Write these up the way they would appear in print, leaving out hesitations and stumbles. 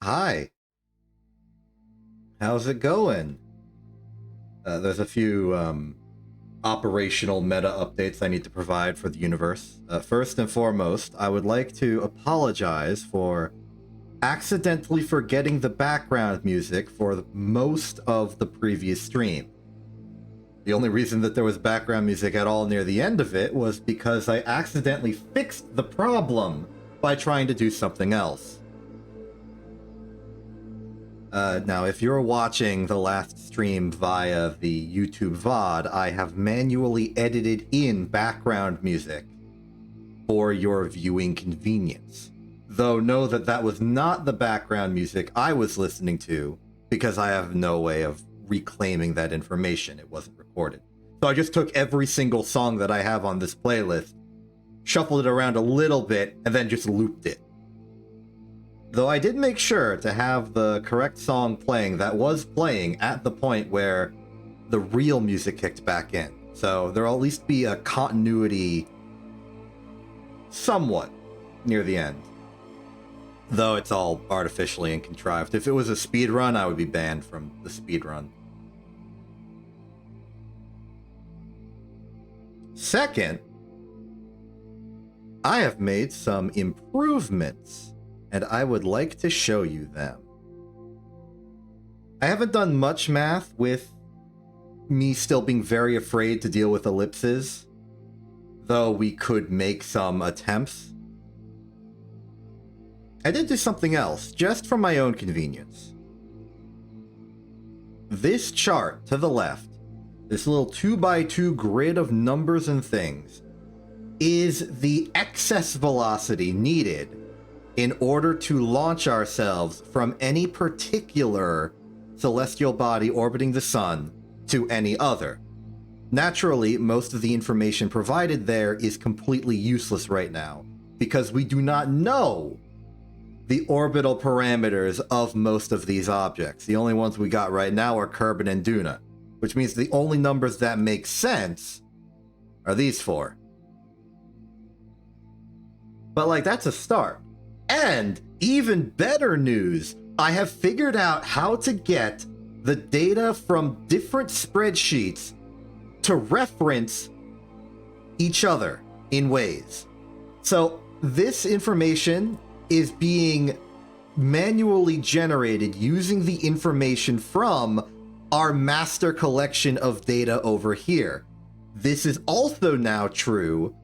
Hi, how's it going? There's a few operational meta updates I need to provide for the universe. First and foremost, I would like to apologize for accidentally forgetting the background music for most of the previous stream. The only reason that there was background music at all near the end of it was because I accidentally fixed the problem by trying to do something else. Now, if you're watching the last stream via the YouTube VOD, I have manually edited in background music for your viewing convenience. Though know that that was not the background music I was listening to, because I have no way of reclaiming that information. It wasn't recorded. So I just took every single song that I have on this playlist, shuffled it around a little bit, and then just looped it. Though I did make sure to have the correct song playing that was playing at the point where the real music kicked back in. So there'll at least be a continuity somewhat near the end. Though it's all artificially and contrived. If it was a speedrun, I would be banned from the speedrun. Second, I have made some improvements, and I would like to show you them. I haven't done much math with me still being very afraid to deal with ellipses, though we could make some attempts. I did do something else, just for my own convenience. This chart to the left, this little 2x2 grid of numbers and things, is the excess velocity needed in order to launch ourselves from any particular celestial body orbiting the sun to any other. Naturally, most of the information provided there is completely useless right now, because we do not know the orbital parameters of most of these objects. The only ones we got right now are Kerbin and Duna, which means the only numbers that make sense are these four. But like, that's a start. And even better news, I have figured out how to get the data from different spreadsheets to reference each other in ways. So this information is being manually generated using the information from our master collection of data over here. This is also now true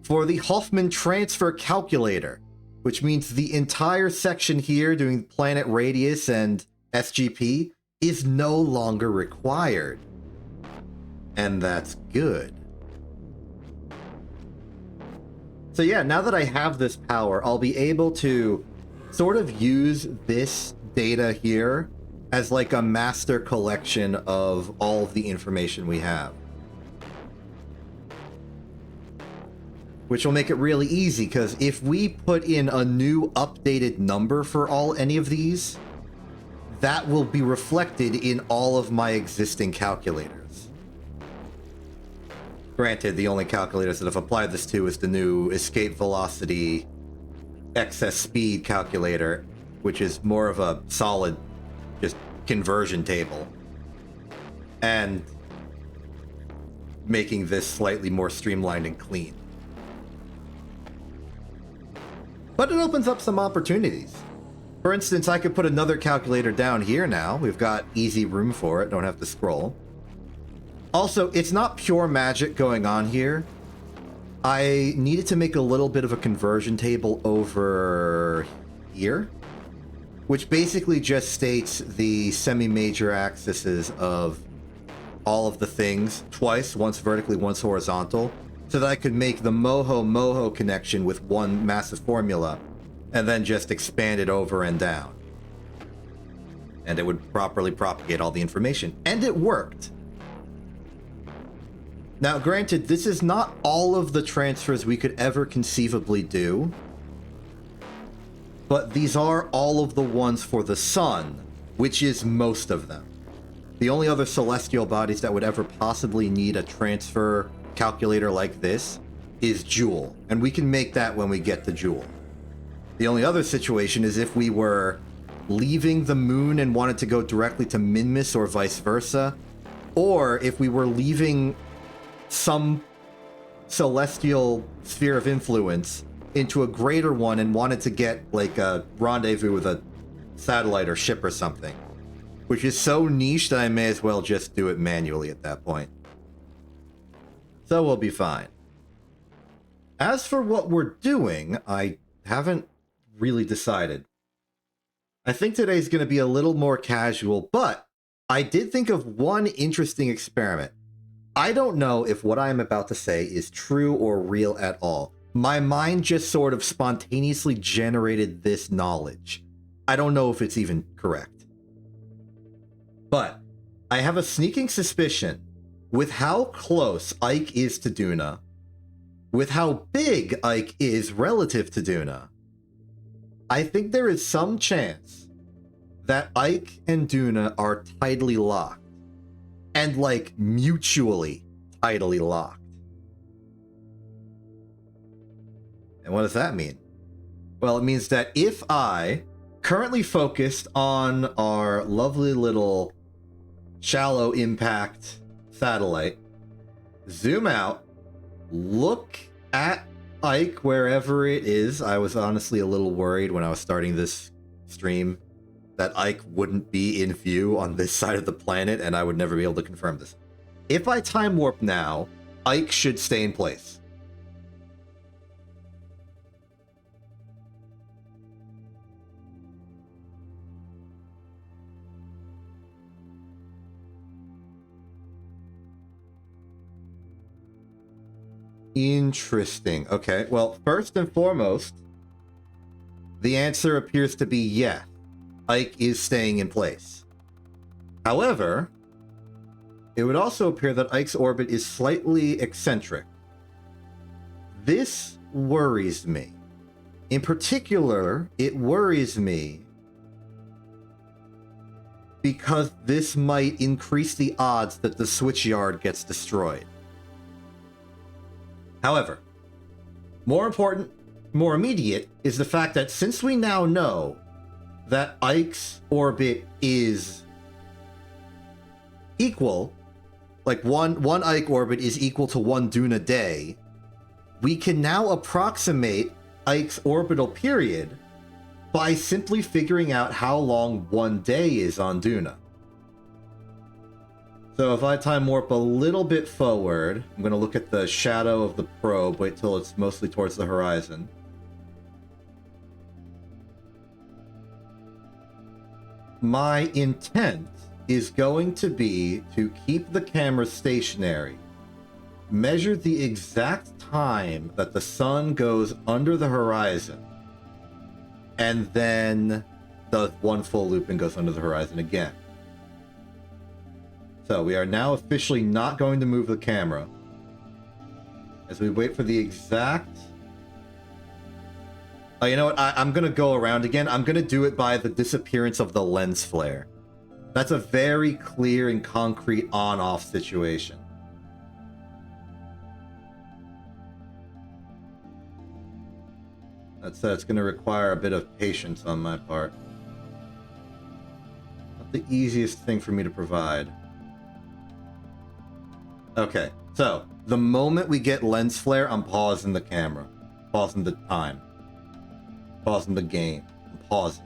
for the Hoffman transfer calculator, which means the entire section here doing planet radius and SGP is no longer required. And that's good. So yeah, now that I have this power, I'll be able to sort of use this data here as like a master collection of all of the information we have. Which will make it really easy, because if we put in a new updated number for any of these, that will be reflected in all of my existing calculators. Granted, the only calculators that I've applied this to is the new escape velocity excess speed calculator, which is more of a solid just conversion table, and making this slightly more streamlined and clean. But it opens up some opportunities. For instance, I could put another calculator down here now. We've got easy room for it, don't have to scroll. Also, it's not pure magic going on here. I needed to make a little bit of a conversion table over here, which basically just states the semi-major axes of all of the things twice, once vertically, once horizontal, so that I could make the Moho connection with one massive formula, and then just expand it over and down. And it would properly propagate all the information. And it worked. Now, granted, this is not all of the transfers we could ever conceivably do, but these are all of the ones for the sun, which is most of them. The only other celestial bodies that would ever possibly need a transfer calculator like this is Joule, and we can make that when we get to Joule. The only other situation is if we were leaving the moon and wanted to go directly to Minmus or vice versa, or if we were leaving some celestial sphere of influence into a greater one and wanted to get like a rendezvous with a satellite or ship or something, which is so niche that I may as well just do it manually at that point. So we'll be fine. As for what we're doing, I haven't really decided. I think today's going to be a little more casual, but I did think of one interesting experiment. I don't know if what I'm about to say is true or real at all. My mind just sort of spontaneously generated this knowledge. I don't know if it's even correct. But I have a sneaking suspicion with how close Ike is to Duna, with how big Ike is relative to Duna, I think there is some chance that Ike and Duna are tidally locked. And like mutually tidally locked. And what does that mean? Well, it means that if I, currently focused on our lovely little shallow impact satellite, zoom out, look at Ike wherever it is. I was honestly a little worried when I was starting this stream that Ike wouldn't be in view on this side of the planet, and I would never be able to confirm this. If I time warp now, Ike should stay in place. Interesting. Okay, well, first and foremost, the answer appears to be yes. Ike is staying in place. However, it would also appear that Ike's orbit is slightly eccentric. This worries me. In particular, it worries me because this might increase the odds that the switch yard gets destroyed. However, more important, more immediate, is the fact that since we now know that Ike's orbit is equal, like one Ike orbit is equal to one Duna day, we can now approximate Ike's orbital period by simply figuring out how long one day is on Duna. So if I time warp a little bit forward, I'm going to look at the shadow of the probe, wait till it's mostly towards the horizon. My intent is going to be to keep the camera stationary, measure the exact time that the sun goes under the horizon, and then does one full loop and goes under the horizon again. So we are now officially not going to move the camera as we wait for the exact... Oh, you know what? I'm going to go around again. I'm going to do it by the disappearance of the lens flare. That's a very clear and concrete on-off situation. That's going to require a bit of patience on my part. Not the easiest thing for me to provide. Okay, so the moment we get lens flare, I'm pausing the camera, pausing the time, pausing the game, I'm pausing.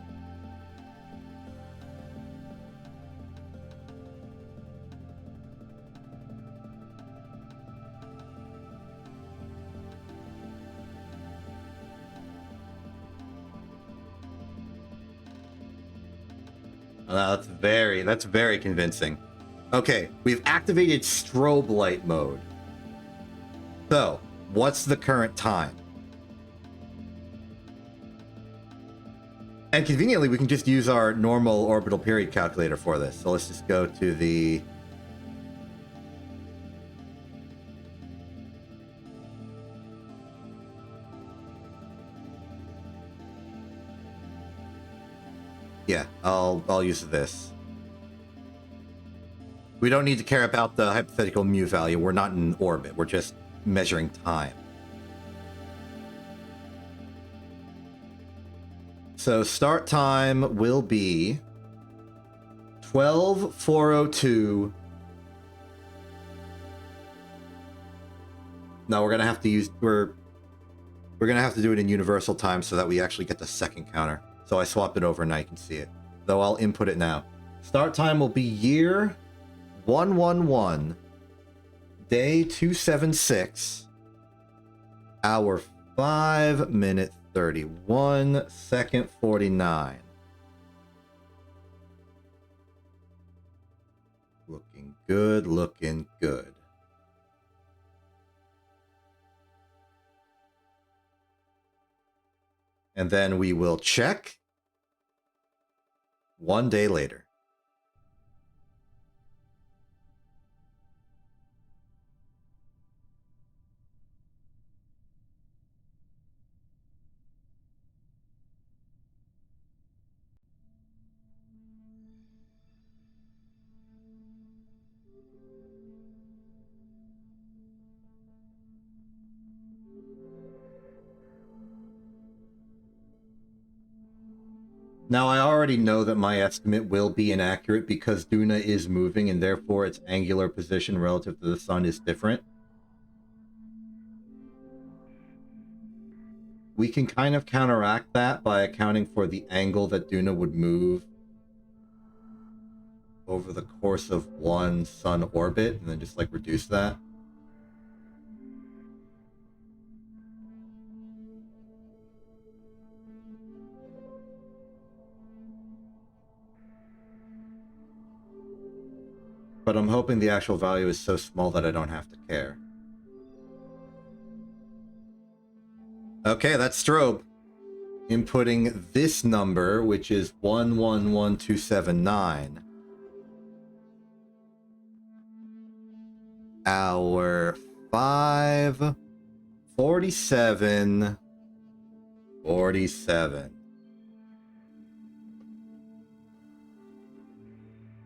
That's very convincing. Okay, we've activated strobe light mode. So, what's the current time? And conveniently, we can just use our normal orbital period calculator for this. So let's just go to the... Yeah, I'll use this. We don't need to care about the hypothetical mu value. We're not in orbit. We're just measuring time. So start time will be 12:402. No, we're gonna have to use we're gonna have to do it in universal time so that we actually get the second counter. So I swapped it over and now you can see it. Though I'll input it now. Start time will be year 111, day 276, hour 5 minute 31, second 49. Looking good, looking good. And then we will check 1 day later. Now, I already know that my estimate will be inaccurate because Duna is moving and therefore its angular position relative to the sun is different. We can kind of counteract that by accounting for the angle that Duna would move over the course of one sun orbit and then just like reduce that. But I'm hoping the actual value is so small that I don't have to care. Okay, that's strobe. Inputting this number, which is 111279. Hour 5:47:47.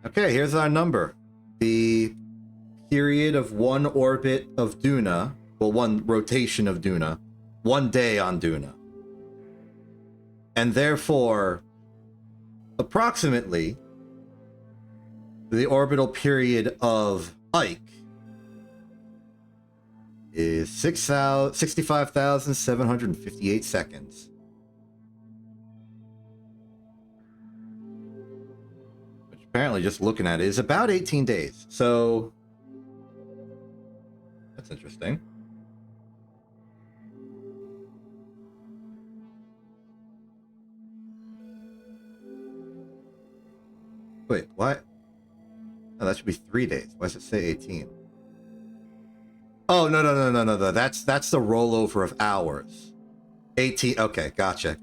Okay, here's our number. The period of one orbit of Duna, well, one rotation of Duna, 1 day on Duna. And therefore, approximately, the orbital period of Ike is 65,758 seconds. Which apparently, just looking at it, is about 18 days. So, that's interesting. Wait, what? Oh, that should be 3 days. Why does it say 18? Oh, no. That's the rollover of hours. 18. Okay, gotcha.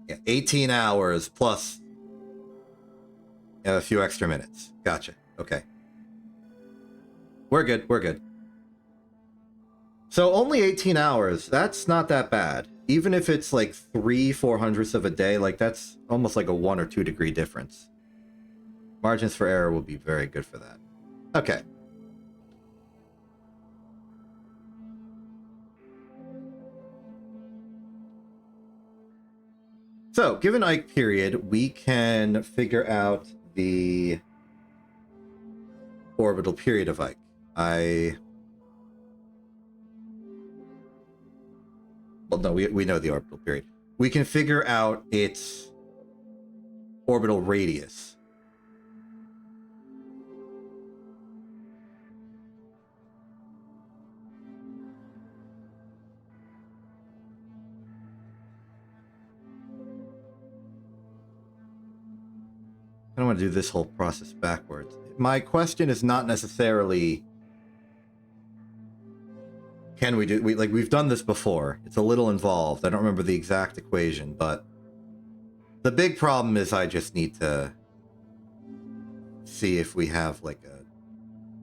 Yeah, 18 hours plus a few extra minutes. Gotcha. Okay. We're good. So only 18 hours. That's not that bad. Even if it's like 3/400ths of a day, like that's almost like a 1 or 2 degree difference. Margins for error will be very good for that. Okay. So, given Ike period, we can figure out the orbital period of Ike. Well, no, we know the orbital period. We can figure out its orbital radius. I don't want to do this whole process backwards. My question is not necessarily can we do we've done this before. It's a little involved. I don't remember the exact equation, but the big problem is I just need to see if we have like a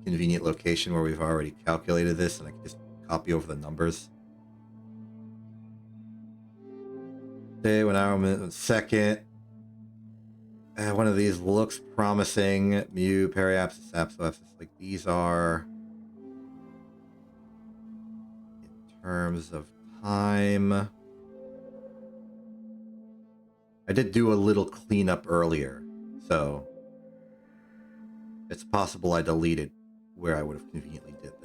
convenient location where we've already calculated this and I can just copy over the numbers. Day, 1 hour, minute, second. One of these looks promising. Mu, periapsis, apsis. Like these are in terms of time. I did do a little cleanup earlier, so it's possible I deleted where I would have conveniently did this.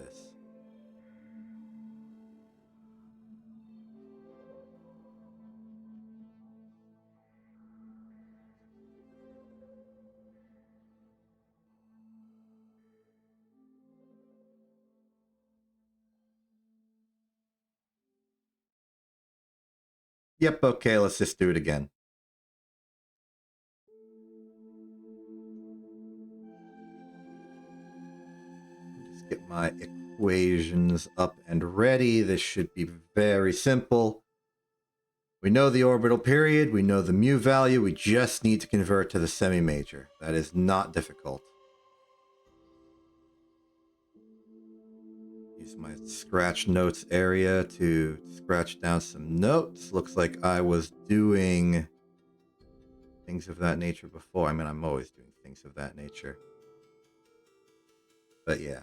Yep, okay, let's just do it again. Just get my equations up and ready. This should be very simple. We know the orbital period, we know the mu value, we just need to convert to the semi-major. That is not difficult. Use my scratch notes area to scratch down some notes. Looks like I was doing things of that nature before. I mean, I'm always doing things of that nature. But yeah.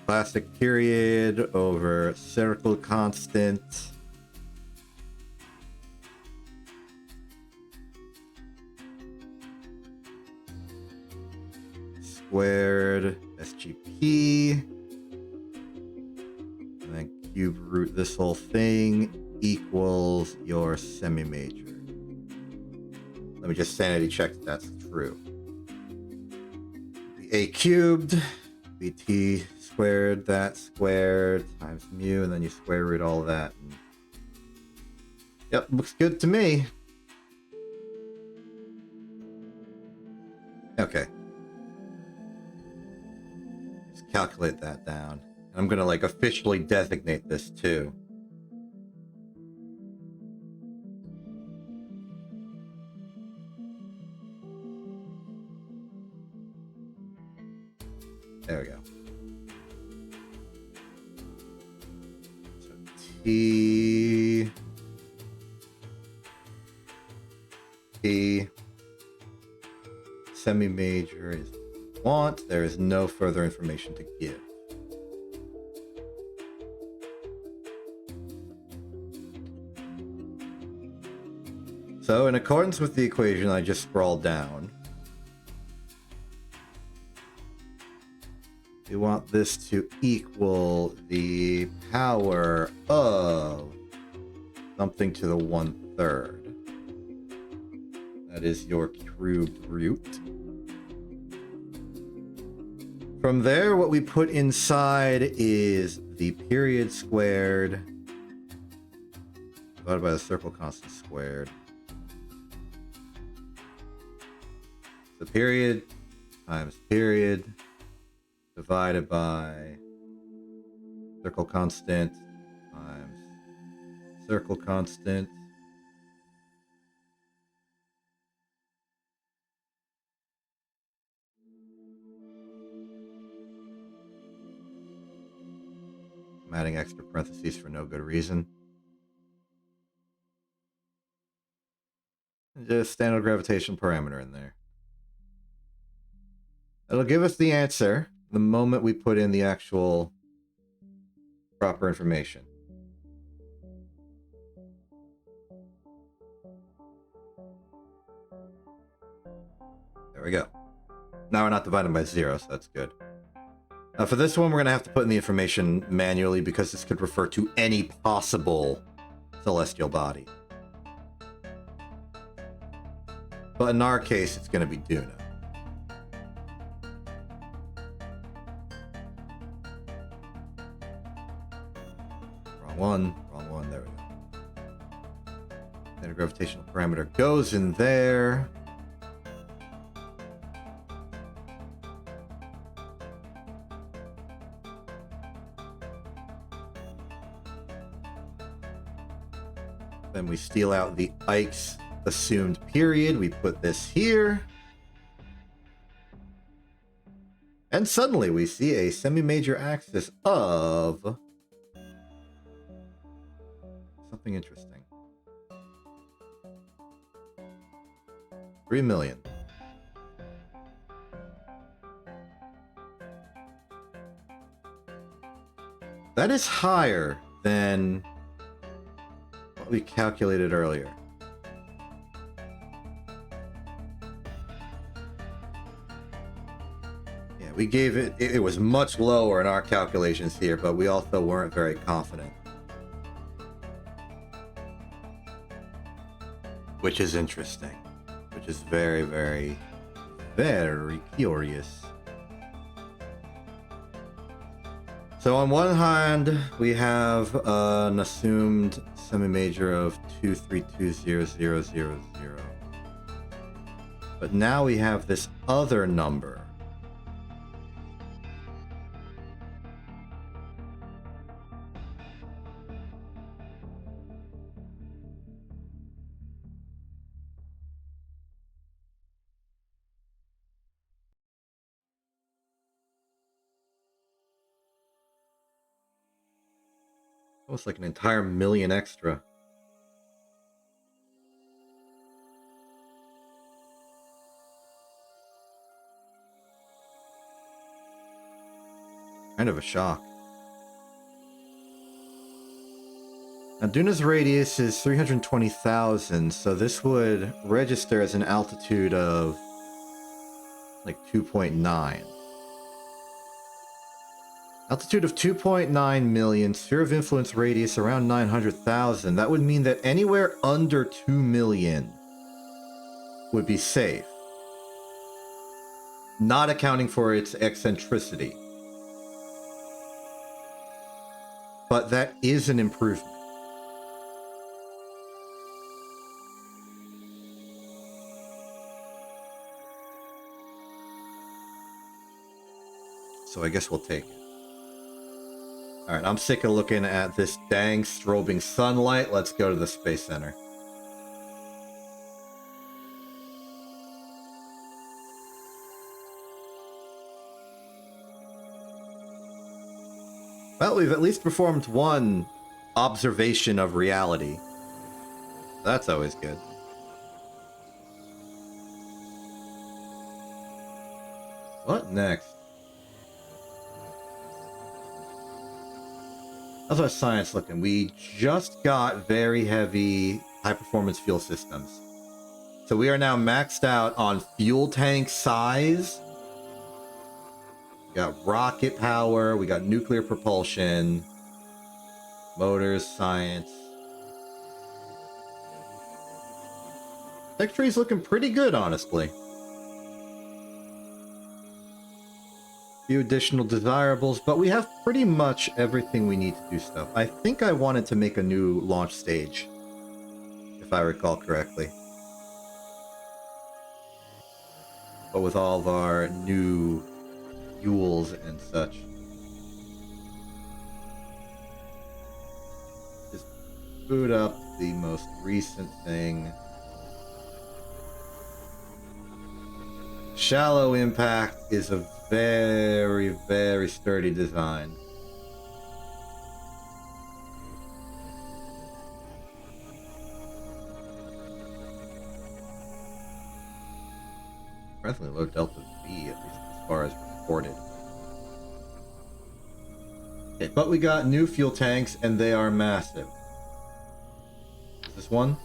Classic period over circle constant. Squared SGP. And then cube root this whole thing equals your semi-major. Let me just sanity check that that's true. The A cubed, BT squared, that squared, times mu, and then you square root all of that. And yep, looks good to me. Okay. Just calculate that down. And I'm gonna like officially designate this too. There we go. So T semi-major is want. There is no further information to give. So in accordance with the equation I just scrawled down, we want this to equal the power of something to the 1/3. That is your cubed root. From there, what we put inside is the period squared divided by the circle constant squared. So period times period divided by circle constant times circle constant. I'm adding extra parentheses for no good reason. And just standard gravitational parameter in there. It'll give us the answer the moment we put in the actual proper information. There we go. Now we're not dividing by 0, so that's good. Now for this one, we're going to have to put in the information manually because this could refer to any possible celestial body. But in our case, it's going to be Duna. Wrong one, there we go. Standard gravitational parameter goes in there. Then we steal out the Ike's assumed period. We put this here. And suddenly we see a semi-major axis of something interesting. 3 million. That is higher than what we calculated earlier. Yeah, we gave it, it was much lower in our calculations here, but we also weren't very confident. Which is interesting. Which is very, very, very curious. So on one hand, we have an assumed semi-major of 2320000. But now we have this other number. Almost like an entire million extra. Kind of a shock. Now, Duna's radius is 320,000, so this would register as an altitude of like 2.9. Altitude of 2.9 million, sphere of influence radius around 900,000. That would mean that anywhere under 2 million would be safe. Not accounting for its eccentricity. But that is an improvement. So I guess we'll take it. Alright, I'm sick of looking at this dang strobing sunlight. Let's go to the Space Center. Well, we've at least performed one observation of reality. That's always good. What next? How's our science looking? We just got very heavy high-performance fuel systems. So we are now maxed out on fuel tank size. We got rocket power. We got nuclear propulsion. Motors, science. Tech tree's looking pretty good, honestly. Few additional desirables, but we have pretty much everything we need to do stuff. I think I wanted to make a new launch stage, if I recall correctly. But with all of our new fuels and such. Just boot up the most recent thing. Shallow impact is a very, very sturdy design. Definitely low delta V, at least as far as reported. Okay, but we got new fuel tanks, and they are massive. Is this one?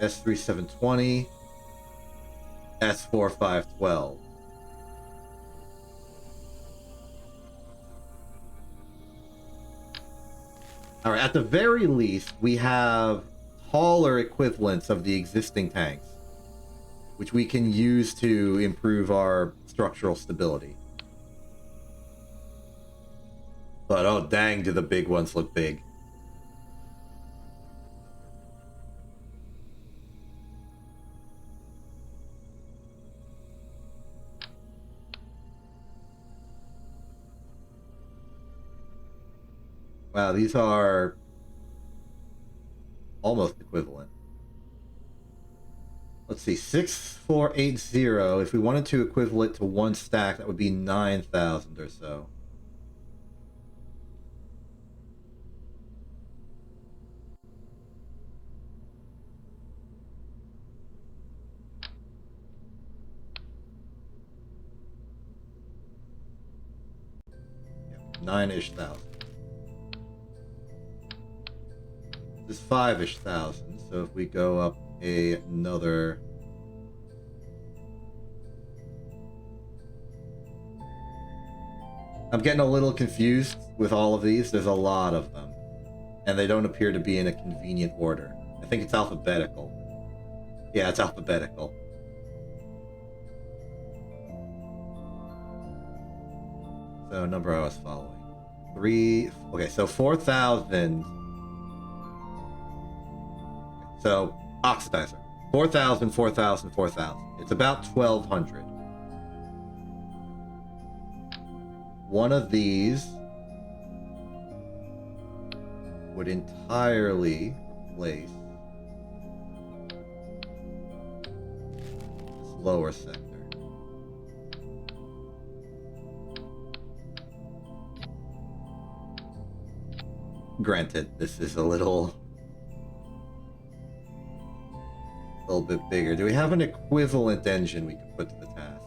S3720, S4512. Alright, at the very least, we have taller equivalents of the existing tanks, which we can use to improve our structural stability. But oh dang, do the big ones look big. Wow, these are almost equivalent. Let's see, 6480. If we wanted to equivalent to one stack, that would be 9,000 or so. 9-ish thousand. This is 5-ish thousand. So if we go up another... I'm getting a little confused with all of these. There's a lot of them. And they don't appear to be in a convenient order. I think it's alphabetical. Yeah, it's alphabetical. So, number I was following. 3... Okay, so 4,000... So, oxidizer. 4,000, 4,000, 4,000. It's about 1,200. One of these would entirely replace this lower sector. Granted, this is a little bit bigger. Do we have an equivalent engine we can put to the task?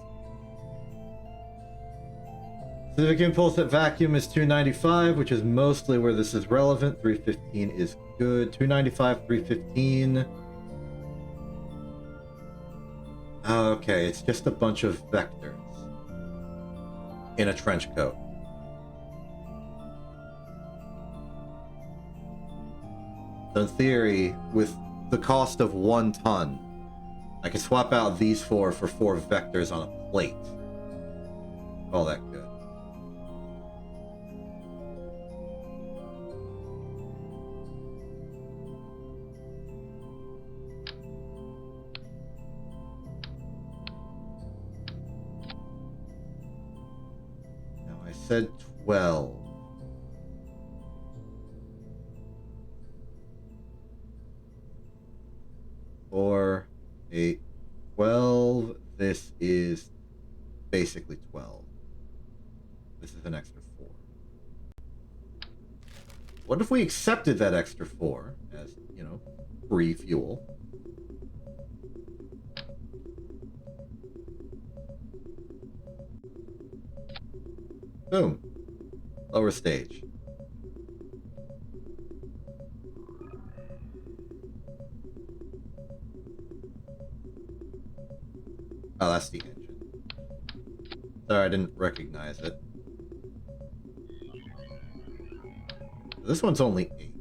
Specific impulse at vacuum is 295, which is mostly where this is relevant. 315 is good. 295, 315. Okay, it's just a bunch of vectors in a trench coat. So in theory, with the cost of 1 ton, I can swap out these 4 for 4 vectors on a plate. Call that good. Now I said 12. Or 8, 12. This is basically 12. This is an extra 4. What if we accepted that extra 4 as, you know, free fuel? Boom. Lower stage. Oh, that's the engine. Sorry, I didn't recognize it. This one's only 8.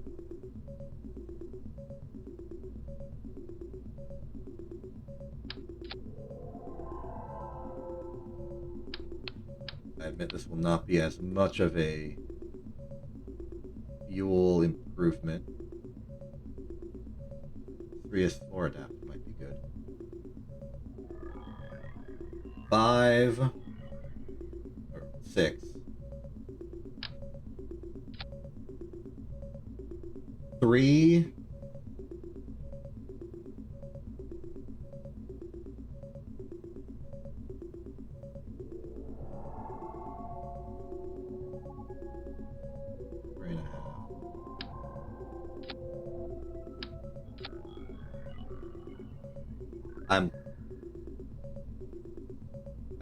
I admit this will not be as much of a fuel improvement. 3S4 adapter might be good. 5 or 6. 3.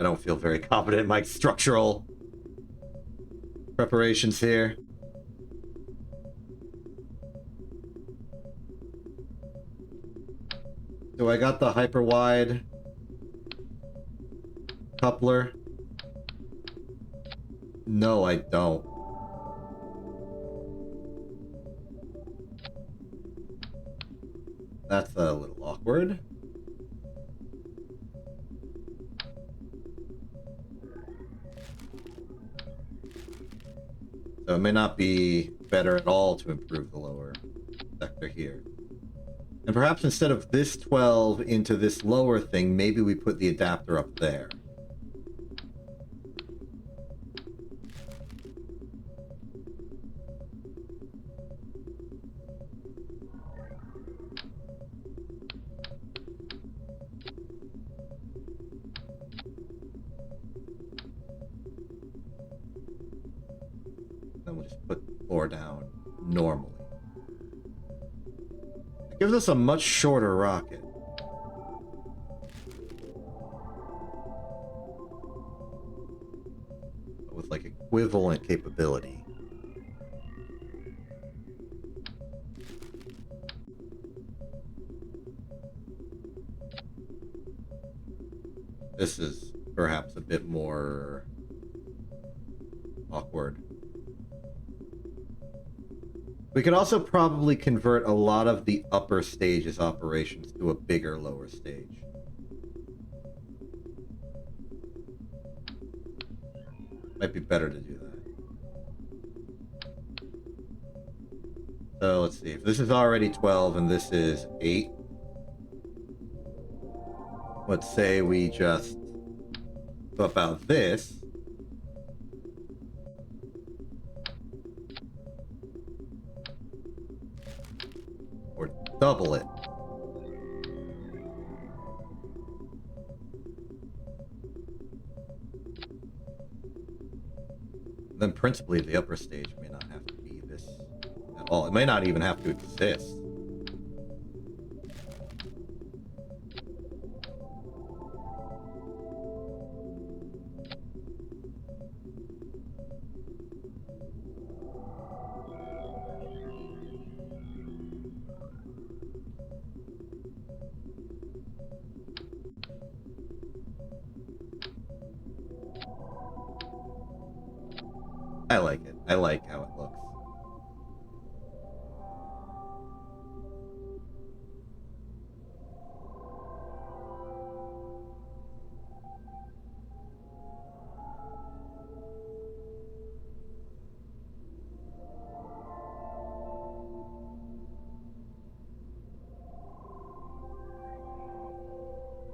I don't feel very confident in my structural preparations here. So I got the hyper wide coupler. No, I don't. That's a little awkward. So it may not be better at all to improve the lower sector here. And perhaps instead of this 12 into this lower thing, maybe we put the adapter up there. Then we'll just put 4 down normally. It gives us a much shorter rocket. with like equivalent capability. This is perhaps a bit more awkward. We could also probably convert a lot of the upper stage's operations to a bigger lower stage. Might be better to do that. So let's see. If this is already 12 and this is 8, let's say we just swap out this. Or double it. Then principally the upper stage may not have to be this at all. It may not even have to exist. I like it. I like how it looks.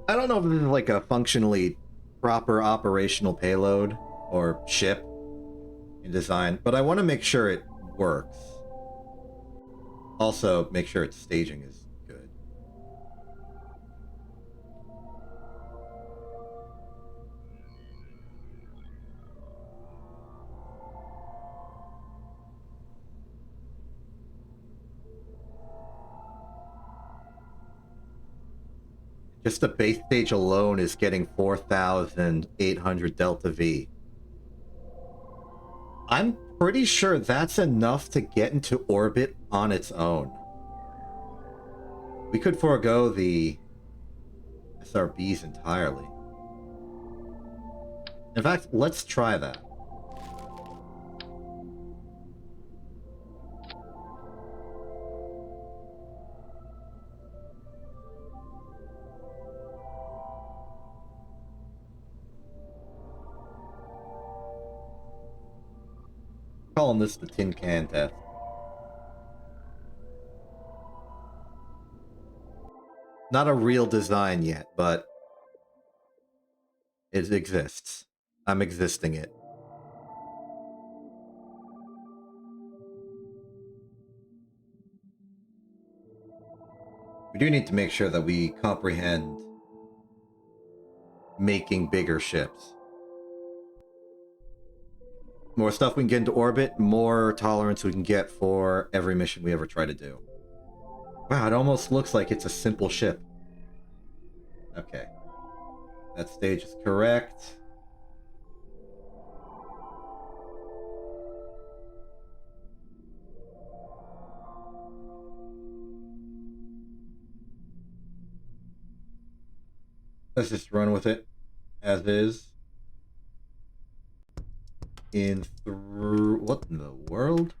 I don't know if this is like a functionally proper operational payload or ship in design, but I want to make sure it works. Also, make sure its staging is good. Just the base stage alone is getting 4,800 Delta V. I'm pretty sure that's enough to get into orbit on its own. We could forego the SRBs entirely. In fact, let's try that. Calling this the tin can test. Not a real design yet, but it exists. I'm existing it. We do need to make sure that we comprehend making bigger ships. More stuff we can get into orbit, more tolerance we can get for every mission we ever try to do. Wow, it almost looks like it's a simple ship. Okay. That stage is correct. Let's just run with it as is. What in the world?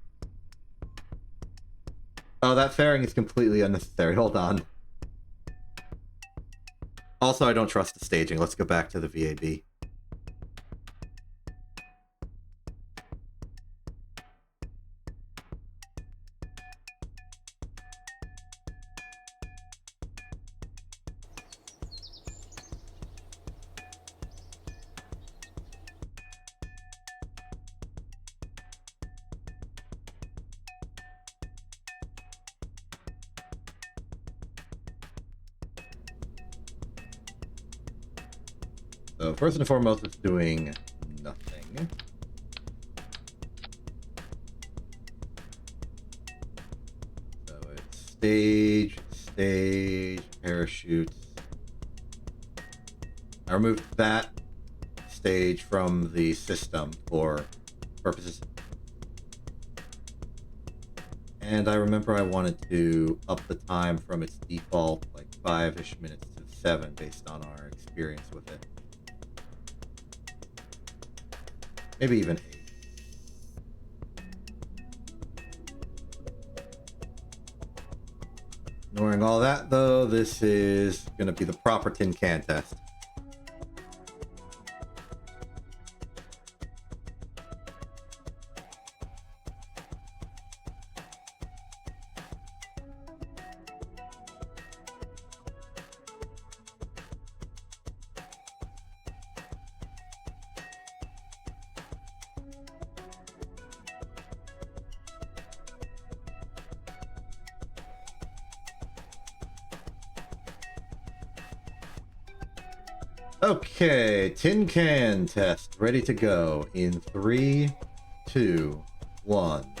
Oh, that fairing is completely unnecessary. Hold on. Also, I don't trust the staging. Let's go back to the VAB. So first and foremost, it's doing nothing. So it's stage, parachutes. I removed that stage from the system for purposes. And I remember I wanted to up the time from its default, like 5-ish minutes to 7, based on our experience with it. Maybe even 8. Ignoring all that, though, this is going to be the proper tin can test. Okay, tin can test ready to go in 3, 2, 1.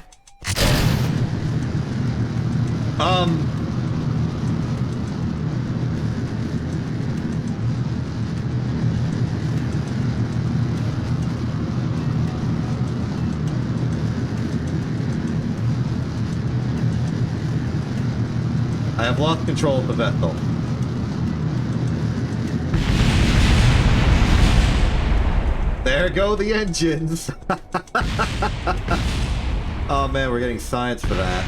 I have lost control of the vessel. There go the engines! Oh man, we're getting science for that.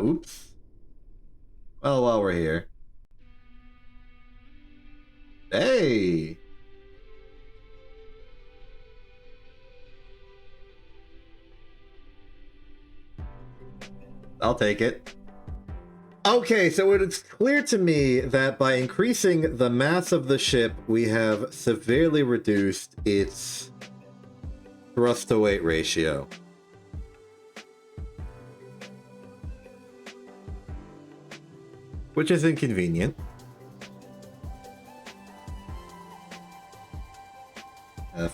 Oops. Well, while we're here. Hey! I'll take it. Okay, so it's clear to me that by increasing the mass of the ship, we have severely reduced its thrust-to-weight ratio. Which is inconvenient.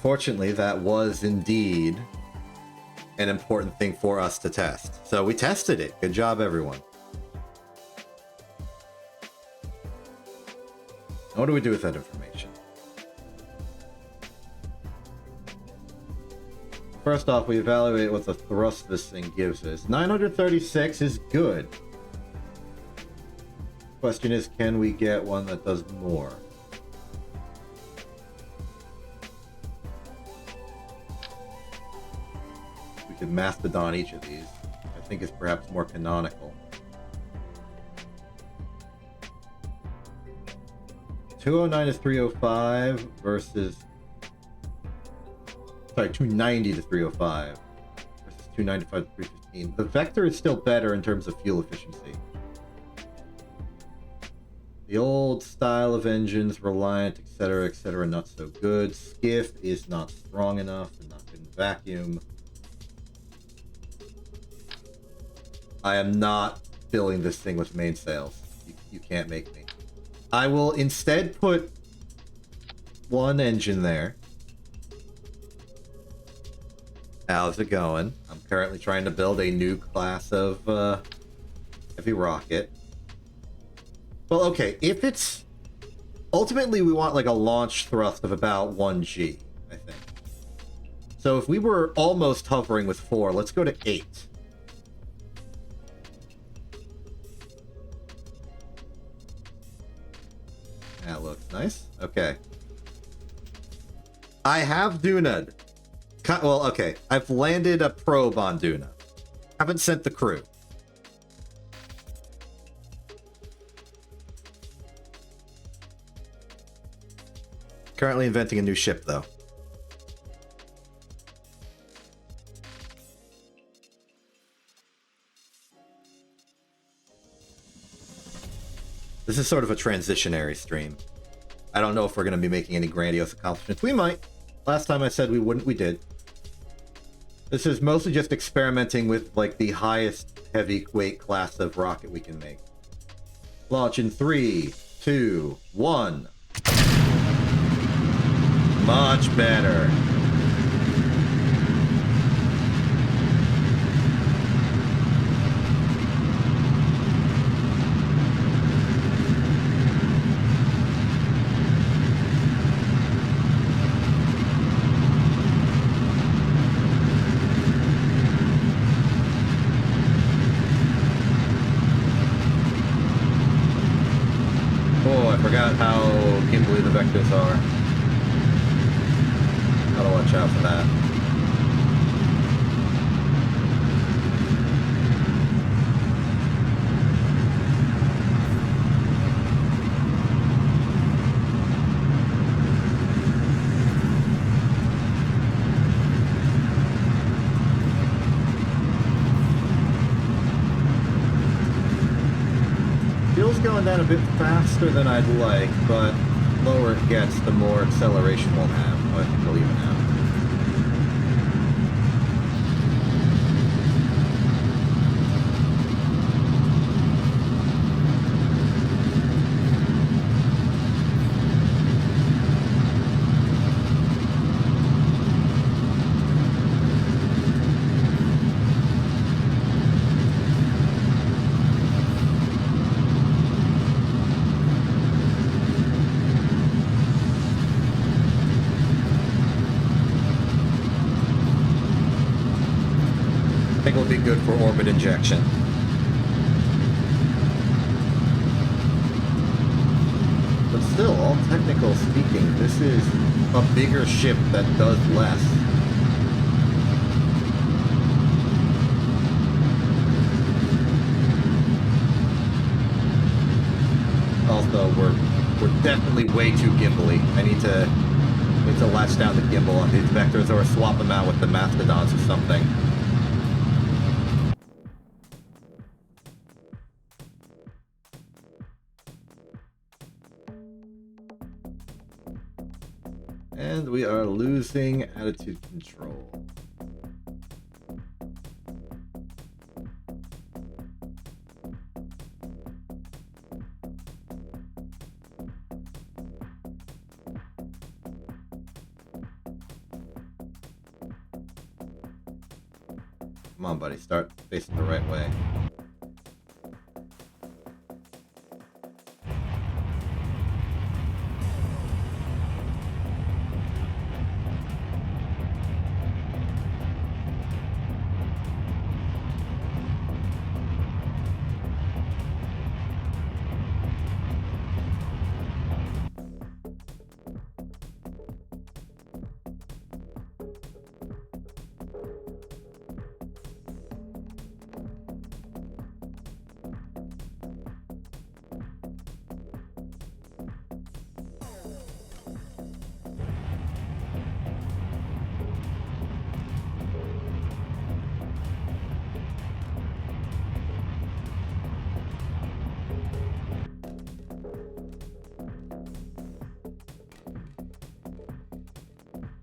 Fortunately, that was indeed an important thing for us to test. So we tested it. Good job, everyone. What do we do with that information? First off, we evaluate what the thrust this thing gives us. 936 is good. Question is, can we get one that does more? We could mastodon each of these. I think it's perhaps more canonical. 209 is 305 versus... Sorry, 290 to 305 versus 295 to 315. The Vector is still better in terms of fuel efficiency. The old style of engines, Reliant, etc., not so good. Skiff is not strong enough and not good in vacuum. I am not filling this thing with mainsails. You can't make me. I will instead put one engine there. How's it going? I'm currently trying to build a new class of heavy rocket. Well, okay, if it's... Ultimately, we want like a launch thrust of about 1G, I think. So if we were almost hovering with 4, let's go to 8. That looks nice. Okay. I have Duna'd. Well, okay. I've landed a probe on Duna. Haven't sent the crew. Currently inventing a new ship, though. This is sort of a transitionary stream. I don't know if we're going to be making any grandiose accomplishments. We might. Last time I said we wouldn't, we did. This is mostly just experimenting with, like, the highest heavyweight class of rocket we can make. Launch in 3, 2, 1. Much better. forgot how gimbly the vectors are. Gotta watch out for that. Fuel's going down a bit faster than I'd like, but lower it gets, the more acceleration we'll have. So I think we'll even out. I think it'll be good for orbit injection. But still, all technical speaking, this is a bigger ship that does less. Also, we're definitely way too gimbly. I need to latch down the gimbal on these vectors or swap them out with the mastodons or something. And we are losing attitude control. Come on, buddy, start facing the right way.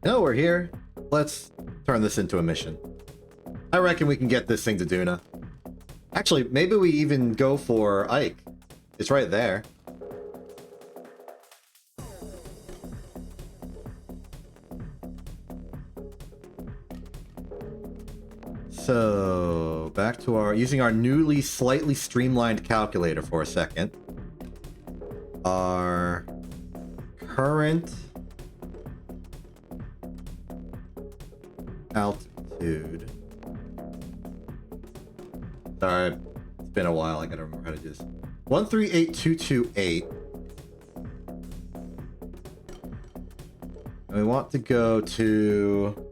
No, we're here. Let's turn this into a mission. I reckon we can get this thing to Duna. Actually, maybe we even go for Ike. It's right there. So, back to using our newly slightly streamlined calculator for a second. Our current altitude. Sorry, it's been a while. I gotta remember how to do this. 138228. And we want to go to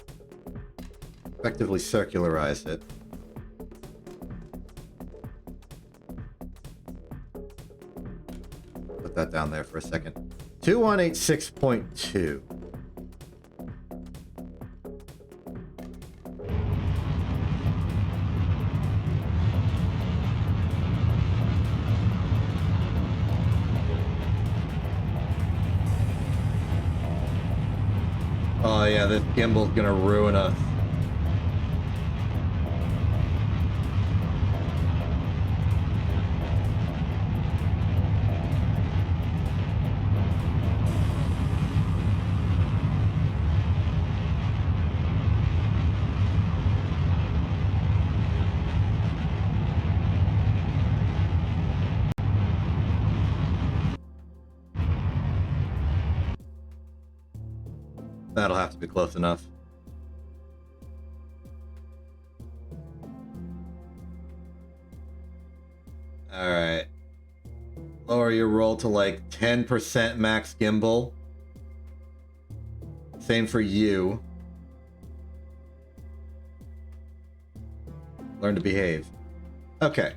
effectively circularize it. Put that down there for a second. 2186.2. Oh yeah, this gimbal's gonna ruin us. That'll have to be close enough. Alright. Lower your roll to like 10% max gimbal. Same for you. Learn to behave. Okay.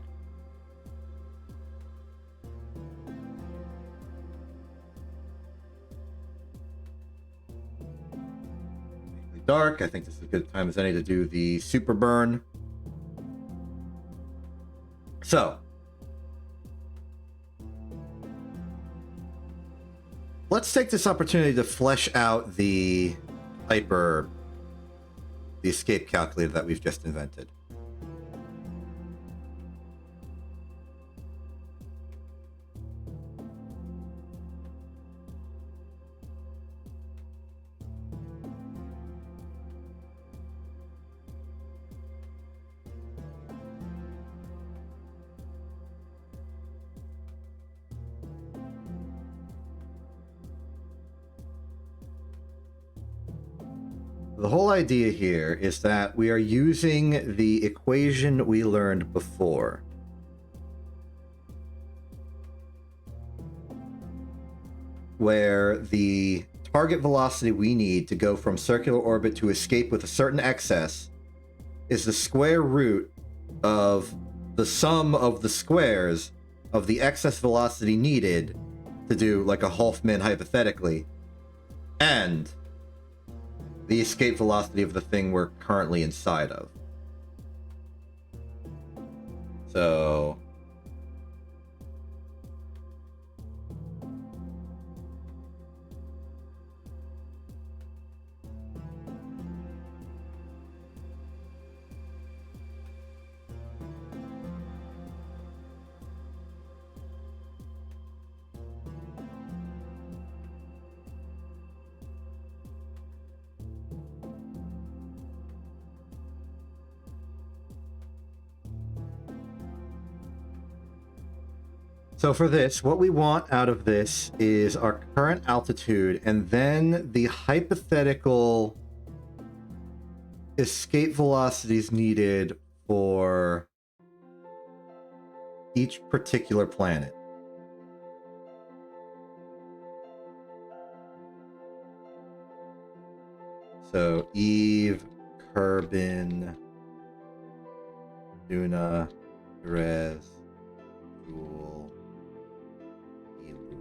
Dark. I think this is a good time as any to do the super burn. So, let's take this opportunity to flesh out the escape calculator that we've just invented. The whole idea here is that we are using the equation we learned before. Where the target velocity we need to go from circular orbit to escape with a certain excess is the square root of the sum of the squares of the excess velocity needed to do like a Hoffman hypothetically, and the escape velocity of the thing we're currently inside of. So for this, what we want out of this is our current altitude and then the hypothetical escape velocities needed for each particular planet. So Eve, Kerbin, Duna, Perez, Jewel, Elu.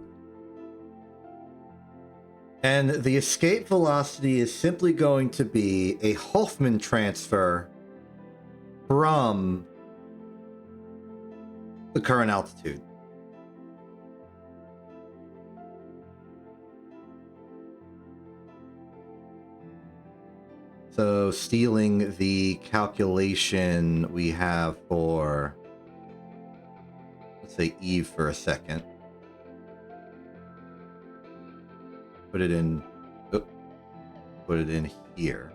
And the escape velocity is simply going to be a Hoffman transfer from the current altitude. So stealing the calculation we have for, let's say, Eve for a second. Put it in here.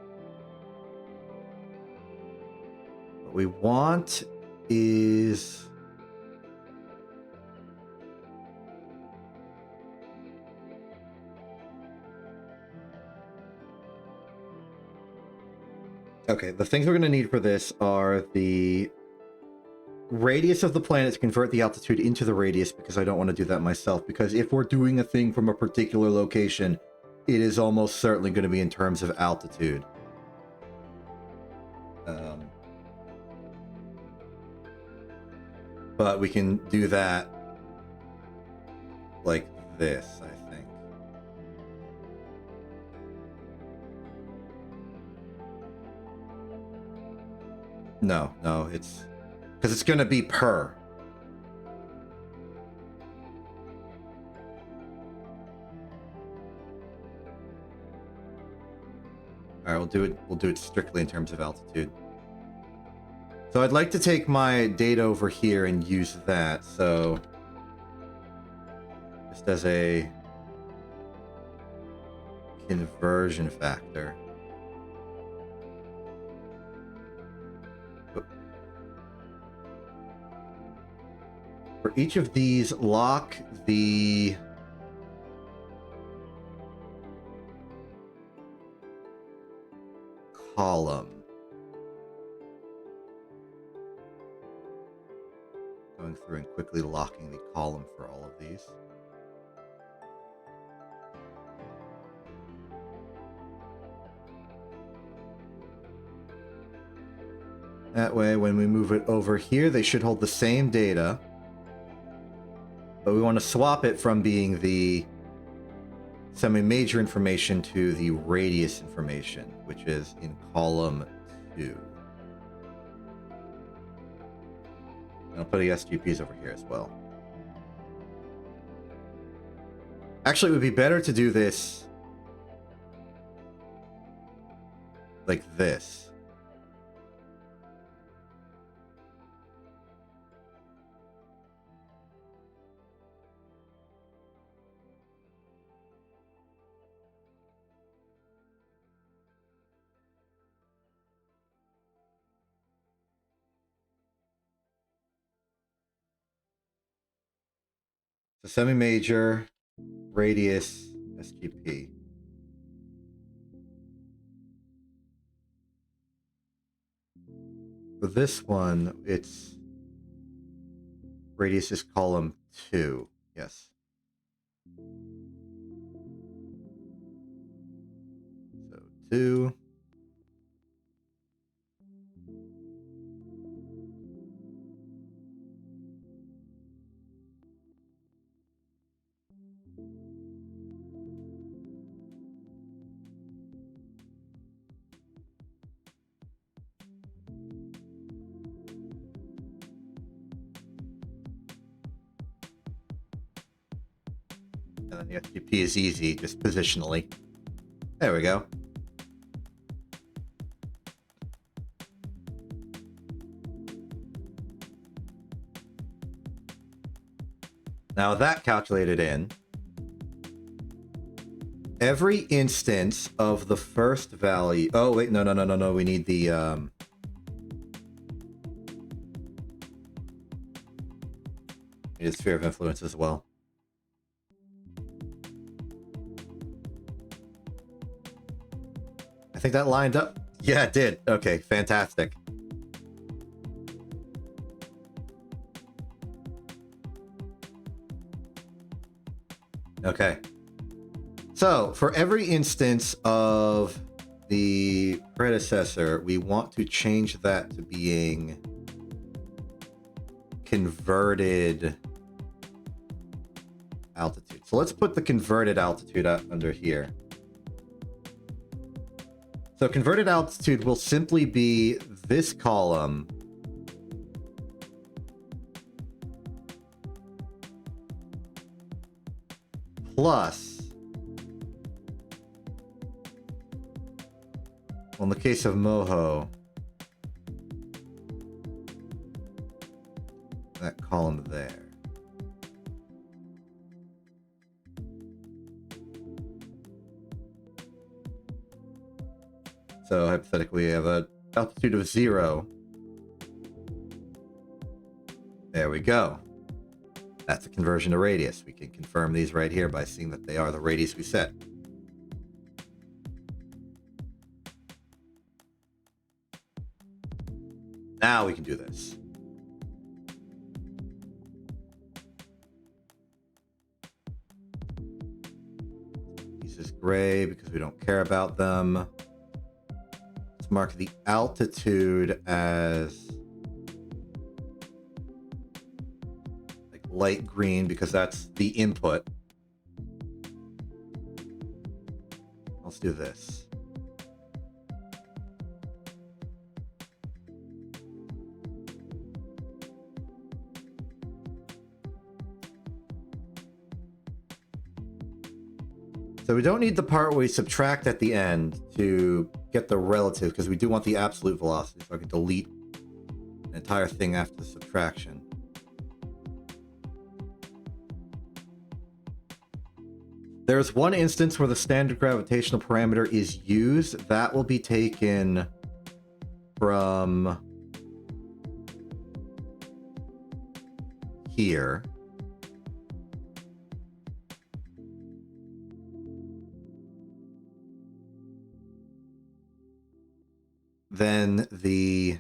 What we want is okay, the things we're going to need for this are the radius of the planet to convert the altitude into the radius, because I don't want to do that myself, because if we're doing a thing from a particular location, it is almost certainly going to be in terms of altitude. But we can do that like this, I think. No, it's because it's going to be per. All right, we'll do it strictly in terms of altitude. So I'd like to take my data over here and use that. So just as a conversion factor. For each of these, lock the column. Going through and quickly locking the column for all of these. That way, when we move it over here, they should hold the same data. But we want to swap it from being the semi-major information to the radius information, which is in column 2. And I'll put the SGPs over here as well. Actually, it would be better to do this like this. So semi-major, radius, SGP. For this one, it's radius is column 2. Yes. So 2. And then the SGP is easy, just positionally. There we go. Now with that calculated in, every instance of the first value... Oh, wait, no. We need the... We need sphere of influence as well. I think that lined up. Yeah, it did. Okay, fantastic. Okay. So, for every instance of the predecessor, we want to change that to being converted altitude. So let's put the converted altitude up under here. So converted altitude will simply be this column plus, well, in the case of Moho, that column there. So hypothetically, we have an altitude of 0. There we go. That's a conversion to radius. We can confirm these right here by seeing that they are the radius we set. Now we can do this. This is gray because we don't care about them. Mark the altitude as like light green because that's the input. Let's do this. So we don't need the part where we subtract at the end to get the relative, because we do want the absolute velocity, so I can delete the entire thing after the subtraction. There's one instance where the standard gravitational parameter is used. That will be taken from here. Then the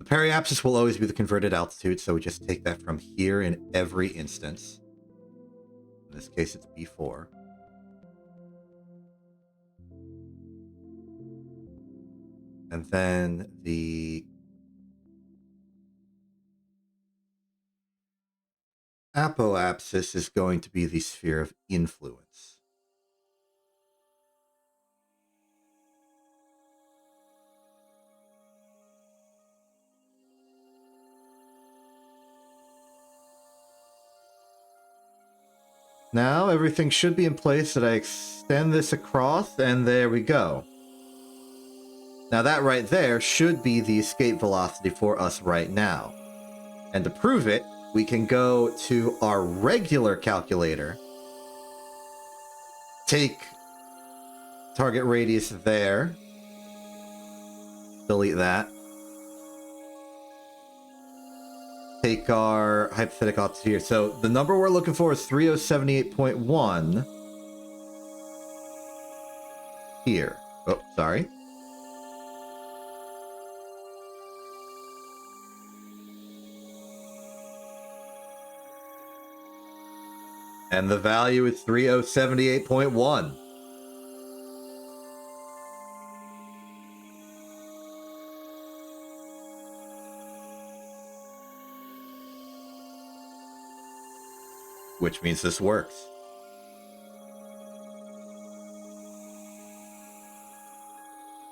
The periapsis will always be the converted altitude, so we just take that from here in every instance. In this case, it's B4. And then the apoapsis is going to be the sphere of influence. Now everything should be in place that I extend this across, and there we go. Now that right there should be the escape velocity for us right now. And to prove it, we can go to our regular calculator, take target radius there, delete that, take our hypothetical altitude here. So the number we're looking for is 3078.1 here. Oh, sorry. And the value is 3078.1. Which means this works.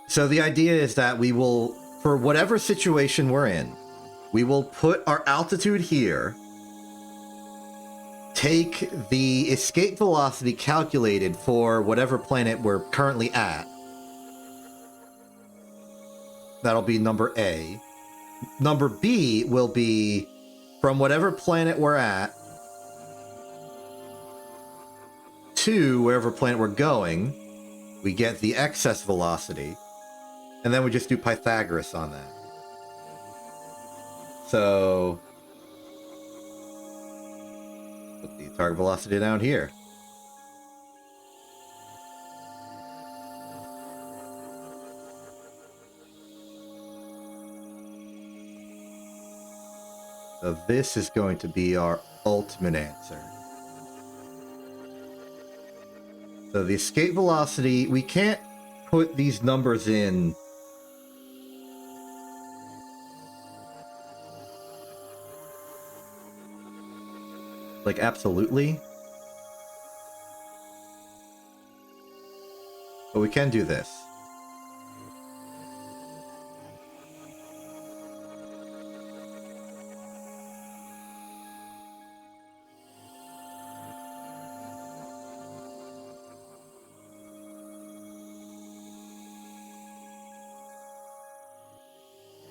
So the idea is that we will, for whatever situation we're in, we will put our altitude here, take the escape velocity calculated for whatever planet we're currently at. That'll be number A. Number B will be from whatever planet we're at to wherever planet we're going. We get the excess velocity, and then we just do Pythagoras on that. So put the target velocity down here. So this is going to be our ultimate answer. So the escape velocity, we can't put these numbers in like absolutely, but we can do this.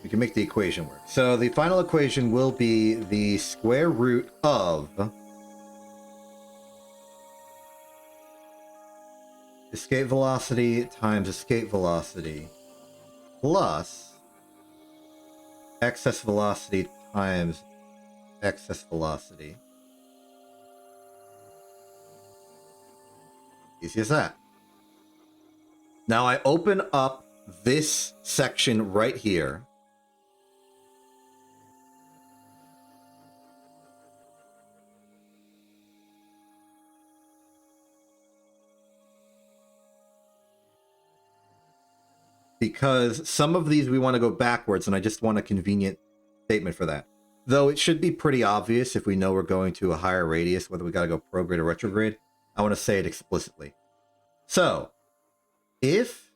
We can make the equation work. So the final equation will be the square root of escape velocity times escape velocity plus excess velocity times excess velocity. Easy as that. Now I open up this section right here. Because some of these we want to go backwards, and I just want a convenient statement for that. Though it should be pretty obvious if we know we're going to a higher radius, whether we got to go prograde or retrograde. I want to say it explicitly. So, if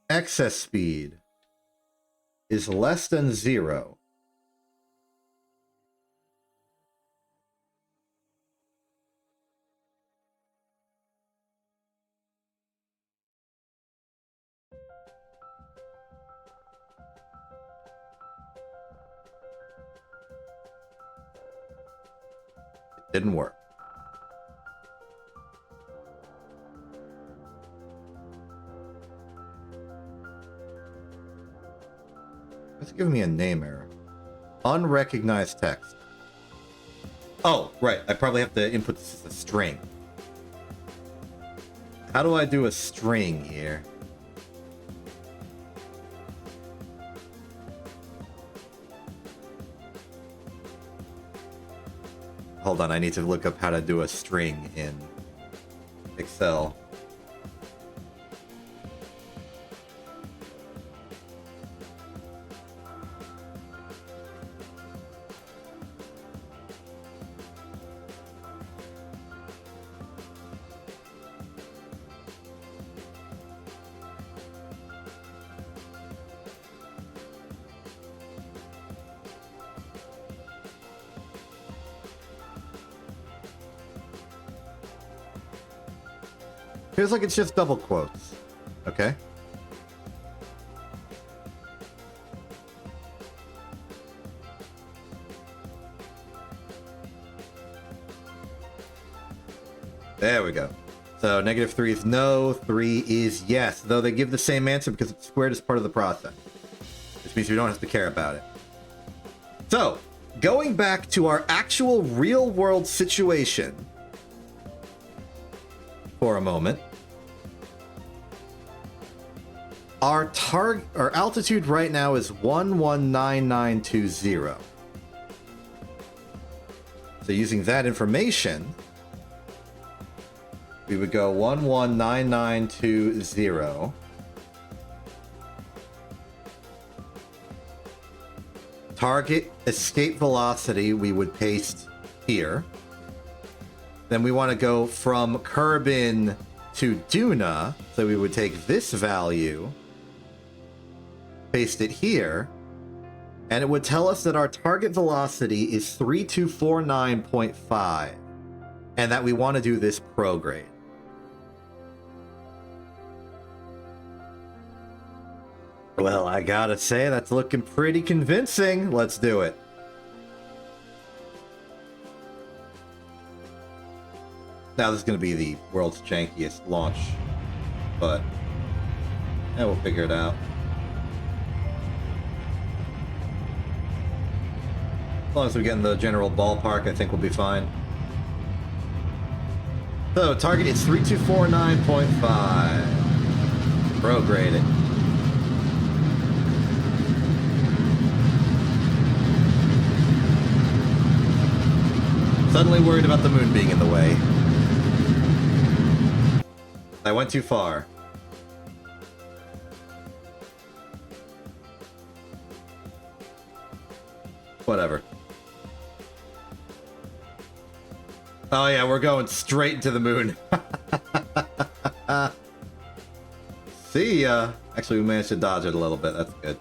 excess speed is less than 0, it didn't work. It's giving me a name error. Unrecognized text. Oh, right. I probably have to input this as a string. How do I do a string here? hold on, I need to look up how to do a string in Excel. Feels like it's just double quotes. Okay. There we go. So -3 is no, 3 is yes. Though they give the same answer because it's squared as part of the process. Which means we don't have to care about it. So, going back to our actual real-world situation for a moment. Our altitude right now is 119920. So using that information, we would go 119920. Target escape velocity we would paste here. Then we want to go from Kerbin to Duna, so we would take this value, paste it here, and it would tell us that our target velocity is 3249.5, and that we want to do this prograde. Well, I gotta say, that's looking pretty convincing. Let's do it. Now, this is going to be the world's jankiest launch, but yeah, we'll figure it out. As long as we get in the general ballpark, I think we'll be fine. So, target is 3249.5. Prograde it. Suddenly worried about the moon being in the way. I went too far. Whatever. Oh yeah, we're going straight into the moon. See ya. Actually, we managed to dodge it a little bit. That's good.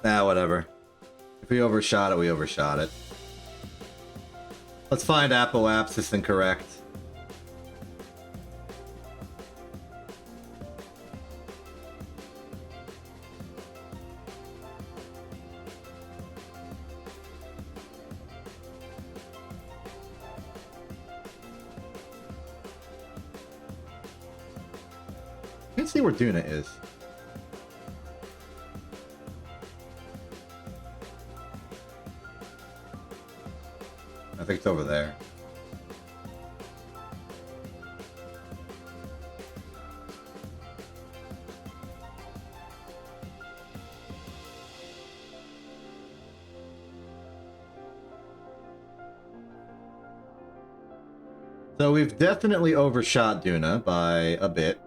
Nah, whatever. If we overshot it, we overshot it. Let's find apoapsis incorrect. Can't see where Duna is. I think it's over there. So we've definitely overshot Duna by a bit.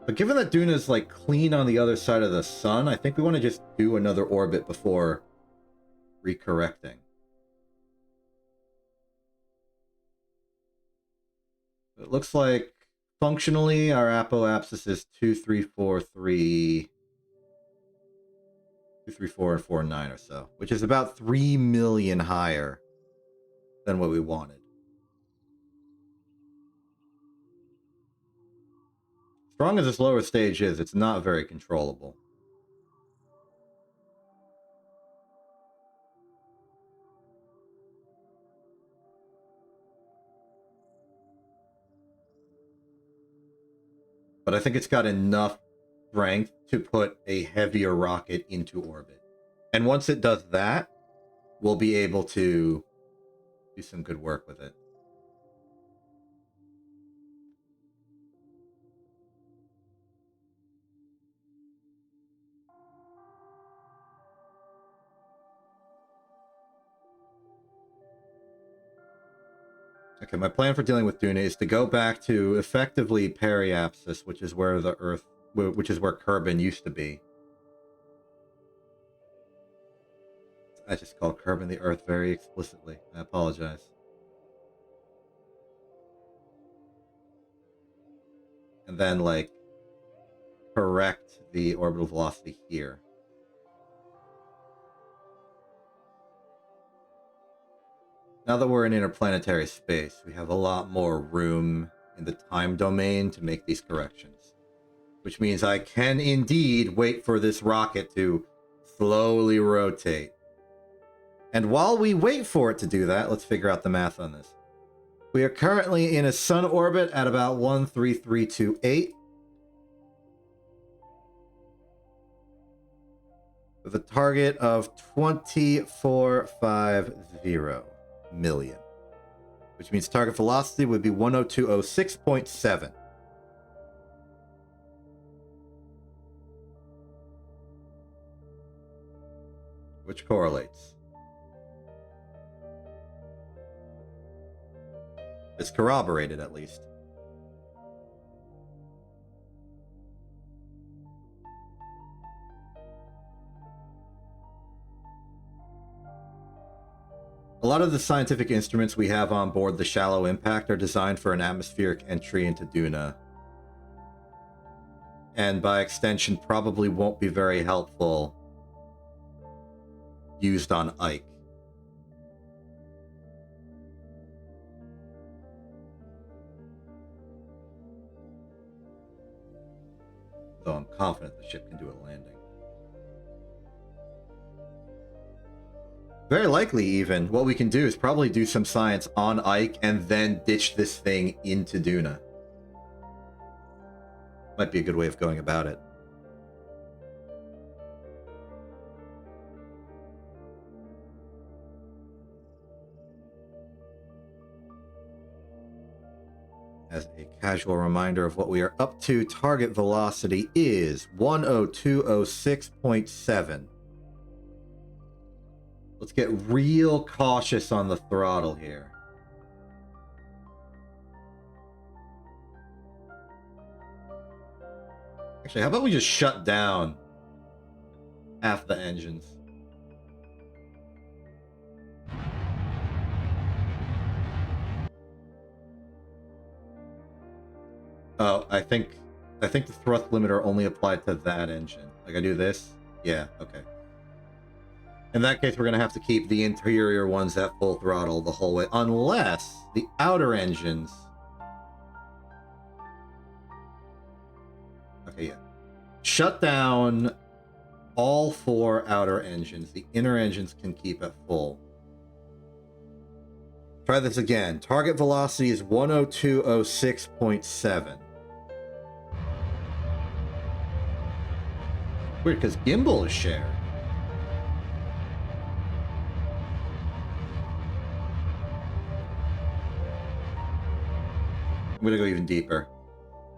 But given that Duna's like clean on the other side of the sun, I think we want to just do another orbit before recorrecting. It looks like functionally our apoapsis is 2343, 234 and 49 or so, which is about 3 million higher than what we wanted. Strong as this lower stage is, it's not very controllable. But I think it's got enough strength to put a heavier rocket into orbit. And once it does that, we'll be able to do some good work with it. Okay, my plan for dealing with Duna is to go back to effectively periapsis, which is where the Earth, which is where Kerbin used to be. I just called Kerbin the Earth very explicitly. I apologize. And then, like, correct the orbital velocity here. Now that we're in interplanetary space, we have a lot more room in the time domain to make these corrections. Which means I can indeed wait for this rocket to slowly rotate. And while we wait for it to do that, let's figure out the math on this. We are currently in a sun orbit at about 13328. With a target of 2450 million. Which means target velocity would be 10206.7. Which correlates. It's corroborated, at least. A lot of the scientific instruments we have on board the Shallow Impact are designed for an atmospheric entry into Duna. And by extension, probably won't be very helpful used on Ike. Though I'm confident the ship can do a landing. Very likely, even, what we can do is probably do some science on Ike and then ditch this thing into Duna. Might be a good way of going about it. As a casual reminder of what we are up to, target velocity is 10206.7. Let's get real cautious on the throttle here. Actually, how about we just shut down half the engines? Oh, I think the thrust limiter only applied to that engine. Like, I do this? Yeah, okay. In that case, we're going to have to keep the interior ones at full throttle the whole way, unless the outer engines... Okay, yeah. Shut down all 4 outer engines. The inner engines can keep at full. Try this again. Target velocity is 10206.7. Weird, because gimbal is shared. I'm gonna go even deeper.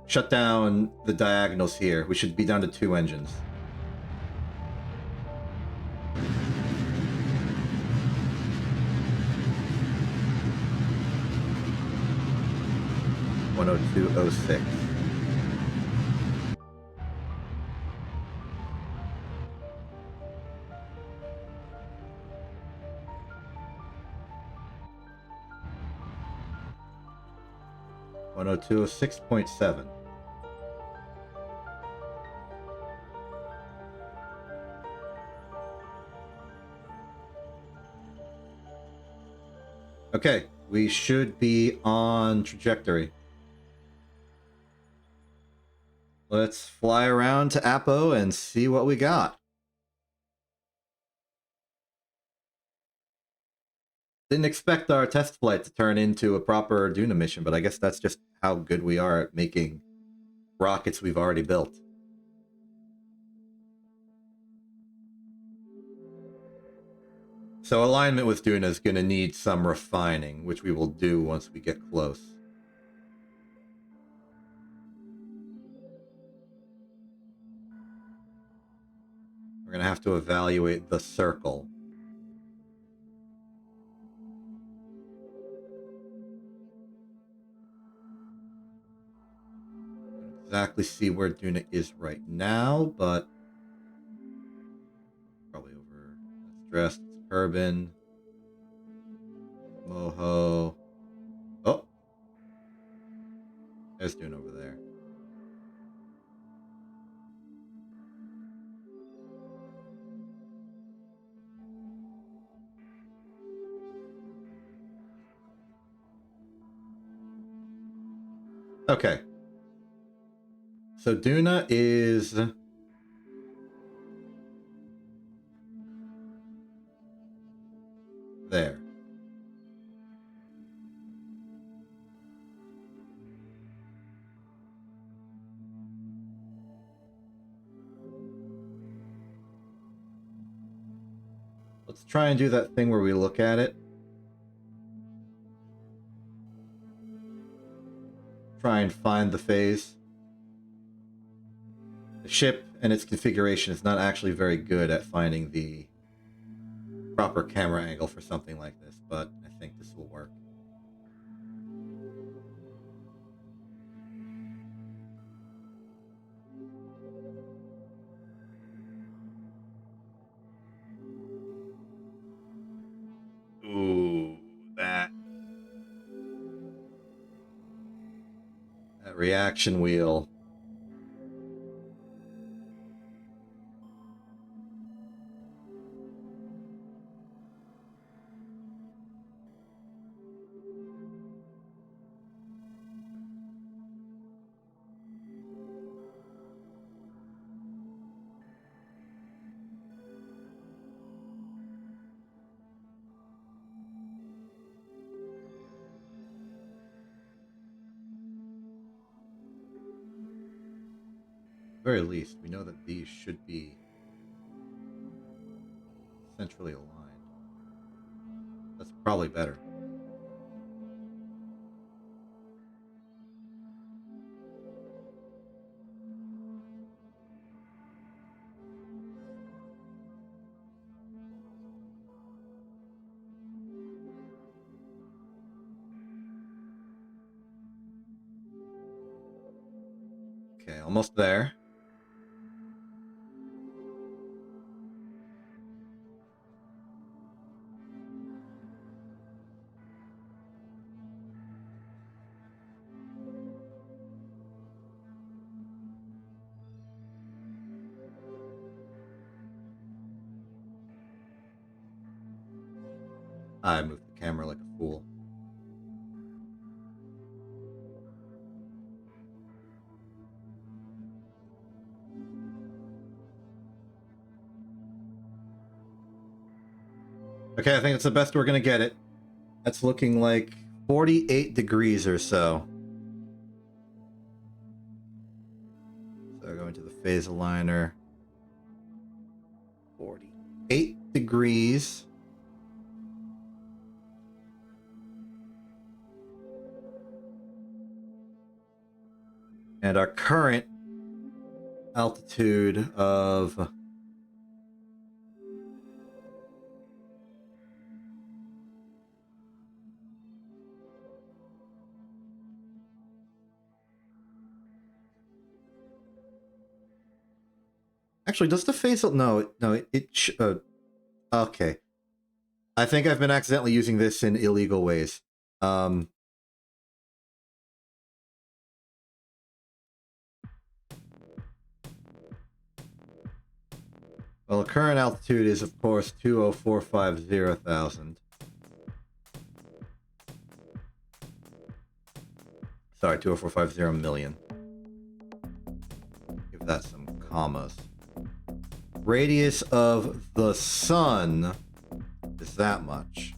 Shut down the diagonals here. We should be down to 2 engines. (10206). (10206.7). Okay, we should be on trajectory. Let's fly around to Apo and see what we got. Didn't expect our test flight to turn into a proper Duna mission, but I guess that's just how good we are at making rockets we've already built. So alignment with Duna is going to need some refining, which we will do once we get close. We're going to have to evaluate the circle. Don't exactly see where Duna is right now, but probably over. That's dressed. It's urban. Moho. Oh, there's Dune over there. Okay. So Duna is there. Let's try and do that thing where we look at it. Try and find the phase. The ship and its configuration is not actually very good at finding the proper camera angle for something like this, but I think this will work. Ooh, that reaction wheel. At the very least, we know that these should be centrally aligned. That's probably better. Okay, almost there. I moved the camera like a fool. Okay, I think it's the best we're gonna get it. That's looking like 48 degrees or so. So going to the phase aligner. 48 degrees. And our current altitude of actually, does the phase no okay. I think I've been accidentally using this in illegal ways. Well, the current altitude is, of course, 20450,000. Sorry, 20450 million. Give that some commas. Radius of the sun is that much.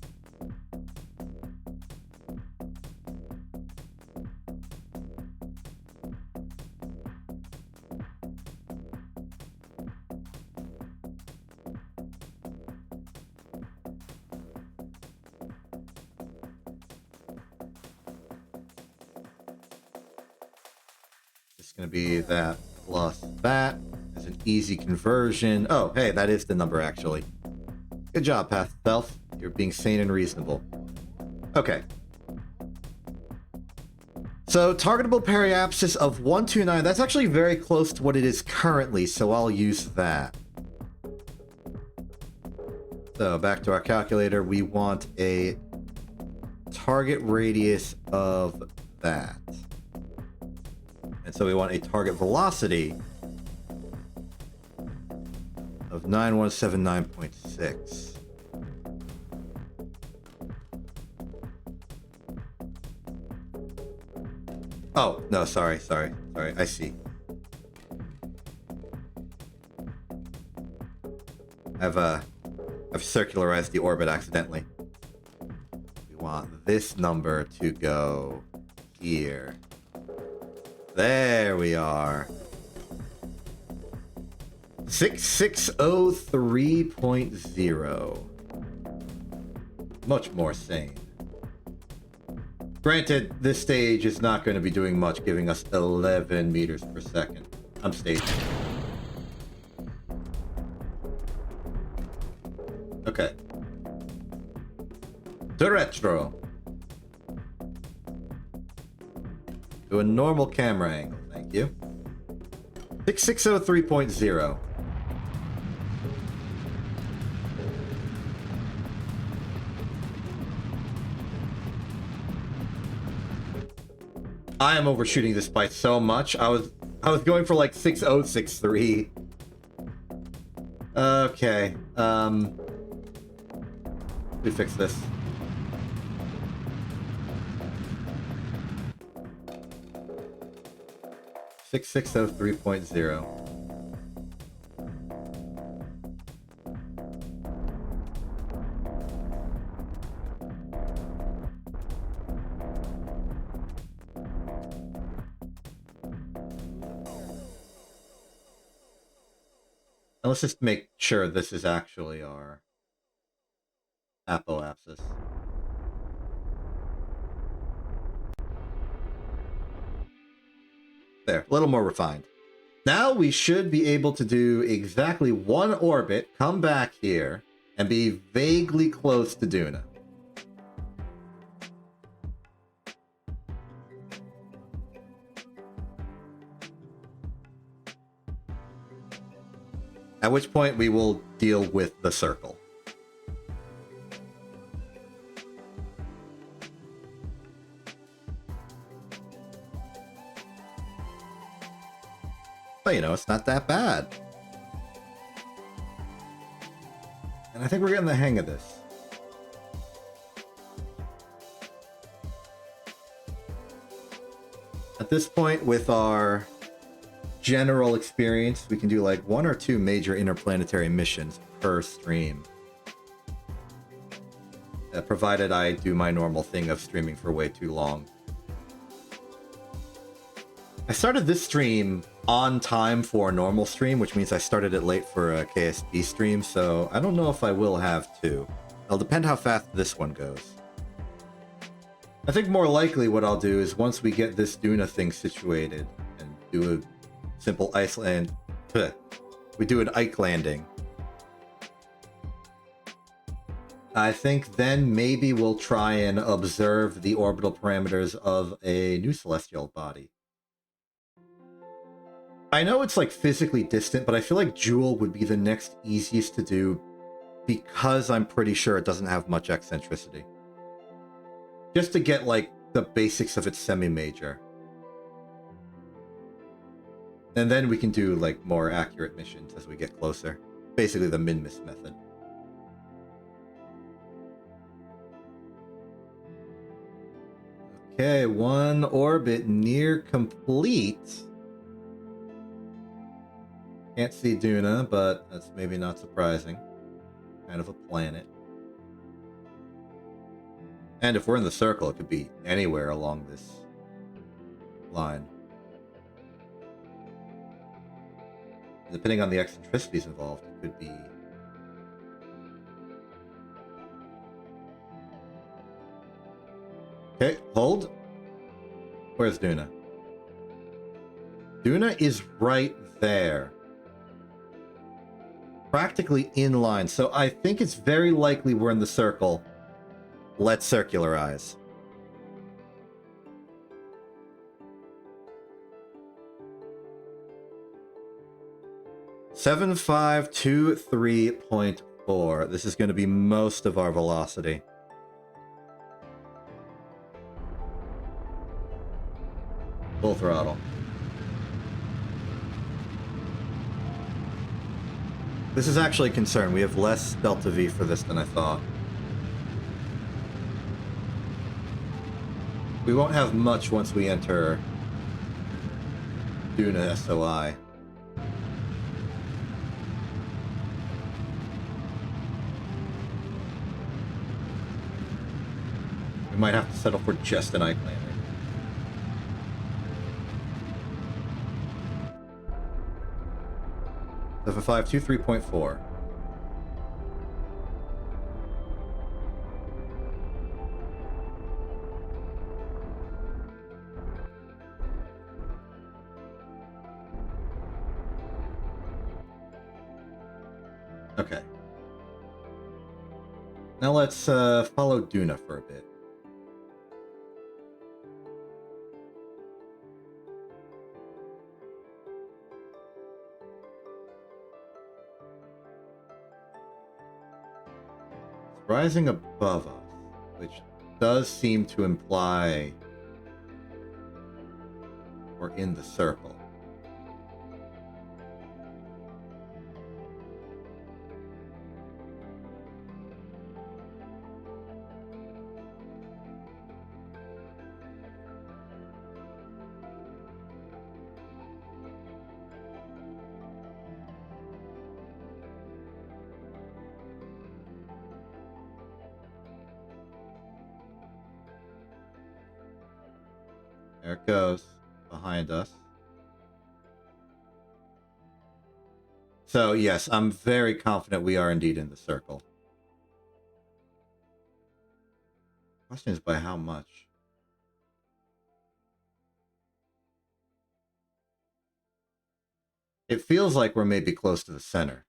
going to be that plus that. It's an easy conversion. Oh, hey, that is the number, actually. Good job, Path Self. You're being sane and reasonable. Okay. So, targetable periapsis of 129. That's actually very close to what it is currently, so I'll use that. So, back to our calculator. We want a target radius of that. And so we want a target velocity of 9179.6. Oh, no, sorry. I see. I've circularized the orbit accidentally. We want this number to go here. There we are. 6603.0. Much more sane. Granted, this stage is not going to be doing much, giving us 11 meters per second. I'm staging. Okay. To retro. To a normal camera angle, thank you. 6603.0. I am overshooting this by so much. I was going for like 6063. Okay. We fix this. Six 6603.0. And let's just make sure this is actually our apoapsis. There, a little more refined. Now we should be able to do exactly one orbit, come back here, and be vaguely close to Duna. At which point we will deal with the circle. But, you know, it's not that bad. And I think we're getting the hang of this. At this point, with our general experience, we can do like 1 or 2 major interplanetary missions per stream. Provided I do my normal thing of streaming for way too long. I started this stream on time for a normal stream, which means I started it late for a KSP stream, so I don't know if I will have to. It'll depend how fast this one goes. I think more likely what I'll do is once we get this Duna thing situated and do a simple ice land, we do an Ike landing. I think then maybe we'll try and observe the orbital parameters of a new celestial body. I know it's like physically distant, but I feel like Jewel would be the next easiest to do because I'm pretty sure it doesn't have much eccentricity. Just to get like the basics of its semi-major. And then we can do like more accurate missions as we get closer. Basically the min-miss method. Okay, one orbit near complete. Can't see Duna, but that's maybe not surprising. Kind of a planet. And if we're in the circle, it could be anywhere along this line. Depending on the eccentricities involved, it could be... Okay, hold. Where's Duna? Duna is right there. Practically in line. So I think it's very likely we're in the circle. Let's circularize. (7523.4). This is going to be most of our velocity. Full throttle. This is actually a concern. We have less delta V for this than I thought. We won't have much once we enter Duna SOI. We might have to settle for just an ike landing. Seven 523.4. Okay. Now let's follow Duna for a bit. It's rising above us, which does seem to imply we're in the circle. There it goes, behind us. So yes, I'm very confident we are indeed in the circle. Question is by how much? It feels like we're maybe close to the center.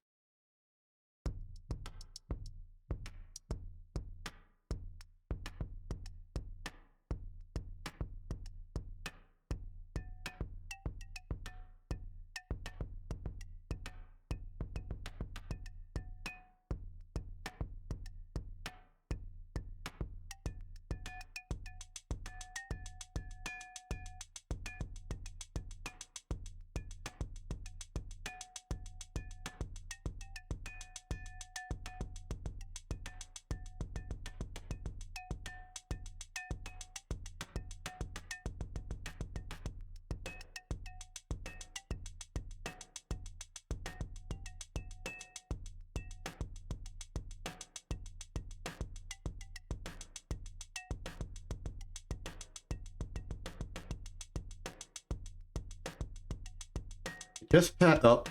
Just pat up.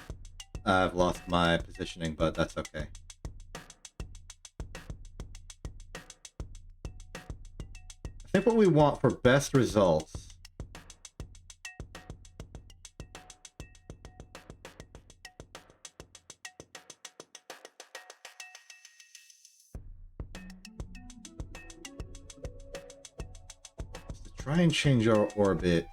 I've lost my positioning, but that's okay. I think what we want for best results is to try and change our orbit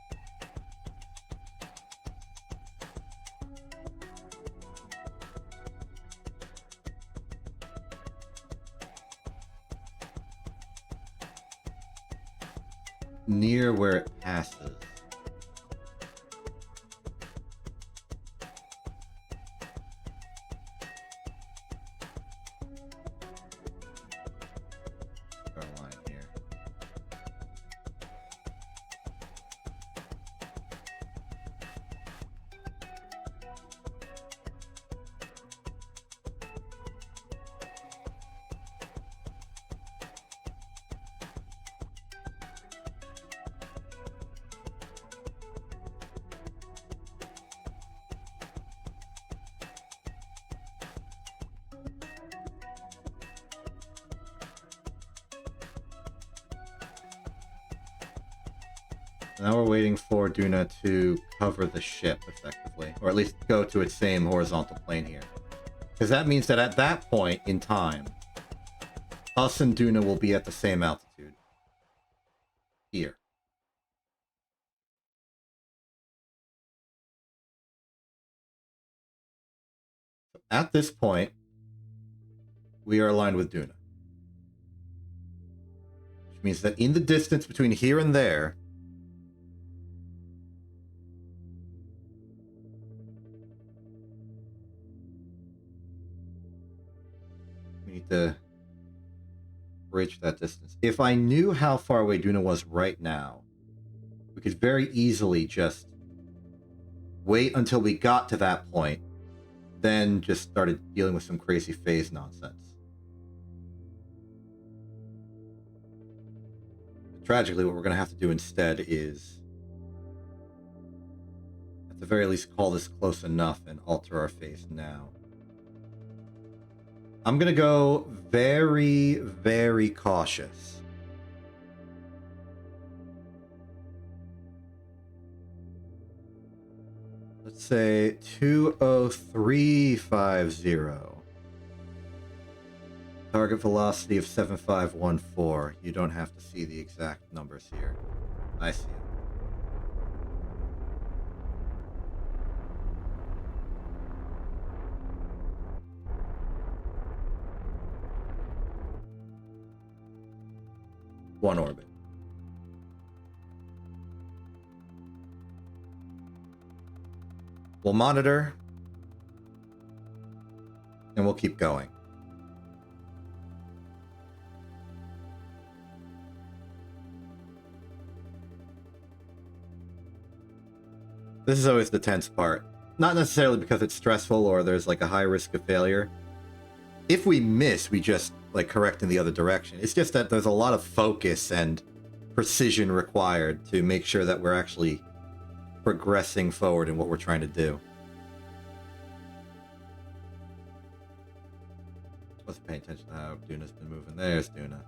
near where it passes. Our line here. Now we're waiting for Duna to cover the ship effectively, or at least go to its same horizontal plane here. Because that means that at that point in time, us and Duna will be at the same altitude. Here. So at this point, we are aligned with Duna. Which means that in the distance between here and there, we need to bridge that distance. If I knew how far away Duna was right now, we could very easily just wait until we got to that point, then just started dealing with some crazy phase nonsense. But tragically, what we're going to have to do instead is, at the very least, call this close enough and alter our phase now. I'm going to go very, very cautious. Let's say 20350. Target velocity of 7514. You don't have to see the exact numbers here. I see it. One orbit. We'll monitor, and we'll keep going. This is always the tense part. Not necessarily because it's stressful or there's like a high risk of failure. If we miss, we just like correct in the other direction. It's just that there's a lot of focus and precision required to make sure that we're actually progressing forward in what we're trying to do. Wasn't paying attention to how Duna's been moving. There's Duna.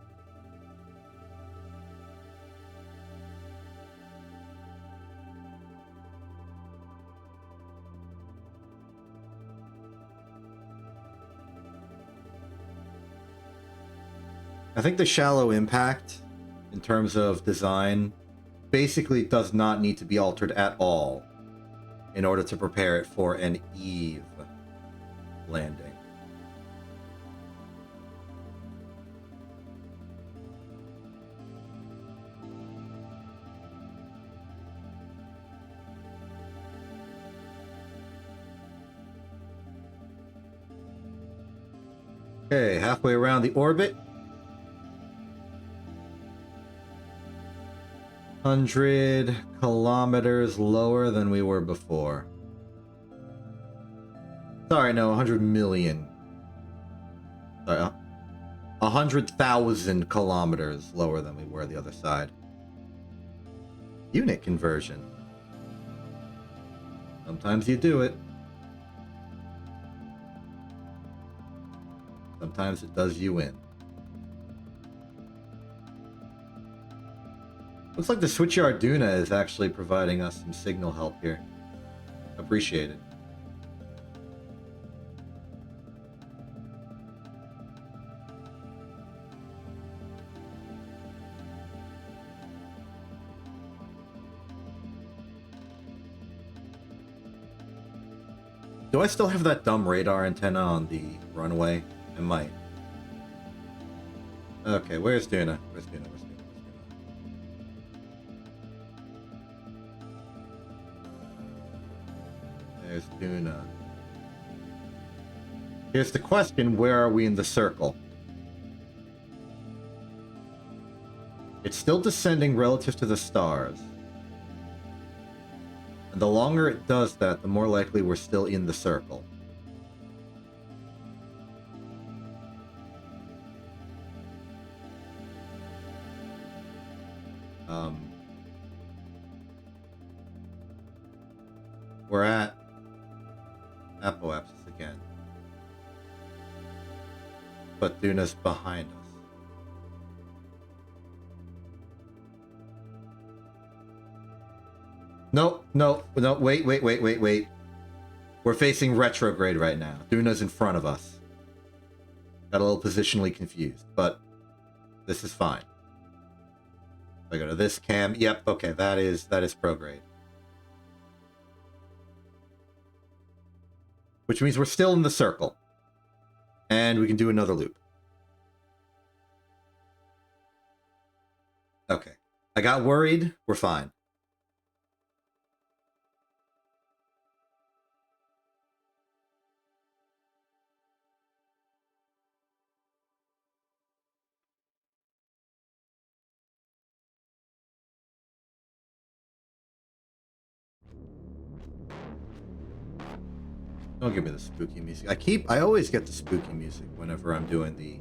I think the shallow impact, in terms of design, basically does not need to be altered at all in order to prepare it for an Eve landing. Okay, halfway around the orbit. 100 kilometers lower than we were before. Sorry, no, 100 million. Sorry, 100,000 kilometers lower than we were the other side. Unit conversion. Sometimes you do it. Sometimes it does you in. Looks like the switchyard Duna is actually providing us some signal help here. Appreciate it. Do I still have that dumb radar antenna on the runway? I might. Okay, where's Duna? Where's Duna? Where's Duna? There's Duna. Here's the question, where are we in the circle? It's still descending relative to the stars. And the longer it does that, the more likely we're still in the circle. We're at apoapsis again. But Duna's behind us. No, no, wait. We're facing retrograde right now. Duna's in front of us. Got a little positionally confused, but this is fine. If I go to this cam, yep, okay, that is prograde. Which means we're still in the circle. And we can do another loop. Okay. I got worried. We're fine. Don't give me the spooky music. I always get the spooky music whenever I'm doing the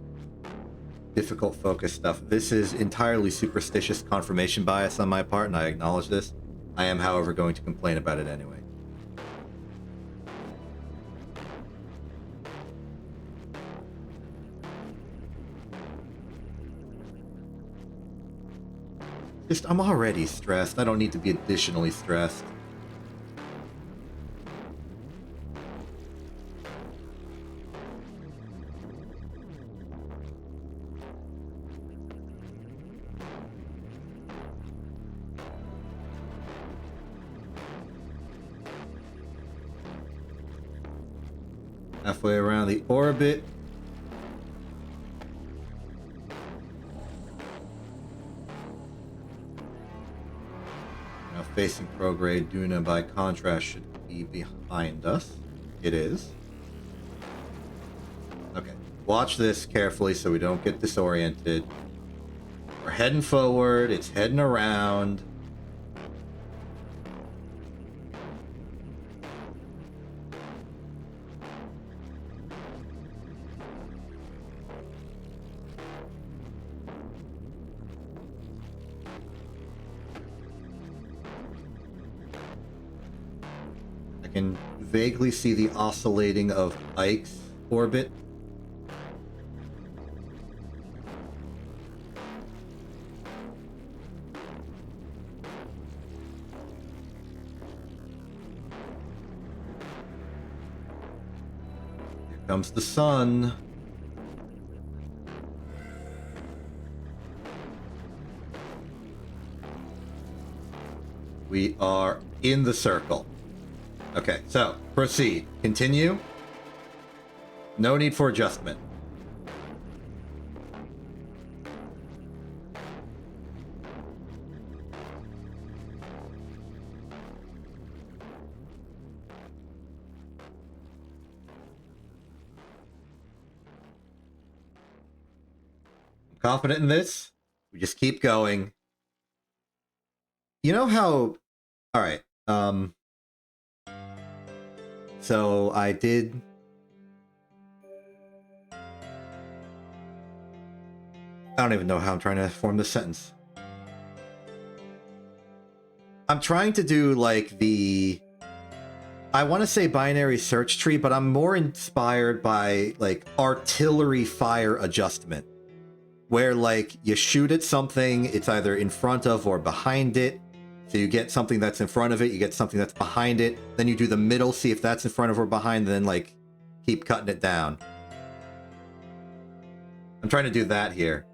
difficult focus stuff. This is entirely superstitious confirmation bias on my part, and I acknowledge this. I am, however, going to complain about it anyway. I'm already stressed. I don't need to be additionally stressed. Halfway around the orbit. Now facing prograde, Duna by contrast should be behind us. It is. Okay, watch this carefully so we don't get disoriented. We're heading forward, it's heading around. I can vaguely see the oscillating of Ike's orbit. Here comes the sun. We are in the circle. Okay, so proceed. Continue. No need for adjustment. I'm confident in this. We just keep going. You know how... All right. So I did... I don't even know how I'm trying to form this sentence. I'm trying to do, like, the... I want to say binary search tree, but I'm more inspired by, like, artillery fire adjustment. Where, like, you shoot at something, it's either in front of or behind it. So you get something that's in front of it, you get something that's behind it, then you do the middle, see if that's in front of or behind, and then, like, keep cutting it down. I'm trying to do that here.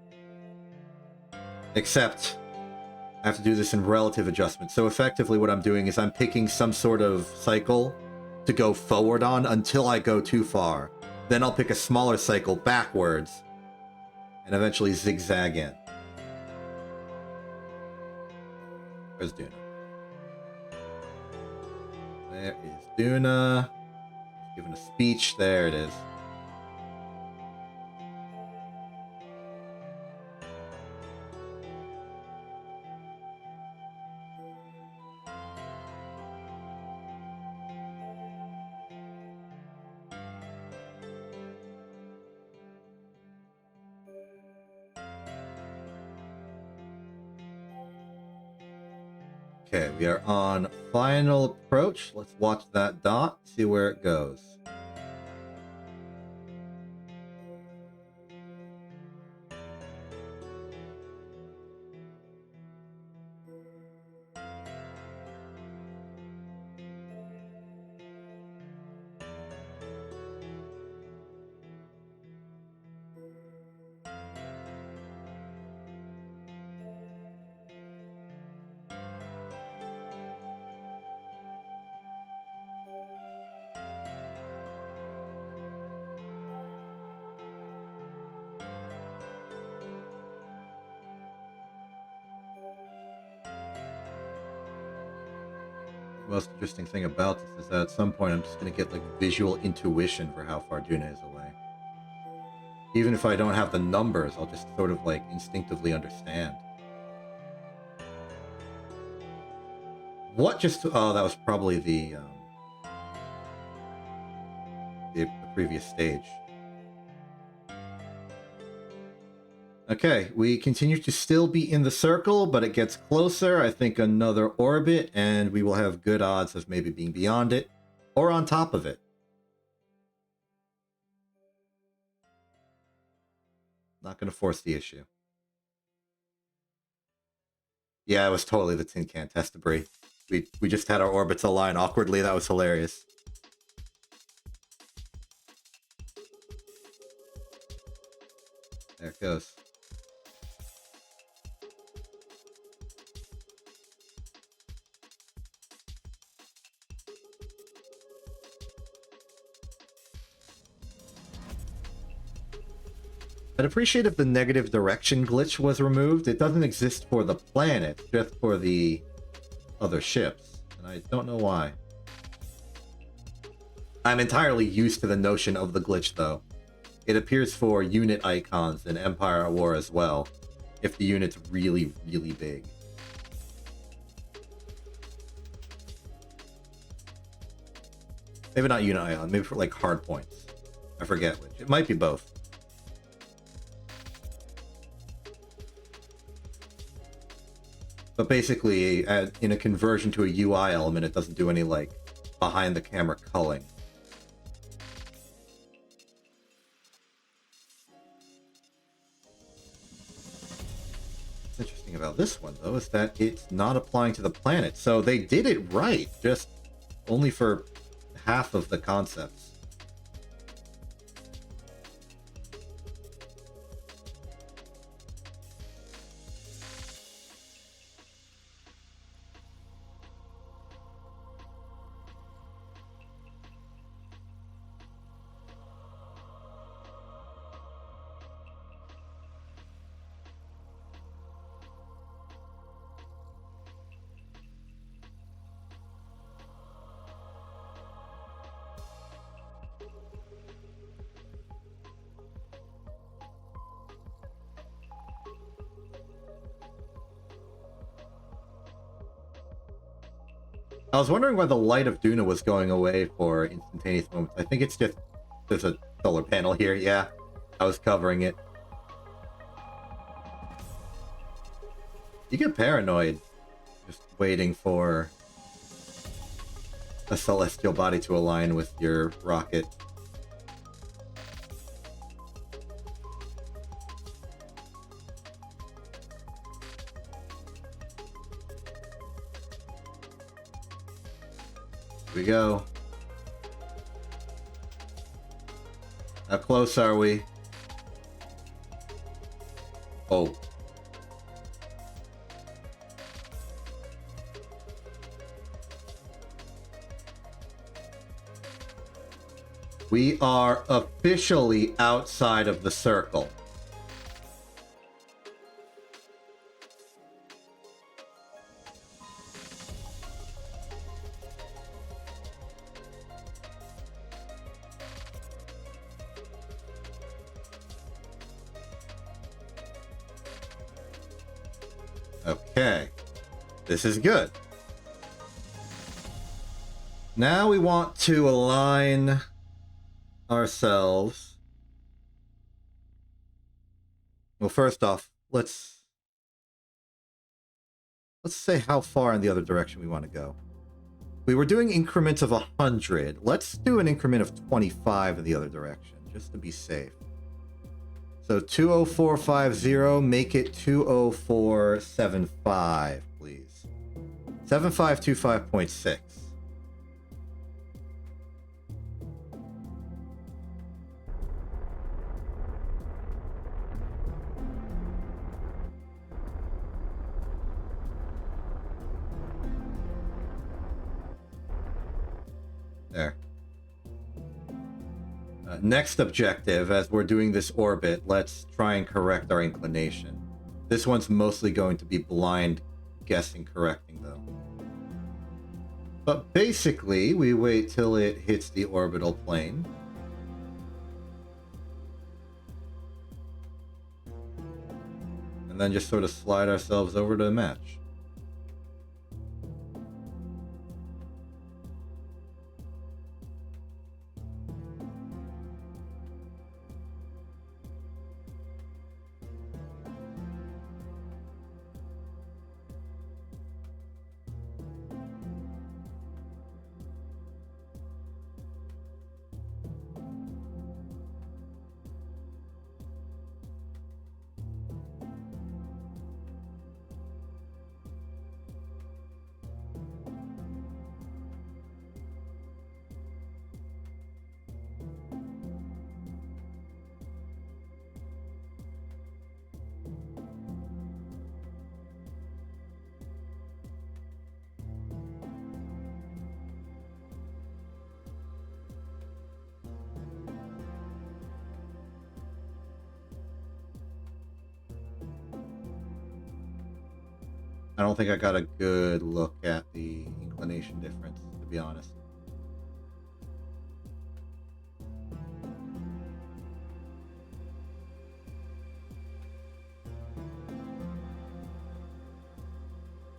Except, I have to do this in relative adjustment. So effectively what I'm doing is I'm picking some sort of cycle to go forward on until I go too far. Then I'll pick a smaller cycle backwards, and eventually zigzag in. Where's Duna? There is Duna. Giving a speech. There it is. Okay, we are on final approach. Let's watch that dot, see where it goes. The most interesting thing about this is that at some point I'm just going to get like visual intuition for how far Duna is away. Even if I don't have the numbers, I'll just sort of like instinctively understand. What just... Oh, that was probably the previous stage. Okay, we continue to still be in the circle, but it gets closer. I think another orbit, and we will have good odds of maybe being beyond it, or on top of it. Not going to force the issue. Yeah, it was totally the tin can test debris. We just had our orbits align awkwardly. That was hilarious. There it goes. I'd appreciate if the negative direction glitch was removed. It doesn't exist for the planet, just for the other ships. And I don't know why. I'm entirely used to the notion of the glitch, though. It appears for unit icons in Empire at War as well, if the unit's really, really big. Maybe not unit icon, maybe for like hard points. I forget which. It might be both. But basically, in a conversion to a UI element, it doesn't do any, like, behind-the-camera culling. What's interesting about this one, though, is that it's not applying to the planet. So they did it right, just only for half of the concepts. I was wondering why the light of Duna was going away for instantaneous moments. I think it's just there's a solar panel here. Yeah, I was covering it. You get paranoid just waiting for a celestial body to align with your rocket. Here we go. How close are we? Oh. We are officially outside of the circle. Okay, this is good. Now we want to align ourselves. Well, first off, let's say how far in the other direction we want to go. We were doing increments of 100. Let's do an increment of 25 in the other direction, just to be safe. So 20450, make it 20475, please. 7525.6. There. Next objective, as we're doing this orbit, let's try and correct our inclination. This one's mostly going to be blind guessing correcting, though. But basically, we wait till it hits the orbital plane. And then just sort of slide ourselves over to the match. I don't think I got a good look at the inclination difference, to be honest.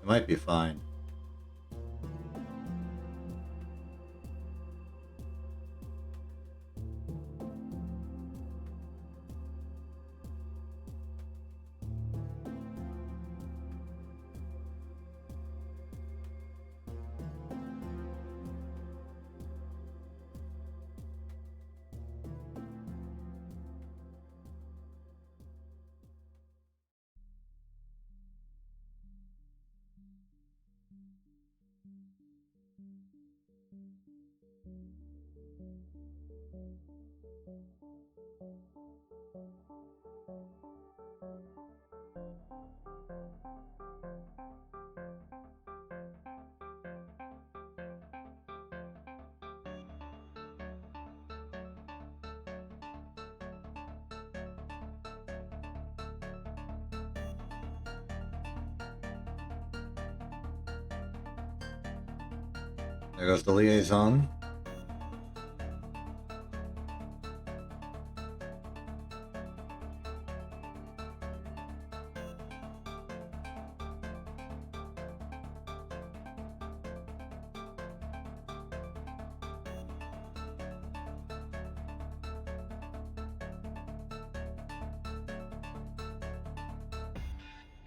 It might be fine. There goes the liaison.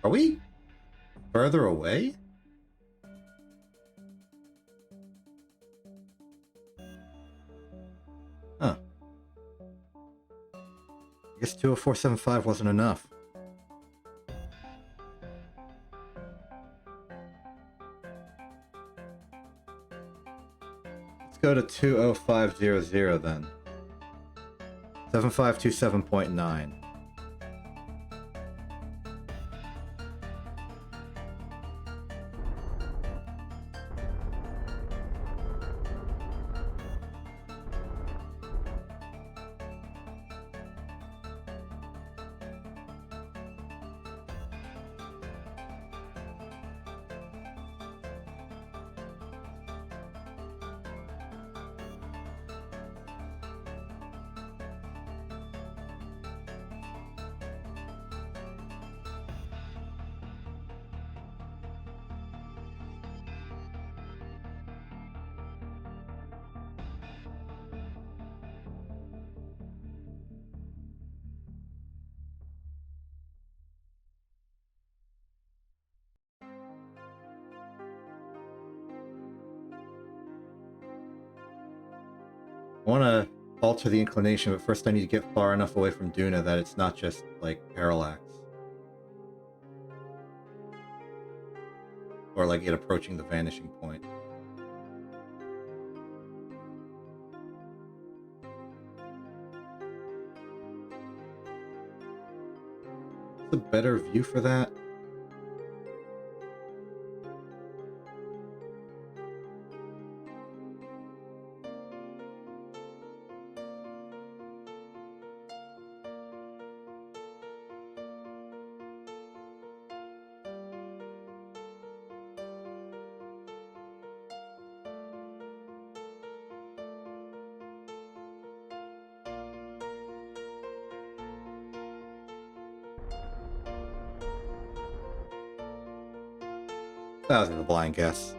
Are we further away? Huh. I guess 20475 wasn't enough. Let's go to 20500 then. 7527.9. I want to alter the inclination, but first I need to get far enough away from Duna that it's not just, like, parallax. Or, like, it approaching the vanishing point. What's a better view for that? That was a blind guess.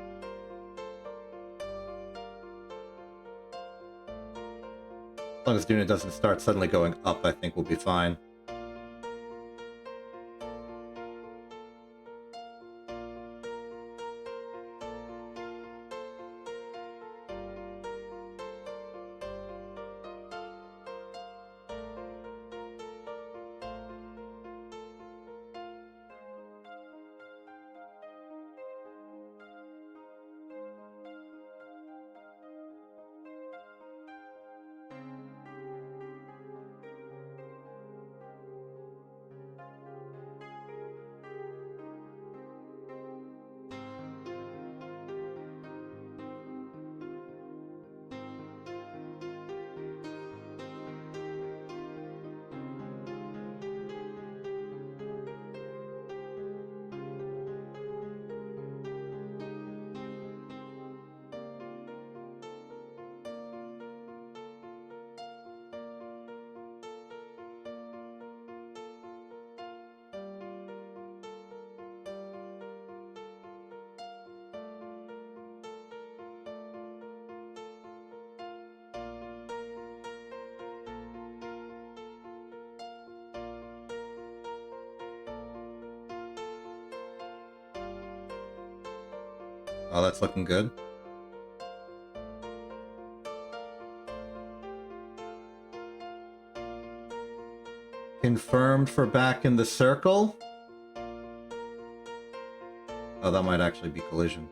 As long as Duna doesn't start suddenly going up, I think we'll be fine. Oh, that's looking good. Confirmed for back in the circle. Oh, that might actually be collision.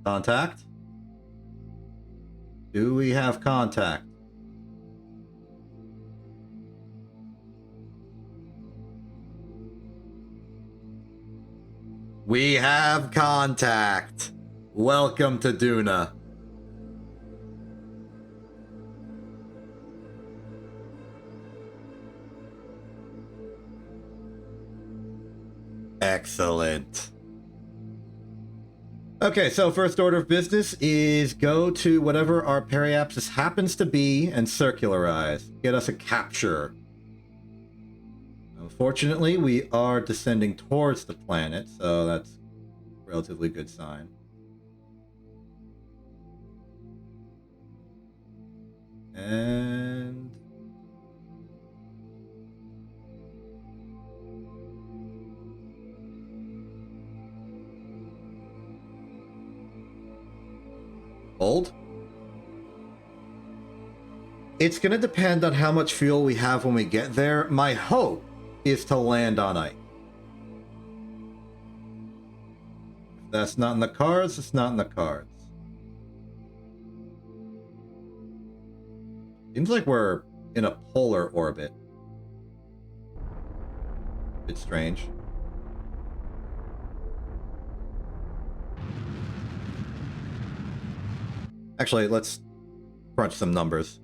Contact? Do we have contact? We have contact. Welcome to Duna. Excellent. Okay, so first order of business is go to whatever our periapsis happens to be and circularize. Get us a capture. Unfortunately, we are descending towards the planet, so that's a relatively good sign. And... hold. It's going to depend on how much fuel we have when we get there. My hope is to land on Ike. If that's not in the cards, it's not in the cards. Seems like we're in a polar orbit. Bit strange. Actually, let's crunch some numbers.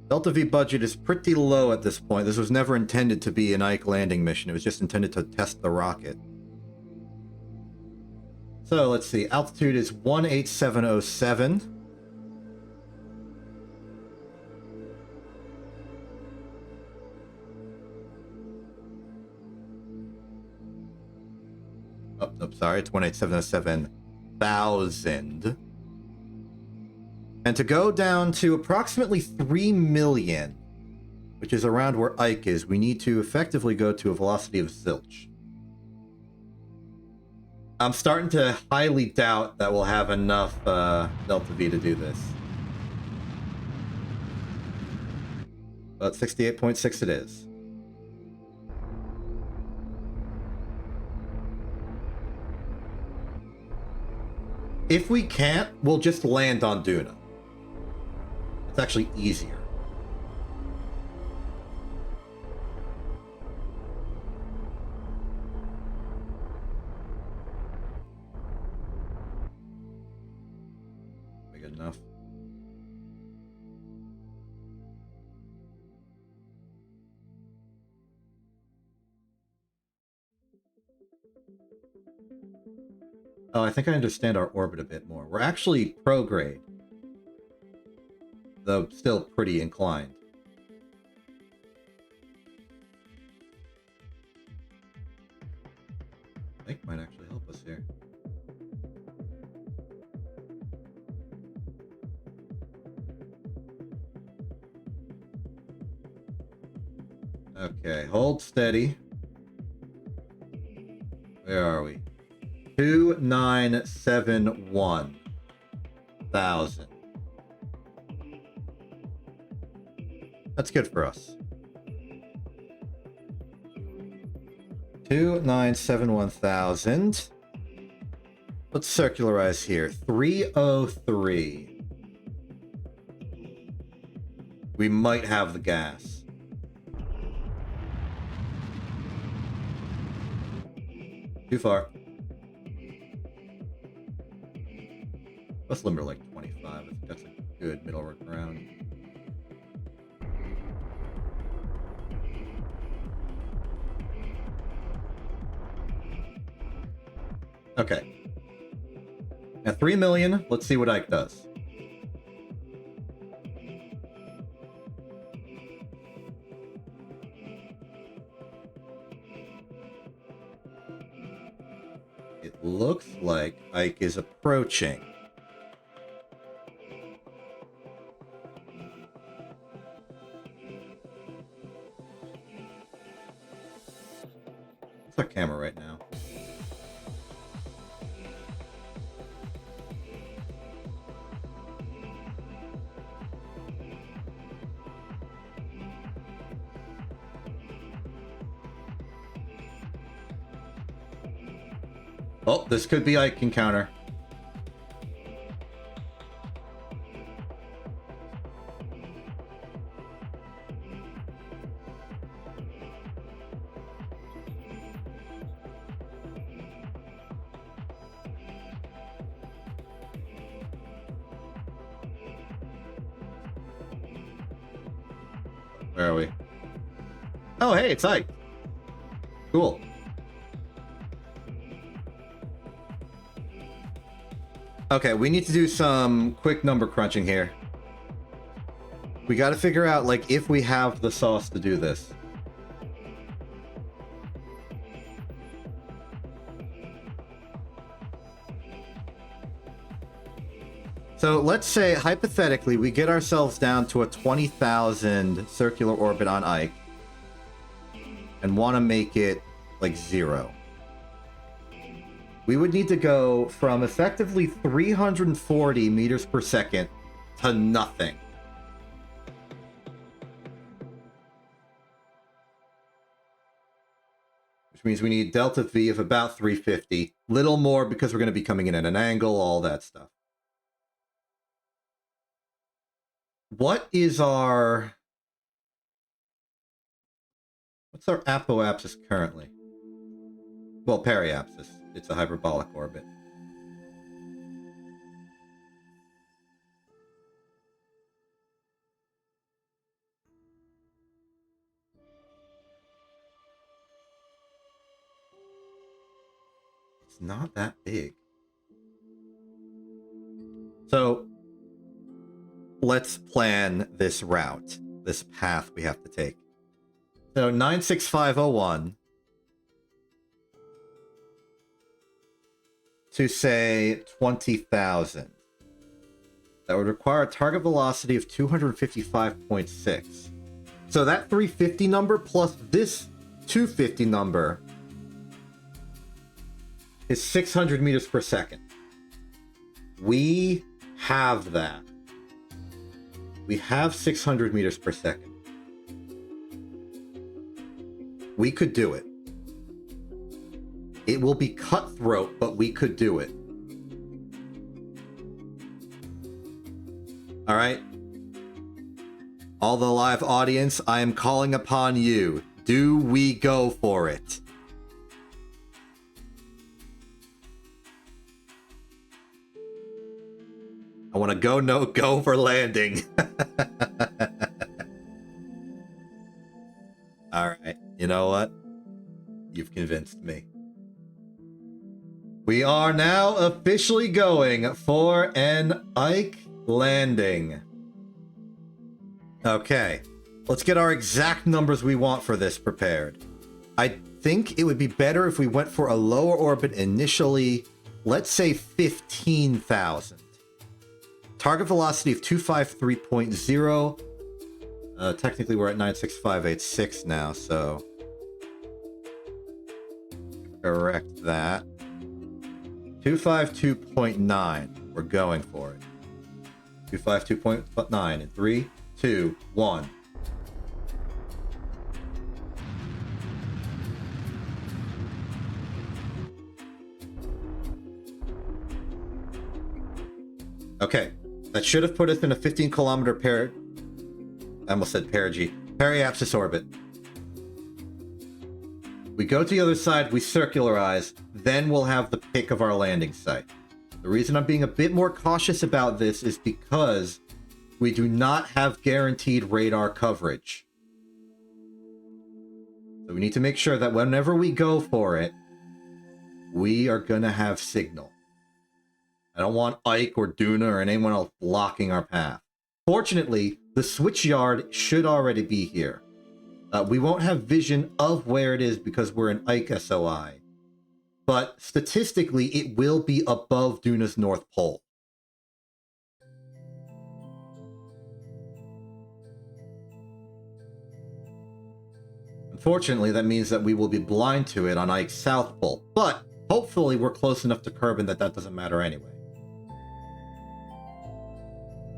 Delta V budget is pretty low at this point. This was never intended to be an Ike landing mission. It was just intended to test the rocket. So, let's see. Altitude is 18707. Oh, nope, sorry. It's 18707,000. And to go down to approximately 3 million, which is around where Ike is, we need to effectively go to a velocity of zilch. I'm starting to highly doubt that we'll have enough Delta V to do this. But 68.6 it is. If we can't, we'll just land on Duna. It's actually easier. We good enough? Oh, I think I understand our orbit a bit more. We're actually prograde, though still pretty inclined. I think might actually help us here. Okay, hold steady. Where are we? 2971,000. That's good for us. 2971,000. Let's circularize here. 303. We might have the gas. Too far. Let's limit like 25. I think that's a good middle ground. Okay. At 3 million, let's see what Ike does. It looks like Ike is approaching. What's our camera right now? Oh, this could be Ike encounter. Where are we? Oh, hey, it's Ike. Cool. Okay, we need to do some quick number crunching here. We got to figure out, like, if we have the sauce to do this. So let's say, hypothetically, we get ourselves down to a 20,000 circular orbit on Ike and want to make it, like, 0. We would need to go from effectively 340 meters per second to nothing. Which means we need delta V of about 350. Little more because we're going to be coming in at an angle, all that stuff. What is our... What's our apoapsis currently? Well, periapsis. It's a hyperbolic orbit. It's not that big. So, let's plan this route, this path we have to take. So, 96501... to say 20,000. That would require a target velocity of 255.6. So that 350 number plus this 250 number is 600 meters per second. We have that. We have 600 meters per second. We could do it. It will be cutthroat, but we could do it. All right? All the live audience, I am calling upon you. Do we go for it? I want to go, no, go for landing. All right. You know what? You've convinced me. We are now officially going for an Ike landing. Okay, let's get our exact numbers we want for this prepared. I think it would be better if we went for a lower orbit initially. Let's say 15,000. Target velocity of 253.0. Technically, we're at 96586 now, so correct that. 252.9. We're going for it. 252.9 in 3, 2, 1. Okay, that should have put us in a 15-kilometer I almost said periapsis orbit. We go to the other side, we circularize, then we'll have the pick of our landing site. The reason I'm being a bit more cautious about this is because we do not have guaranteed radar coverage. So we need to make sure that whenever we go for it, we are going to have signal. I don't want Ike or Duna or anyone else blocking our path. Fortunately, the switch yard should already be here. We won't have vision of where it is because we're in Ike SOI. But statistically, it will be above Duna's North Pole. Unfortunately, that means that we will be blind to it on Ike's South Pole. But hopefully we're close enough to Kerbin that that doesn't matter anyway.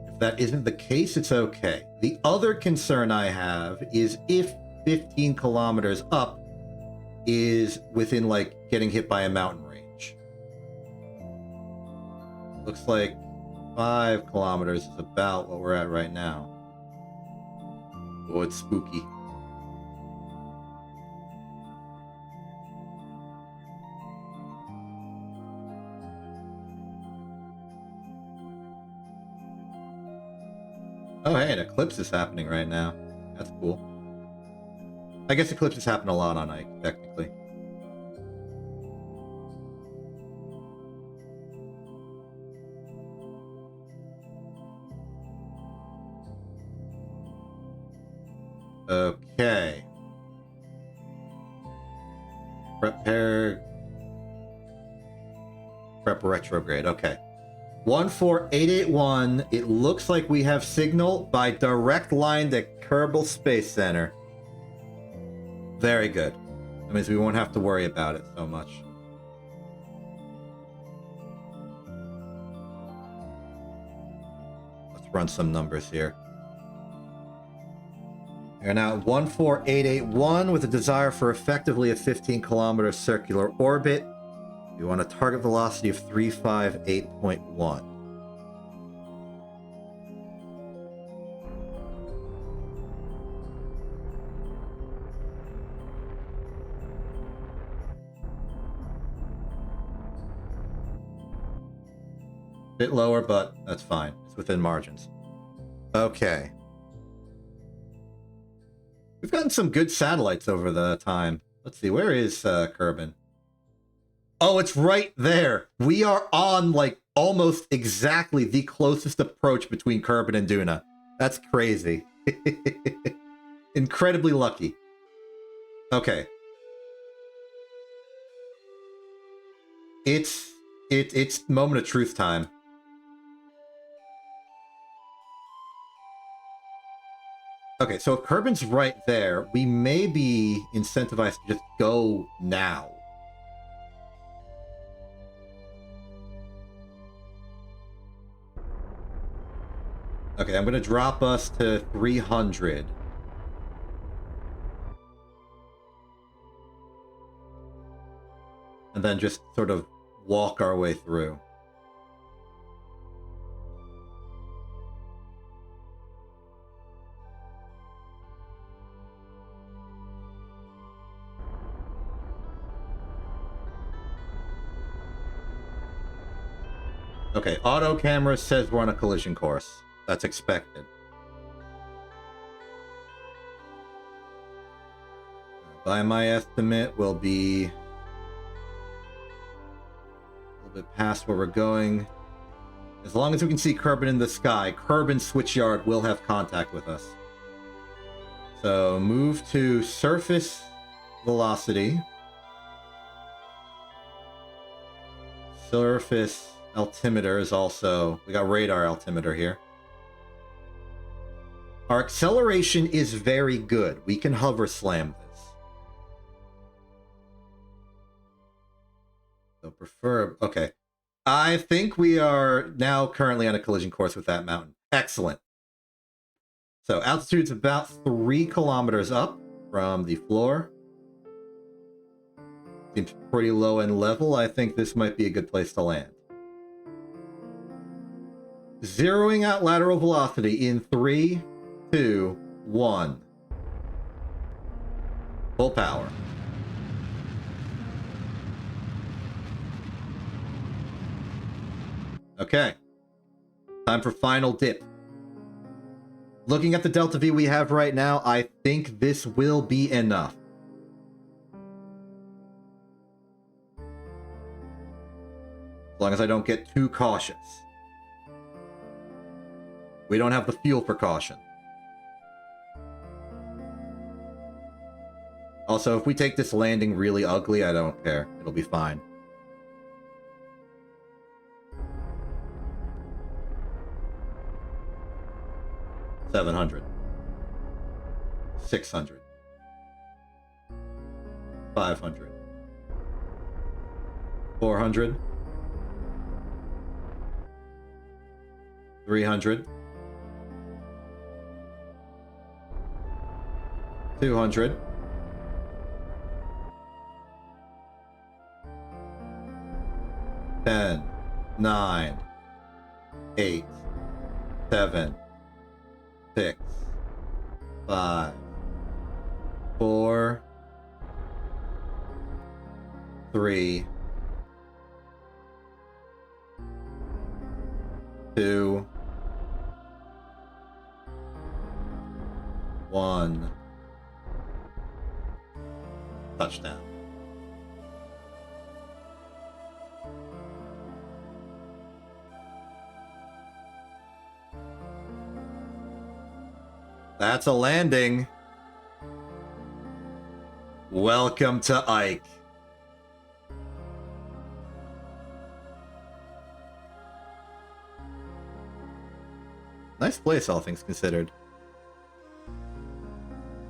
If that isn't the case, it's okay. The other concern I have is if 15 kilometers up is within, like, getting hit by a mountain range. Looks like 5 kilometers is about what we're at right now. Oh, it's spooky. Oh, hey, an eclipse is happening right now. That's cool. I guess eclipses happen a lot on Ike, technically. Okay. Prep retrograde, okay. 14881, it looks like we have signal by direct line to Kerbal Space Center. Very good. That means we won't have to worry about it so much. Let's run some numbers here. We're now at 14881 with a desire for effectively a 15-kilometer circular orbit. We want a target velocity of 358.1. Bit lower, but that's fine. It's within margins. Okay. We've gotten some good satellites over the time. Let's see, where is Kerbin? Oh, it's right there. We are on, like, almost exactly the closest approach between Kerbin and Duna. That's crazy. Incredibly lucky. Okay. It's moment of truth time. Okay, so if Kerbin's right there, we may be incentivized to just go now. Okay, I'm going to drop us to 300. And then just sort of walk our way through. Okay, auto camera says we're on a collision course. That's expected. By my estimate, will be little bit past where we're going. As long as we can see Kerbin in the sky, Kerbin Switchyard will have contact with us. So move to surface velocity. Surface altimeter is also... We got radar altimeter here. Our acceleration is very good. We can hover slam this. So prefer... Okay. I think we are now currently on a collision course with that mountain. Excellent. So altitude's about 3 kilometers up from the floor. Seems pretty low and level. I think this might be a good place to land. Zeroing out lateral velocity in 3, 2, 1. Full power. Okay. Time for final dip. Looking at the delta V we have right now, I think this will be enough. As long as I don't get too cautious. We don't have the fuel for caution. Also, if we take this landing really ugly, I don't care. It'll be fine. $700. $600. $500. $400. $300. $200. $10, 9, 8, 7, 6, 5, 4, 3, 2, 1. Touchdown. That's a landing. Welcome to Ike. Nice place, all things considered.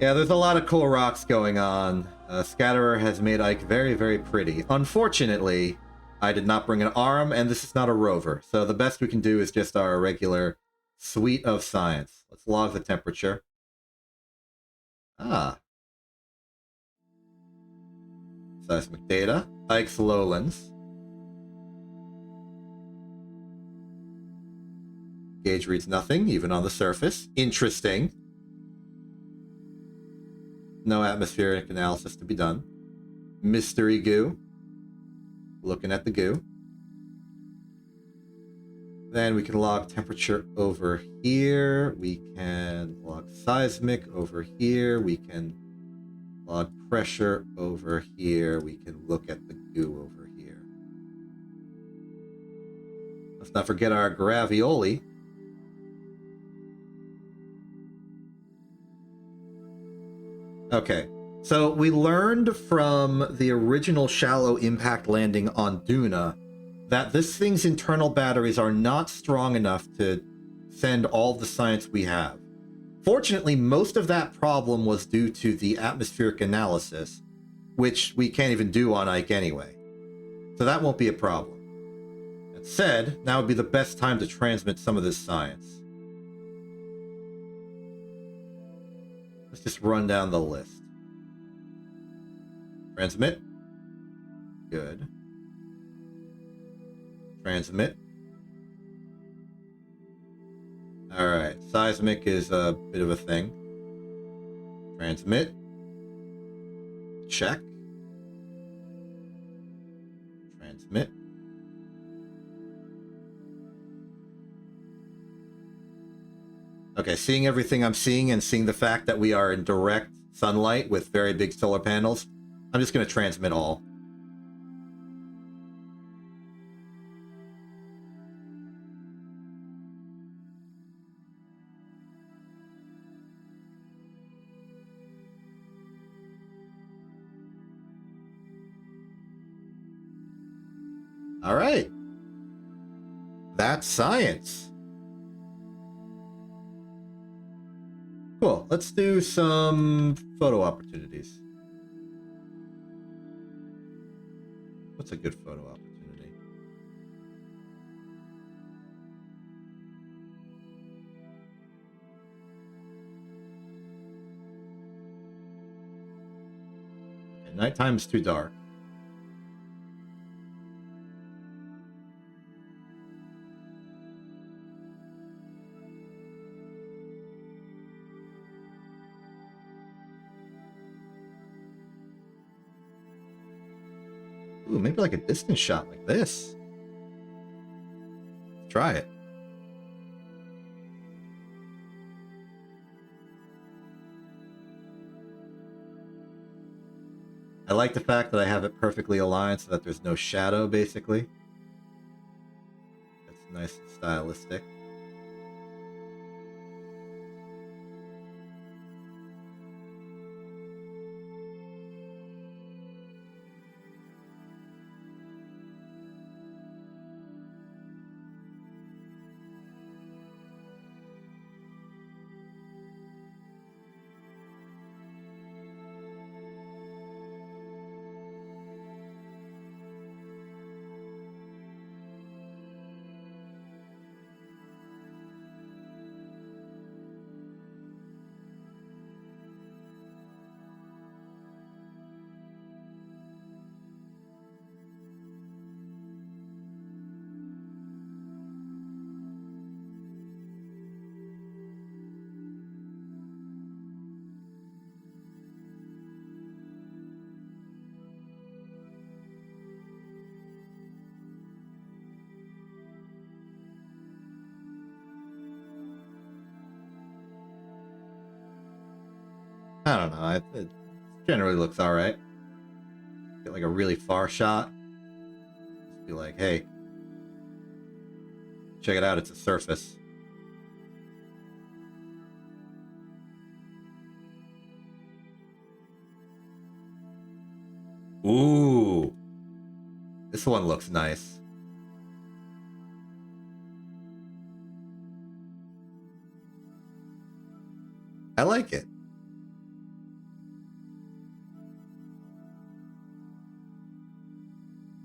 Yeah, there's a lot of cool rocks going on. Scatterer has made Ike very, very pretty. Unfortunately, I did not bring an arm, and this is not a rover. So the best we can do is just our regular suite of science. Let's log the temperature. Ah. Seismic data. Ike's lowlands. Gauge reads nothing, even on the surface. Interesting. No atmospheric analysis to be done. Mystery goo. Looking at the goo. Then we can log temperature over here. We can log seismic over here. We can log pressure over here. We can look at the goo over here. Let's not forget our gravioli. Okay, so we learned from the original shallow impact landing on Duna that this thing's internal batteries are not strong enough to send all the science we have. Fortunately, most of that problem was due to the atmospheric analysis, which we can't even do on Ike anyway. So that won't be a problem. That said, now would be the best time to transmit some of this science. Let's just run down the list. Transmit. Good. Transmit. Alright, seismic is a bit of a thing. Transmit. Check. Transmit. Okay, seeing everything I'm seeing and seeing the fact that we are in direct sunlight with very big solar panels, I'm just going to transmit all. All right. That's science. Cool. Let's do some photo opportunities. What's a good photo opportunity? Okay, nighttime's too dark. Ooh, maybe like a distance shot like this. Let's try it. I like the fact that I have it perfectly aligned so that there's no shadow, basically. It's nice and stylistic. I don't know. It generally looks all right. Get like a really far shot. Just be like, hey, check it out. It's a surface. Ooh, this one looks nice. I like it.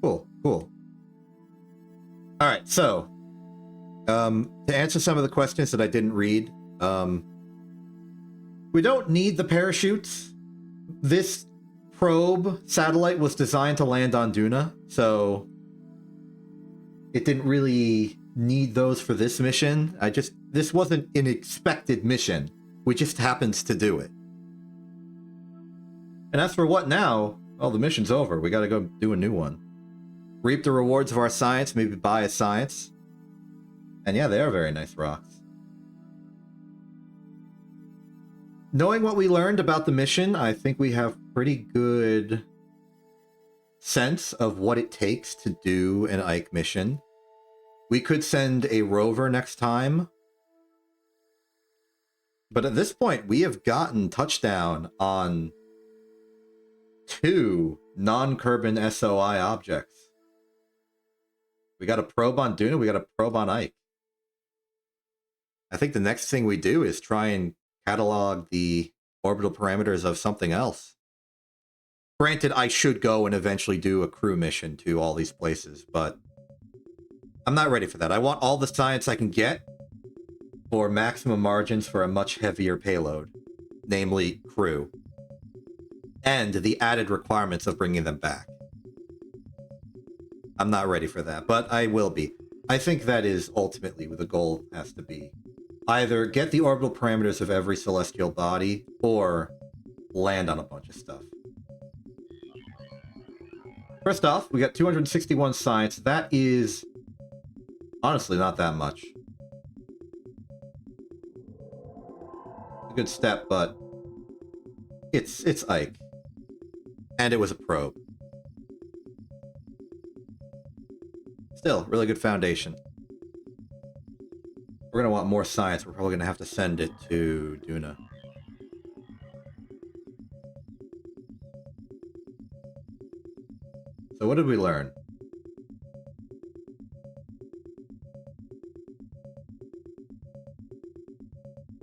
Cool, cool. All right, so to answer some of the questions that I didn't read, we don't need the parachutes. This probe satellite was designed to land on Duna, so it didn't really need those for this mission. This wasn't an expected mission. We just happened to do it. And as for what now? Well, the mission's over. We gotta go do a new one. Reap the rewards of our science, maybe buy a science. And yeah, they are very nice rocks. Knowing what we learned about the mission, I think we have pretty good sense of what it takes to do an Ike mission. We could send a rover next time. But at this point, we have gotten touchdown on 2 non-Kerbin SOI objects. We got a probe on Duna, we got a probe on Ike. I think the next thing we do is try and catalog the orbital parameters of something else. Granted, I should go and eventually do a crew mission to all these places, but I'm not ready for that. I want all the science I can get for maximum margins for a much heavier payload, namely crew, and the added requirements of bringing them back. I'm not ready for that, but I will be. I think that is ultimately what the goal has to be. Either get the orbital parameters of every celestial body, or land on a bunch of stuff. First off, we got 261 science. That is honestly not that much. A good step, but it's Ike. And it was a probe. Still, really good foundation. We're going to want more science. We're probably going to have to send it to Duna. So what did we learn?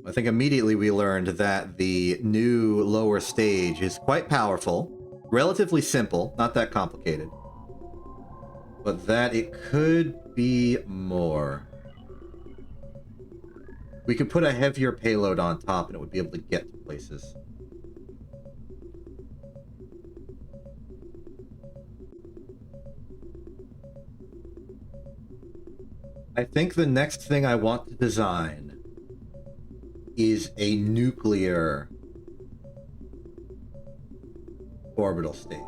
I think immediately we learned that the new lower stage is quite powerful, relatively simple, not that complicated, but that it could be more. We could put a heavier payload on top and it would be able to get to places. I think the next thing I want to design is a nuclear orbital stage.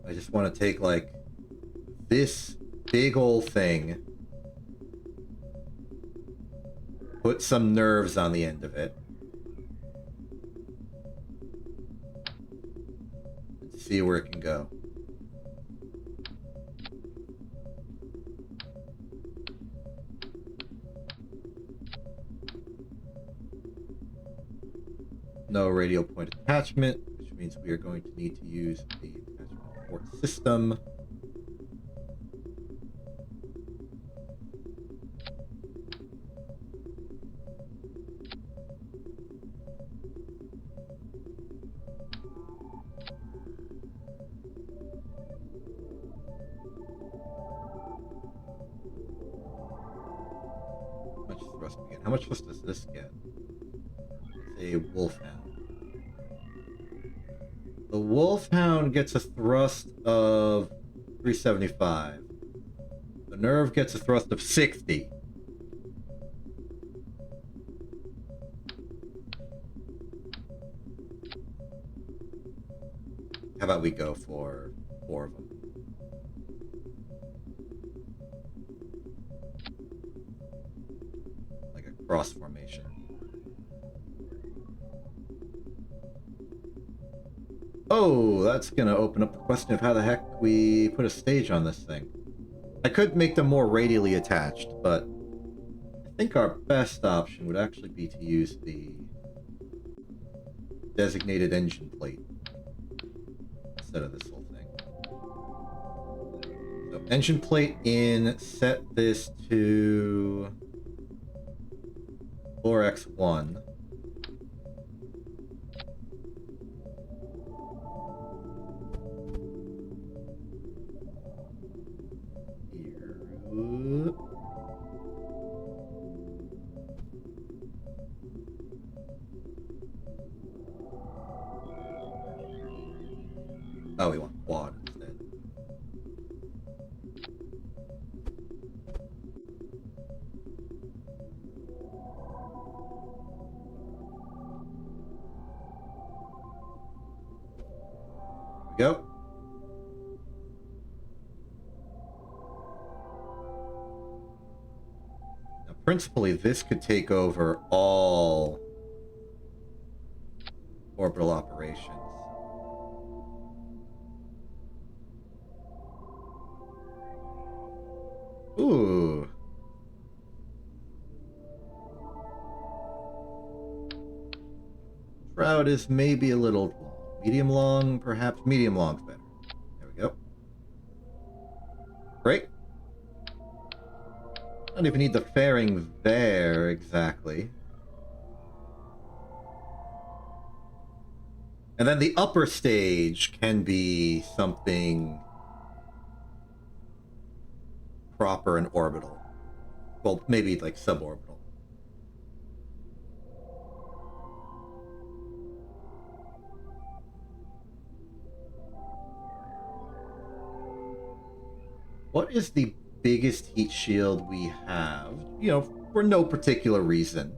I just want to take, like, this big old thing, put some nerves on the end of it, and see where it can go. No radial point attachment, which means we are going to need to use the attachment port system. How much thrust we get? How much thrust does this get? It's a Wolfhound. The Wolfhound gets a thrust of 375. The Nerve gets a thrust of 60. How about we go for 4 of them? Like a cross formation. Oh, that's gonna open up the question of how the heck we put a stage on this thing. I could make them more radially attached, but I think our best option would actually be to use the designated engine plate instead of this whole thing. So engine plate in, set this to 4x1. Oh, we want quad instead. There we go. Now, principally, this could take over all orbital operations. Ooh. Shroud is maybe a little long. Medium long, perhaps. Medium long's better. There we go. Great. I don't even need the fairing there exactly. And then the upper stage can be something proper and orbital. Well, maybe like suborbital. What is the biggest heat shield we have? You know, for no particular reason.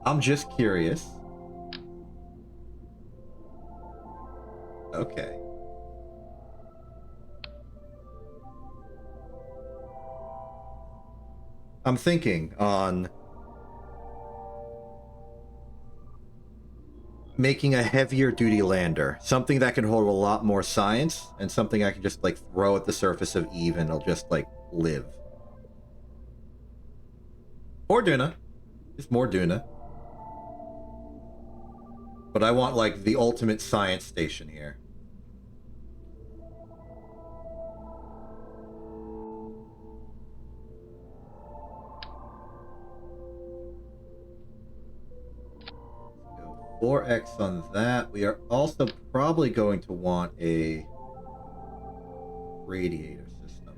I'm just curious. Okay. I'm thinking on making a heavier duty lander, something that can hold a lot more science, and something I can just like throw at the surface of Eve and it'll just like live. Or Duna. Just more Duna. But I want like the ultimate science station here. 4x on that. We are also probably going to want a radiator system.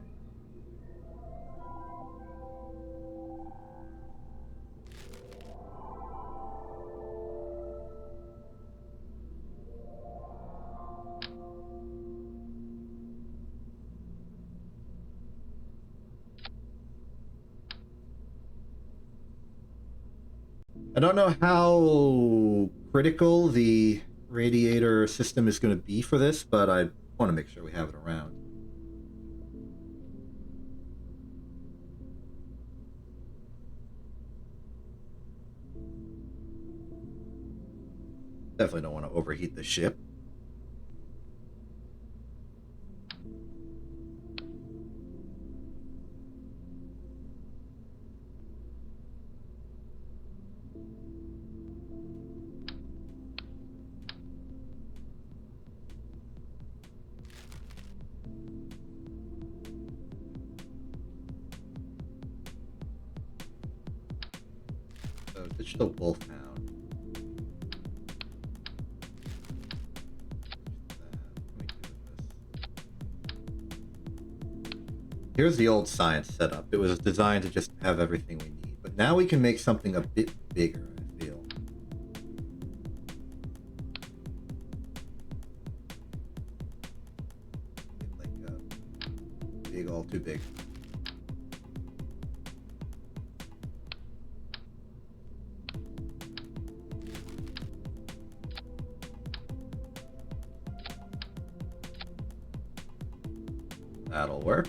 I don't know how critical the radiator system is going to be for this, but I want to make sure we have it around. Definitely don't want to overheat the ship. So digital wolfhound. Here's the old science setup. It was designed to just have everything we need. But now we can make something a bit bigger, I feel. Like big, all too big. That'll work.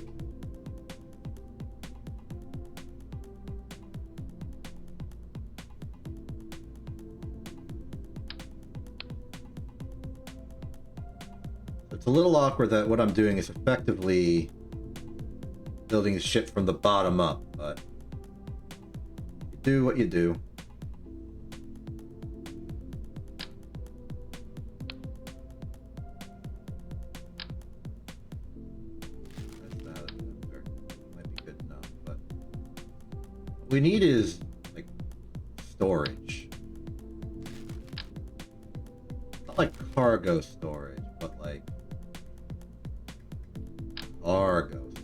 It's a little awkward that what I'm doing is effectively building the ship from the bottom up, but you do what you do. Might be good enough, but what we need is like storage. Not like cargo storage, but like cargo storage.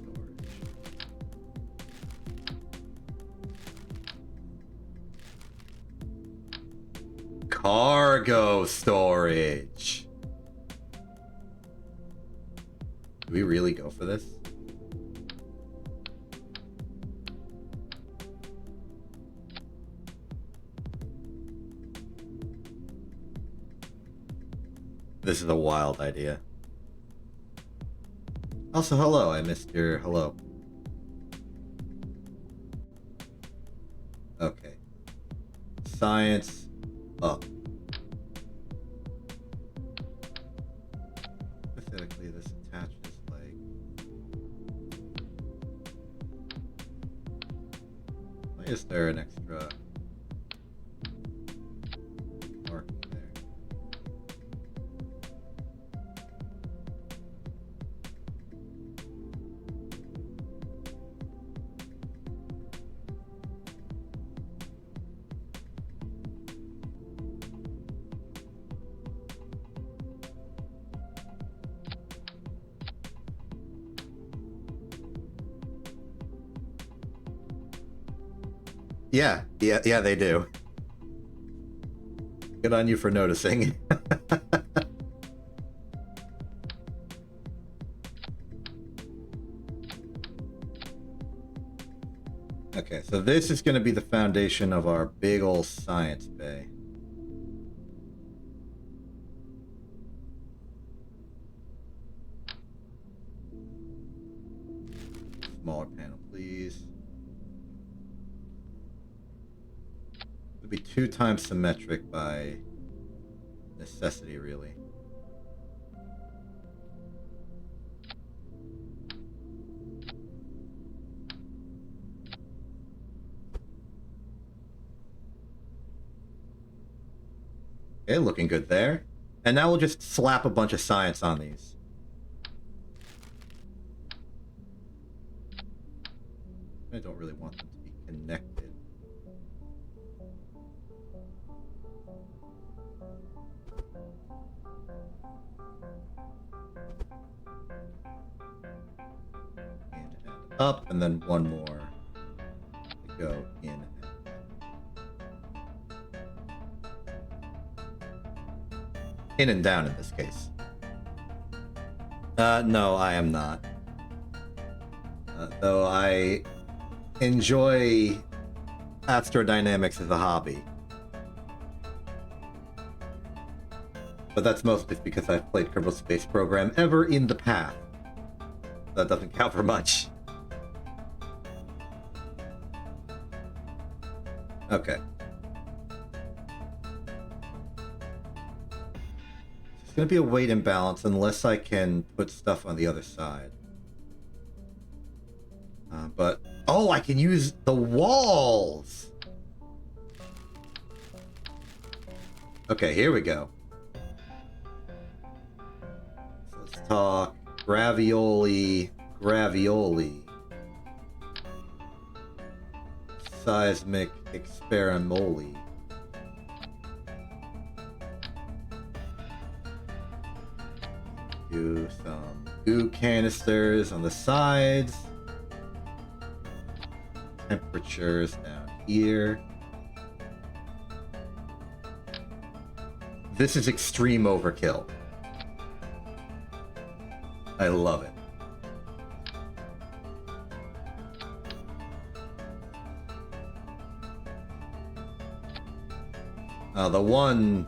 Cargo storage. Do we really go for this? This is a wild idea. Also, hello. I missed your hello. Okay. Science up. Specifically, this attaches like... Why is there an extra marking there? Yeah, they do. Good on you for noticing. Okay, so this is going to be the foundation of our big old science bay. Smaller panel, please. It'll be 2 times symmetric by necessity, really. Okay, looking good there. And now we'll just slap a bunch of science on these. I don't really want them to be connected. up, and then one more to go in. In and down in this case. No, I am not. Though I enjoy astrodynamics as a hobby. But that's mostly because I've played Kerbal Space Program ever in the past. That doesn't count for much. Okay. It's gonna be a weight imbalance unless I can put stuff on the other side. But oh, I can use the walls. Okay, here we go. So let's talk ravioli, seismic experimoli. Do some goo canisters on the sides. Temperatures down here. This is extreme overkill. I love it. The one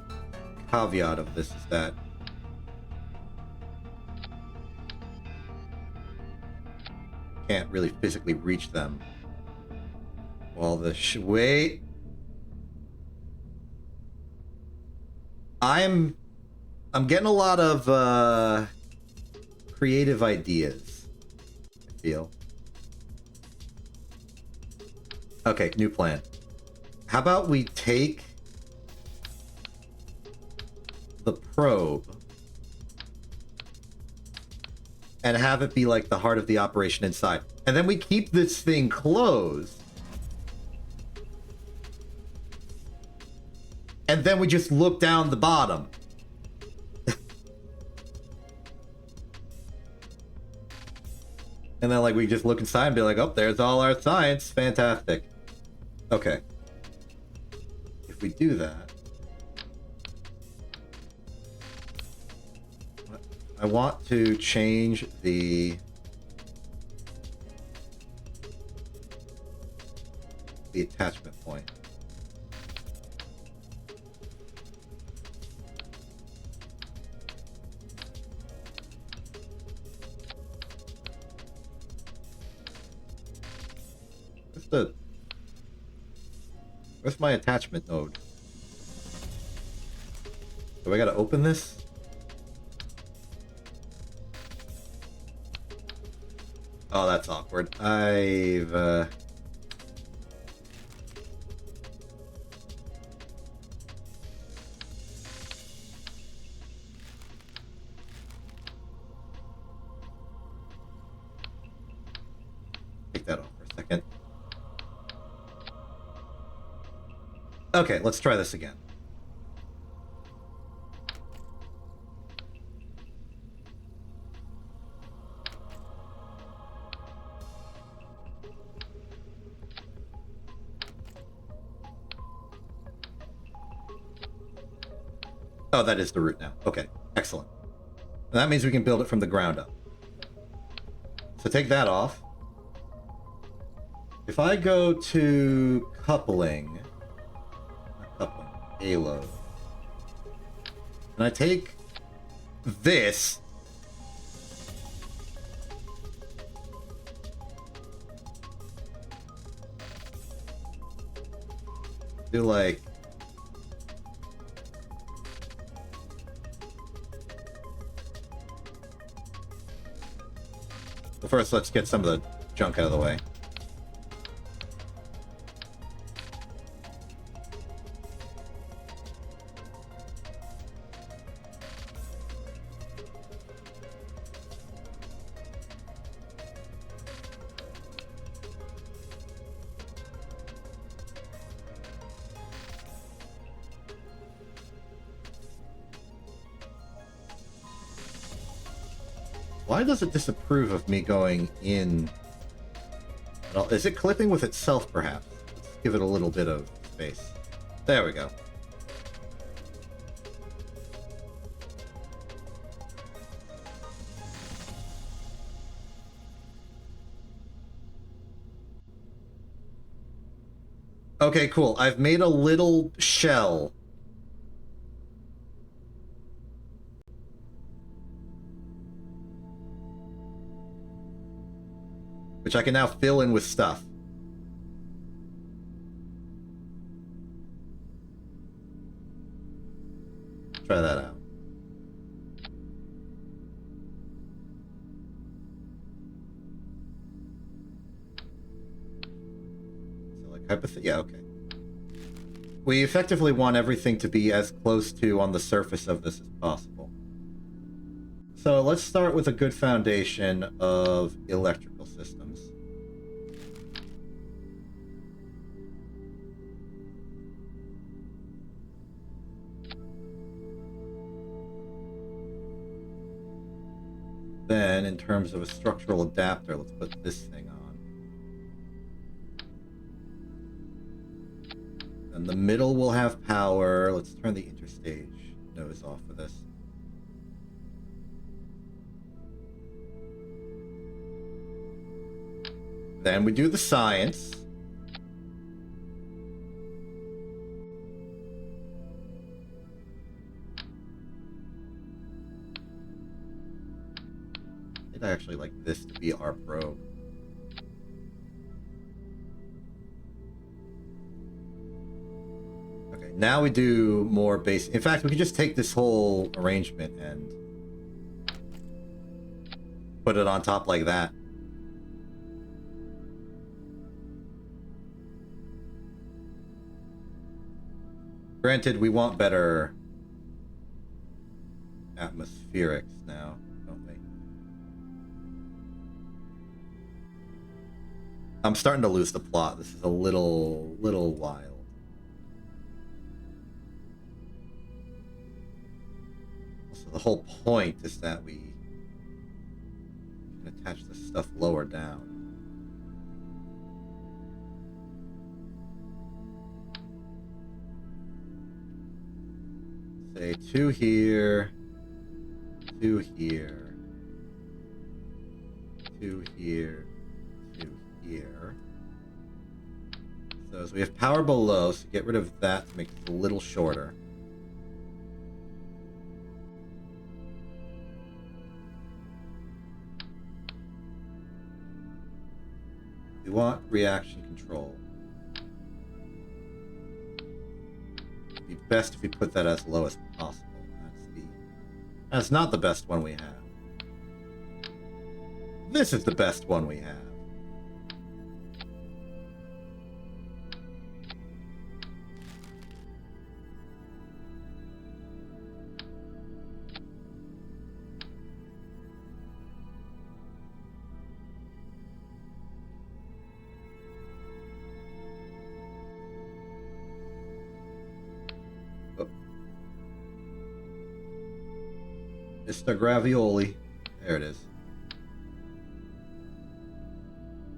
caveat of this is that can't really physically reach them while the wait. I'm getting a lot of creative ideas, I feel. Okay, new plan. How about we take the probe and have it be like the heart of the operation inside. And then we keep this thing closed. And then we just look down the bottom. And then like we just look inside and be like, oh, there's all our science. Fantastic. Okay. If we do that, I want to change the attachment point. Where's my attachment node? Do I gotta open this? Oh, that's awkward. I've take that off for a second. Okay, let's try this again. Oh, that is the root now. Okay, excellent. And that means we can build it from the ground up. So take that off. If I go to coupling, payload, and I take this, do like well, first let's get some of the junk out of the way. Why does it disapprove of me going in Well, is it clipping with itself, perhaps? Let's give it a little bit of space. There we go. Okay, cool. I've made a little shell. Which I can now fill in with stuff. Try that out. So like yeah, okay. We effectively want everything to be as close to on the surface of this as possible. So let's start with a good foundation of electrical systems. Then, in terms of a structural adapter, let's put this thing on. And the middle will have power. Let's turn the interstage nose off for this. Then we do the science. I'd actually like this to be our probe. Okay, now we do more basic. In fact, we can just take this whole arrangement and put it on top like that. Granted, we want better atmospherics now, don't we? I'm starting to lose the plot. This is a little wild. So the whole point is that we can attach this stuff lower down. Say 2 here, 2 here, 2 here, 2 here. So as we have power below, so get rid of that to make it a little shorter. We want reaction control. It'd be best if we put that as low as possible. That's not the best one we have. This is the best one we have. Mr. Gravioli. There it is.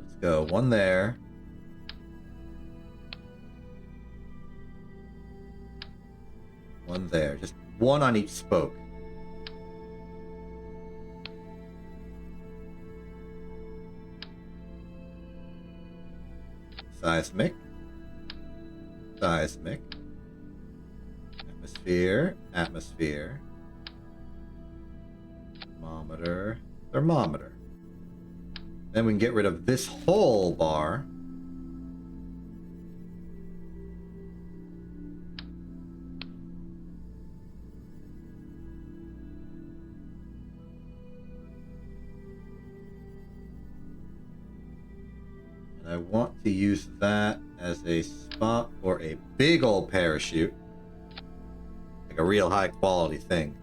Let's go. 1 there. One there. Just 1 on each spoke. Seismic. Seismic. Atmosphere. Atmosphere. Thermometer, thermometer. Then we can get rid of this whole bar. And I want to use that as a spot for a big old parachute. Like a real high quality thing.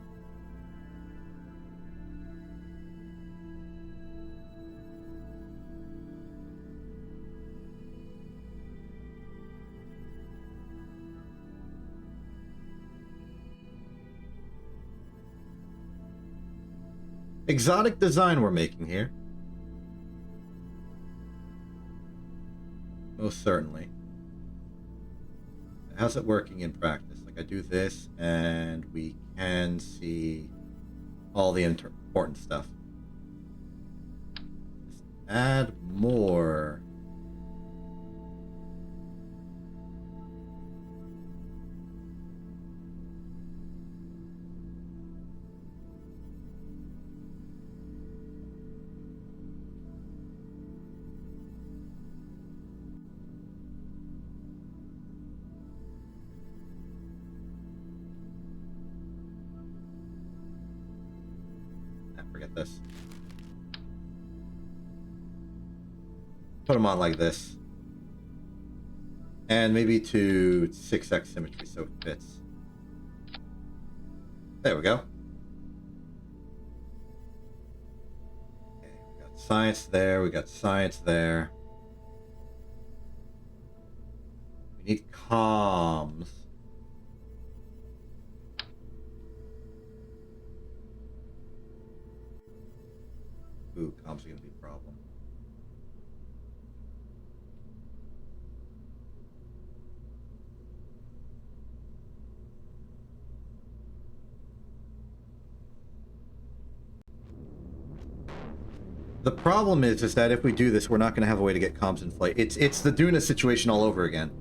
Exotic design we're making here. Most certainly. How's it working in practice? Like I do this and we can see all the important stuff. Just add more. Forget this. Put them on like this. And maybe to 6x symmetry so it fits. There we go. Okay, we got science there, we got science there. We need comms. Ooh, comms are gonna be a problem. The problem is that if we do this, we're not going to have a way to get comms in flight. It's the Duna situation all over again.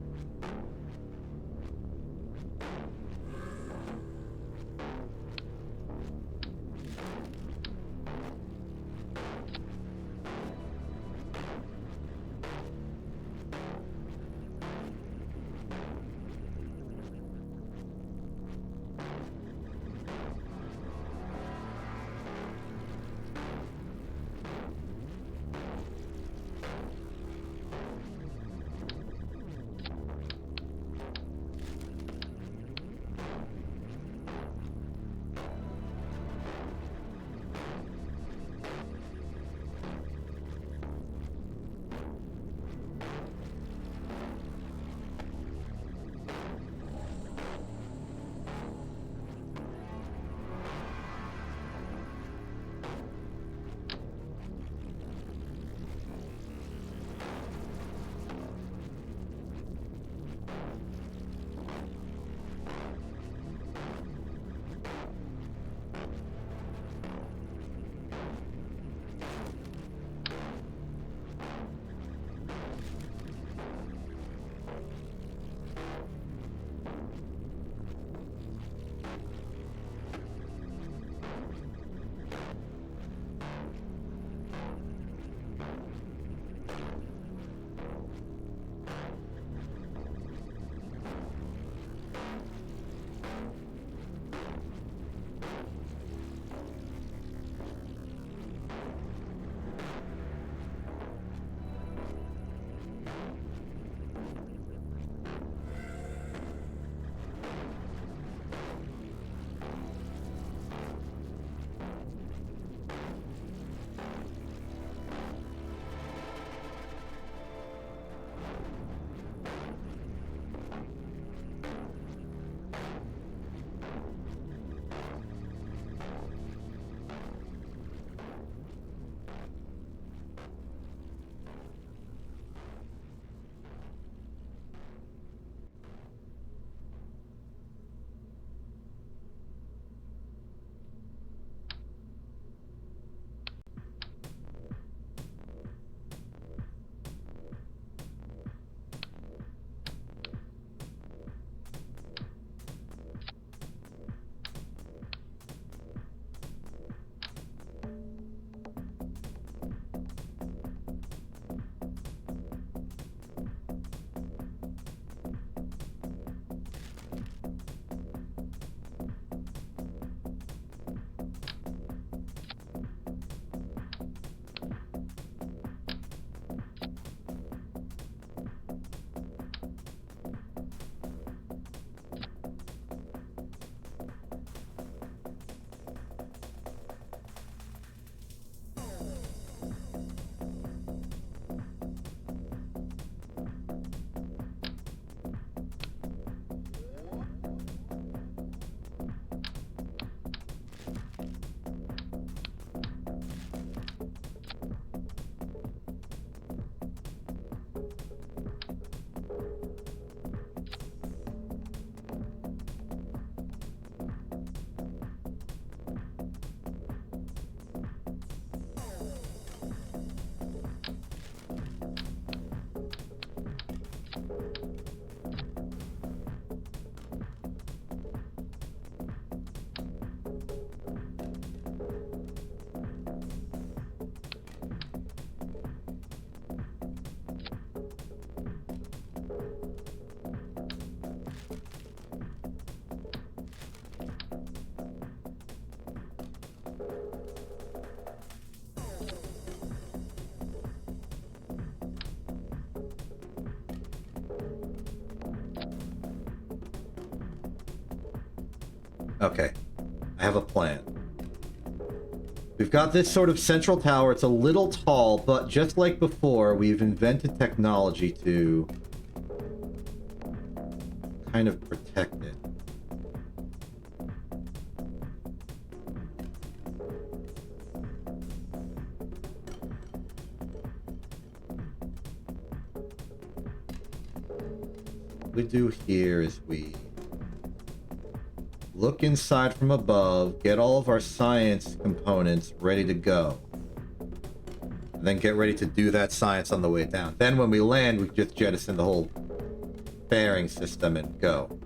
Okay, I have a plan. We've got this sort of central tower. It's a little tall, but just like before, we've invented technology to kind of protect it. What we do here is we look inside from above, get all of our science components ready to go. And then get ready to do that science on the way down. Then when we land, we just jettison the whole fairing system and go.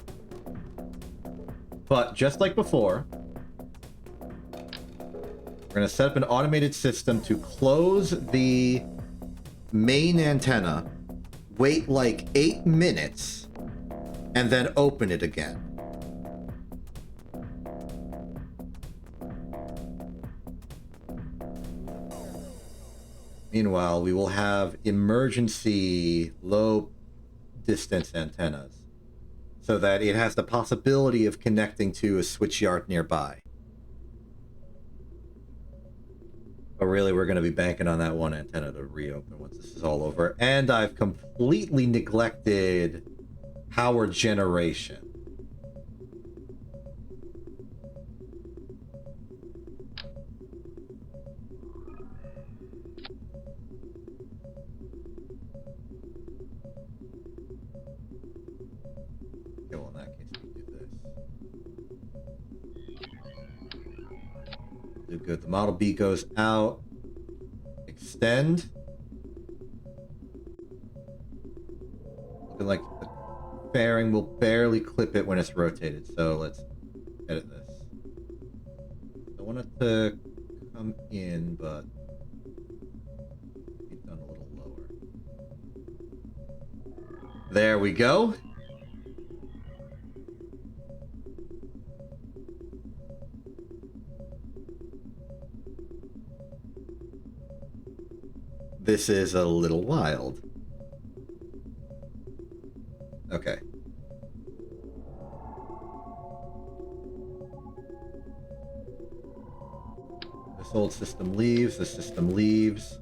But just like before, we're going to set up an automated system to close the main antenna, wait like 8 minutes, and then open it again. Meanwhile, we will have emergency low distance antennas so that it has the possibility of connecting to a switch yard nearby. But really, we're going to be banking on that one antenna to reopen once this is all over. And I've completely neglected power generation. Okay, well, in that case, we do this. Do good. The Model B goes out. Extend. Looking like the fairing will barely clip it when it's rotated, so let's edit this. I want it to come in, but be done a little lower. There we go. This is a little wild. Okay. This old system leaves, this system leaves.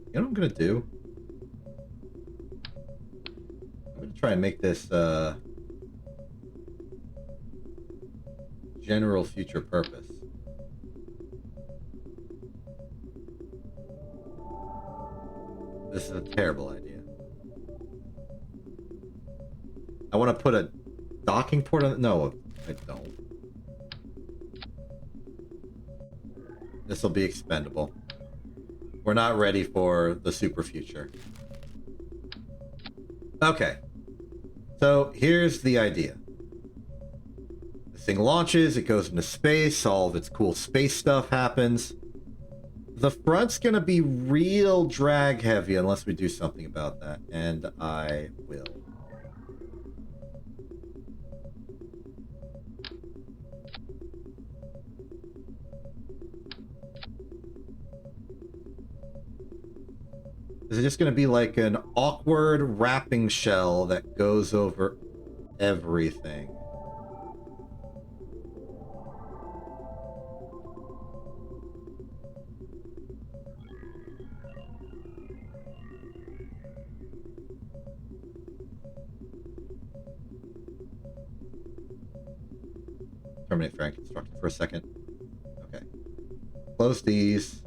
You know what I'm gonna do? I'm gonna try and make this general future purpose. This is a terrible idea. I want to put a docking port on. No, I don't. This will be expendable. We're not ready for the super future. Okay. So here's the idea. This thing launches, it goes into space, all of its cool space stuff happens. The front's gonna be real drag heavy unless we do something about that, and I will. Is it just gonna be like an awkward wrapping shell that goes over everything? Terminate fairing construction for a second. Okay. Close these.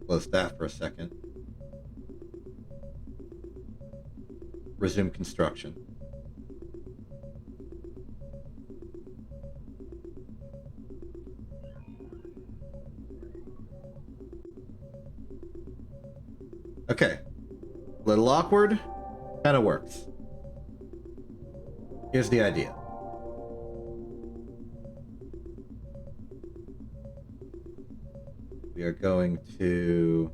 Close that for a second. Resume construction. Okay. Little awkward. Kind of works. Here's the idea. We are going to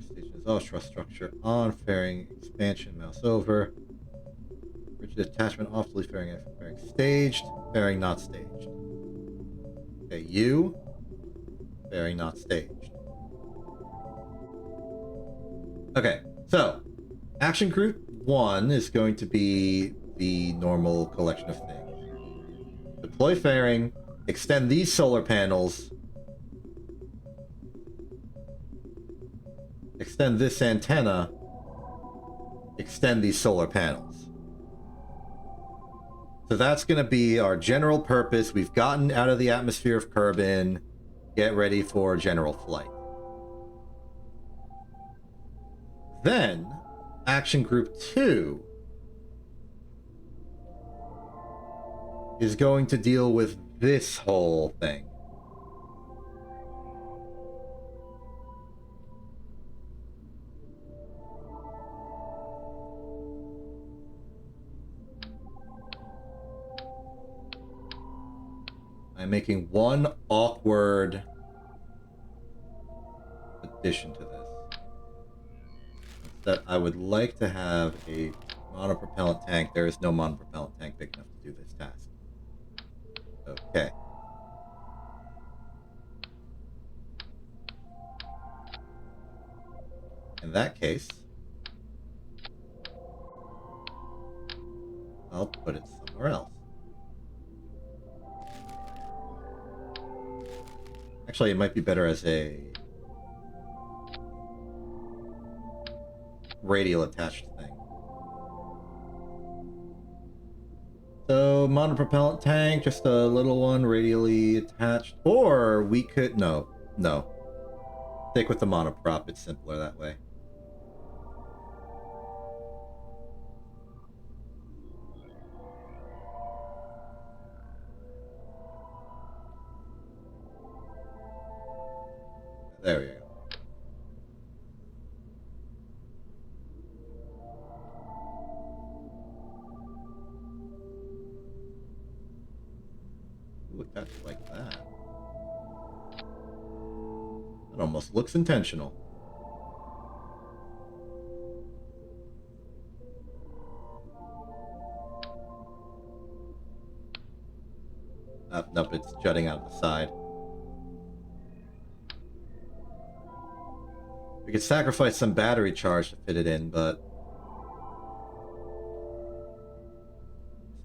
station is all trust structure on fairing expansion, mouse over. attachment off, delete fairing, fairing staged, fairing not staged. Okay, you, fairing not staged. Okay, so action group 1 is going to be the normal collection of things. Deploy fairing, extend these solar panels, extend this antenna, extend these solar panels. So that's going to be our general purpose. We've gotten out of the atmosphere of Kerbin. Get ready for general flight. Then, action group 2 is going to deal with this whole thing. I'm making one awkward addition to this. That I would like to have a monopropellant tank. There is no monopropellant tank big enough to do this task. Okay. In that case, I'll put it somewhere else. Actually, it might be better as a radial attached thing. So, monopropellant tank, just a little one radially attached. Or we could, no. Stick with the monoprop, it's simpler that way. There we go. Look, that's like that. It almost looks intentional. Nope, it's jutting out the side. We could sacrifice some battery charge to fit it in, but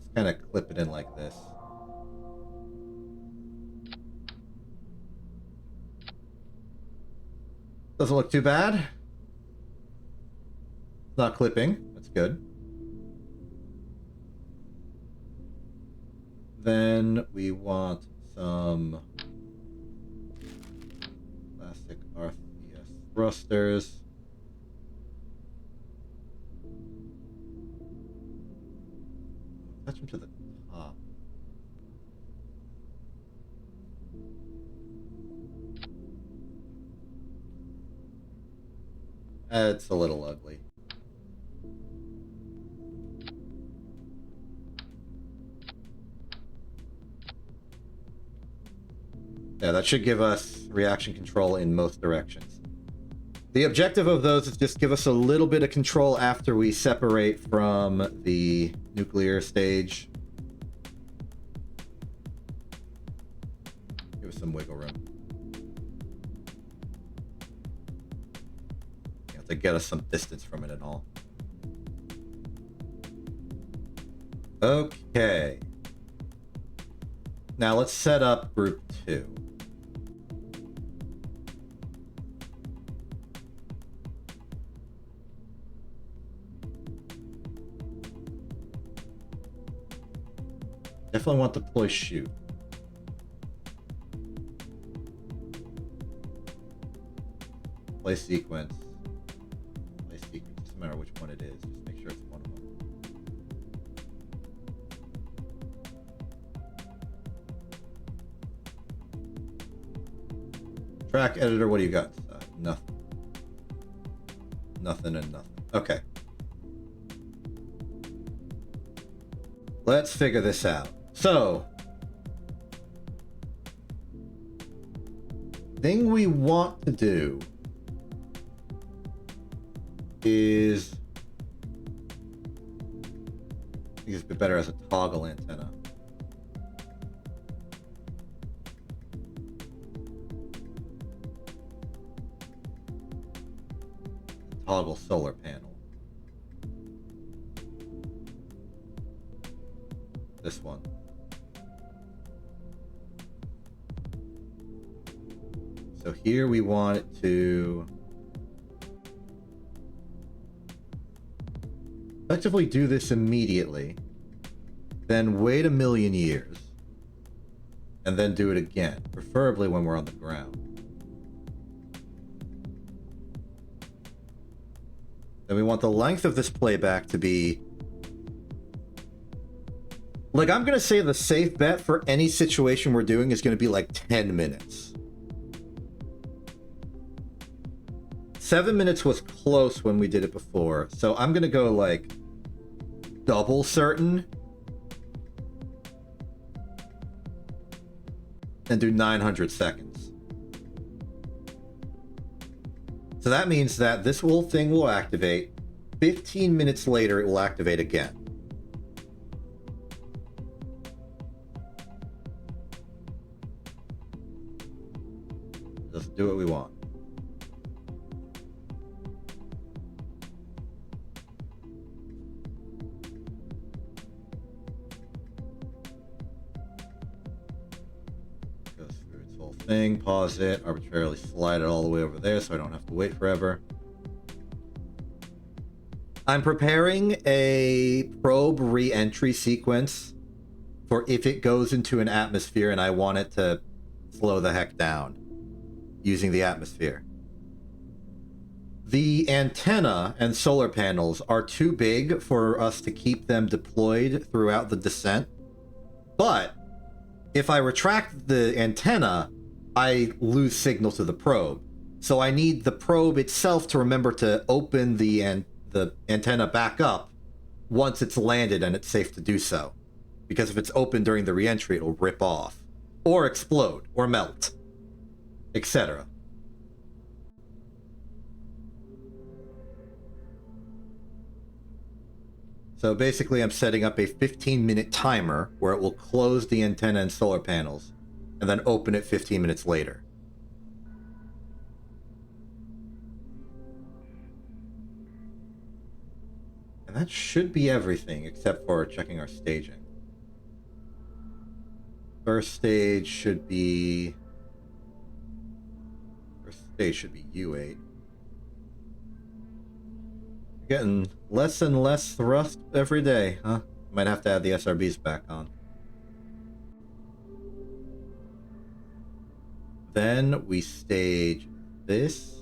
just kind of clip it in like this. Doesn't look too bad. It's not clipping. That's good. Then we want some plastic RCS thrusters. Attach them to the top. It's a little ugly. Yeah, that should give us reaction control in most directions. The objective of those is just give us a little bit of control after we separate from the nuclear stage. Give us some wiggle room. You have to get us some distance from it and all. Okay. Now let's set up group 2. Definitely want to deploy shoot. Play sequence. Play sequence. Doesn't matter which one it is. Just make sure it's one of them. Track editor, what do you got? Nothing. Nothing and nothing. Okay. Let's figure this out. So, thing we want to do is think it's better as a toggle antenna. Toggle solar panel. This one. So here we want it to effectively do this immediately, then wait a million years, and then do it again, preferably when we're on the ground. Then we want the length of this playback to be... Like, I'm going to say the safe bet for any situation we're doing is going to be like 10 minutes. 7 minutes was close when we did it before, so I'm going to go like double certain and do 900 seconds. So that means that this whole thing will activate. 15 minutes later, it will activate again. Let's do what we want. Goes through its whole thing, pause it, arbitrarily slide it all the way over there so I don't have to wait forever. I'm preparing a probe re-entry sequence for if it goes into an atmosphere and I want it to slow the heck down using the atmosphere. The antenna and solar panels are too big for us to keep them deployed throughout the descent. But if I retract the antenna, I lose signal to the probe. So I need the probe itself to remember to open the antenna back up once it's landed and it's safe to do so. Because if it's open during the re-entry, it'll rip off, or explode, or melt, etc. So basically I'm setting up a 15-minute timer where it will close the antenna and solar panels and then open it 15 minutes later. And that should be everything except for checking our staging. First stage should be U8. Getting less and less thrust every day, huh? Might have to add the SRBs back on. Then we stage this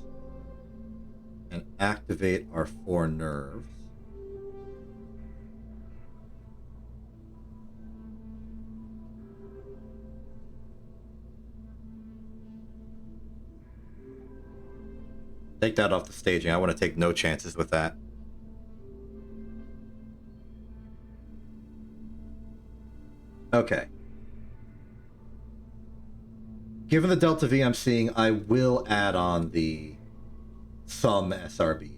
and activate our 4 nerves. Take that off the staging. I want to take no chances with that. Okay. Given the delta V I'm seeing, I will add on the some SRBs.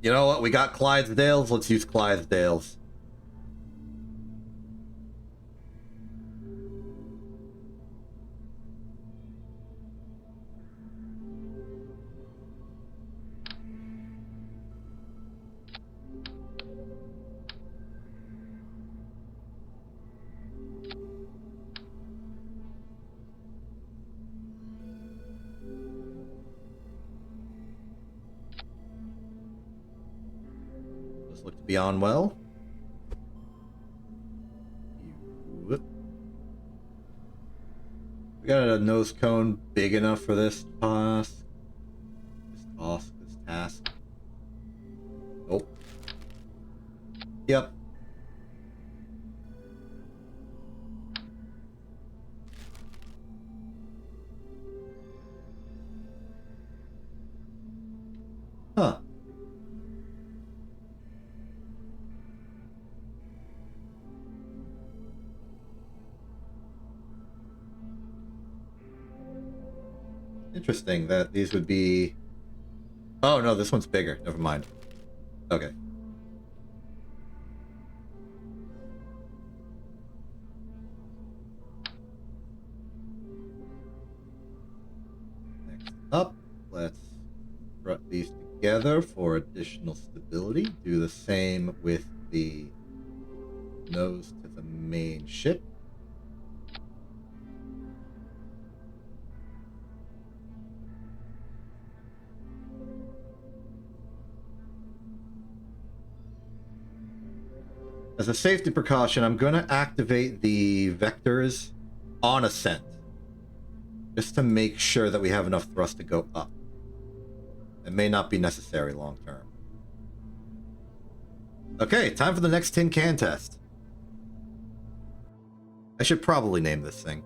You know what? We got Clydesdales. Let's use Clydesdales. Look to be on well. We got a nose cone big enough for this task. This task. Nope. Yep. Huh. Interesting that these would be... Oh, no, this one's bigger. Never mind. Okay. Next up, let's put these together for additional stability. Do the same with the nose to the main ship. As a safety precaution, I'm going to activate the vectors on ascent, just to make sure that we have enough thrust to go up. It may not be necessary long term. Okay, time for the next tin can test. I should probably name this thing.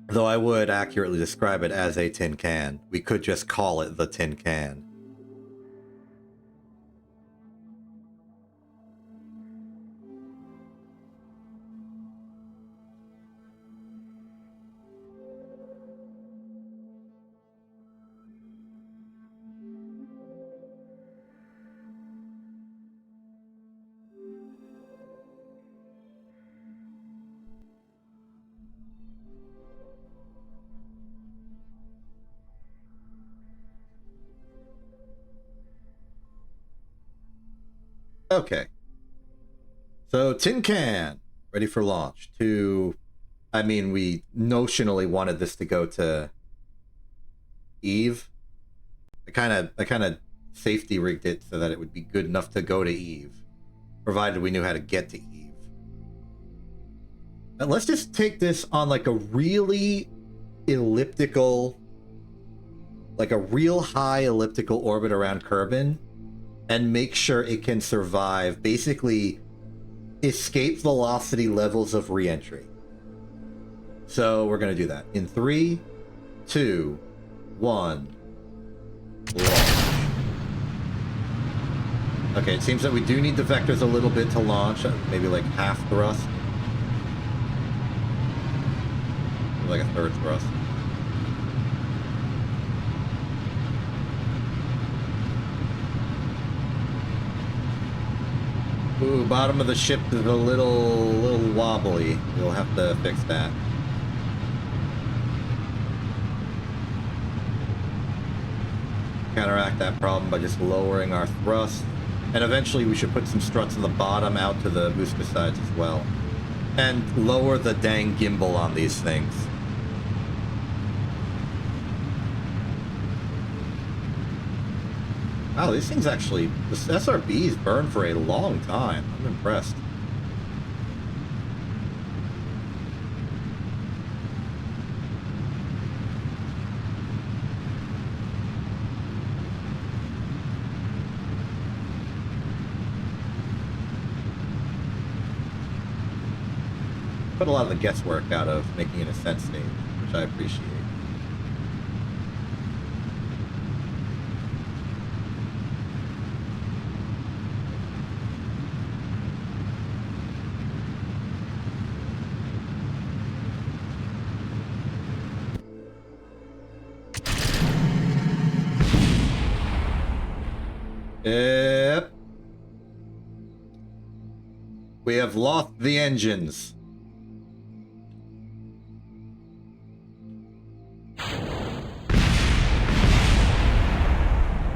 Though I would accurately describe it as a tin can. We could just call it the tin can. Okay. So, tin can, ready for launch. I mean, we notionally wanted this to go to Eve. I kind of safety rigged it so that it would be good enough to go to Eve, provided we knew how to get to Eve. And let's just take this on like a really elliptical, like a real high elliptical orbit around Kerbin, and make sure it can survive basically escape velocity levels of re-entry. So we're going to do that in 3, 2, 1. Launch. Okay, it seems that we do need the vectors a little bit to launch, maybe like half thrust. Like a third thrust. Ooh, bottom of the ship is a little wobbly. We'll have to fix that. Counteract that problem by just lowering our thrust. And eventually we should put some struts on the bottom out to the booster sides as well. And lower the dang gimbal on these things. Wow, these things actually, the SRBs burn for a long time. I'm impressed. Put a lot of the guesswork out of making an ascent stage, which I appreciate. Yep. We have lost the engines.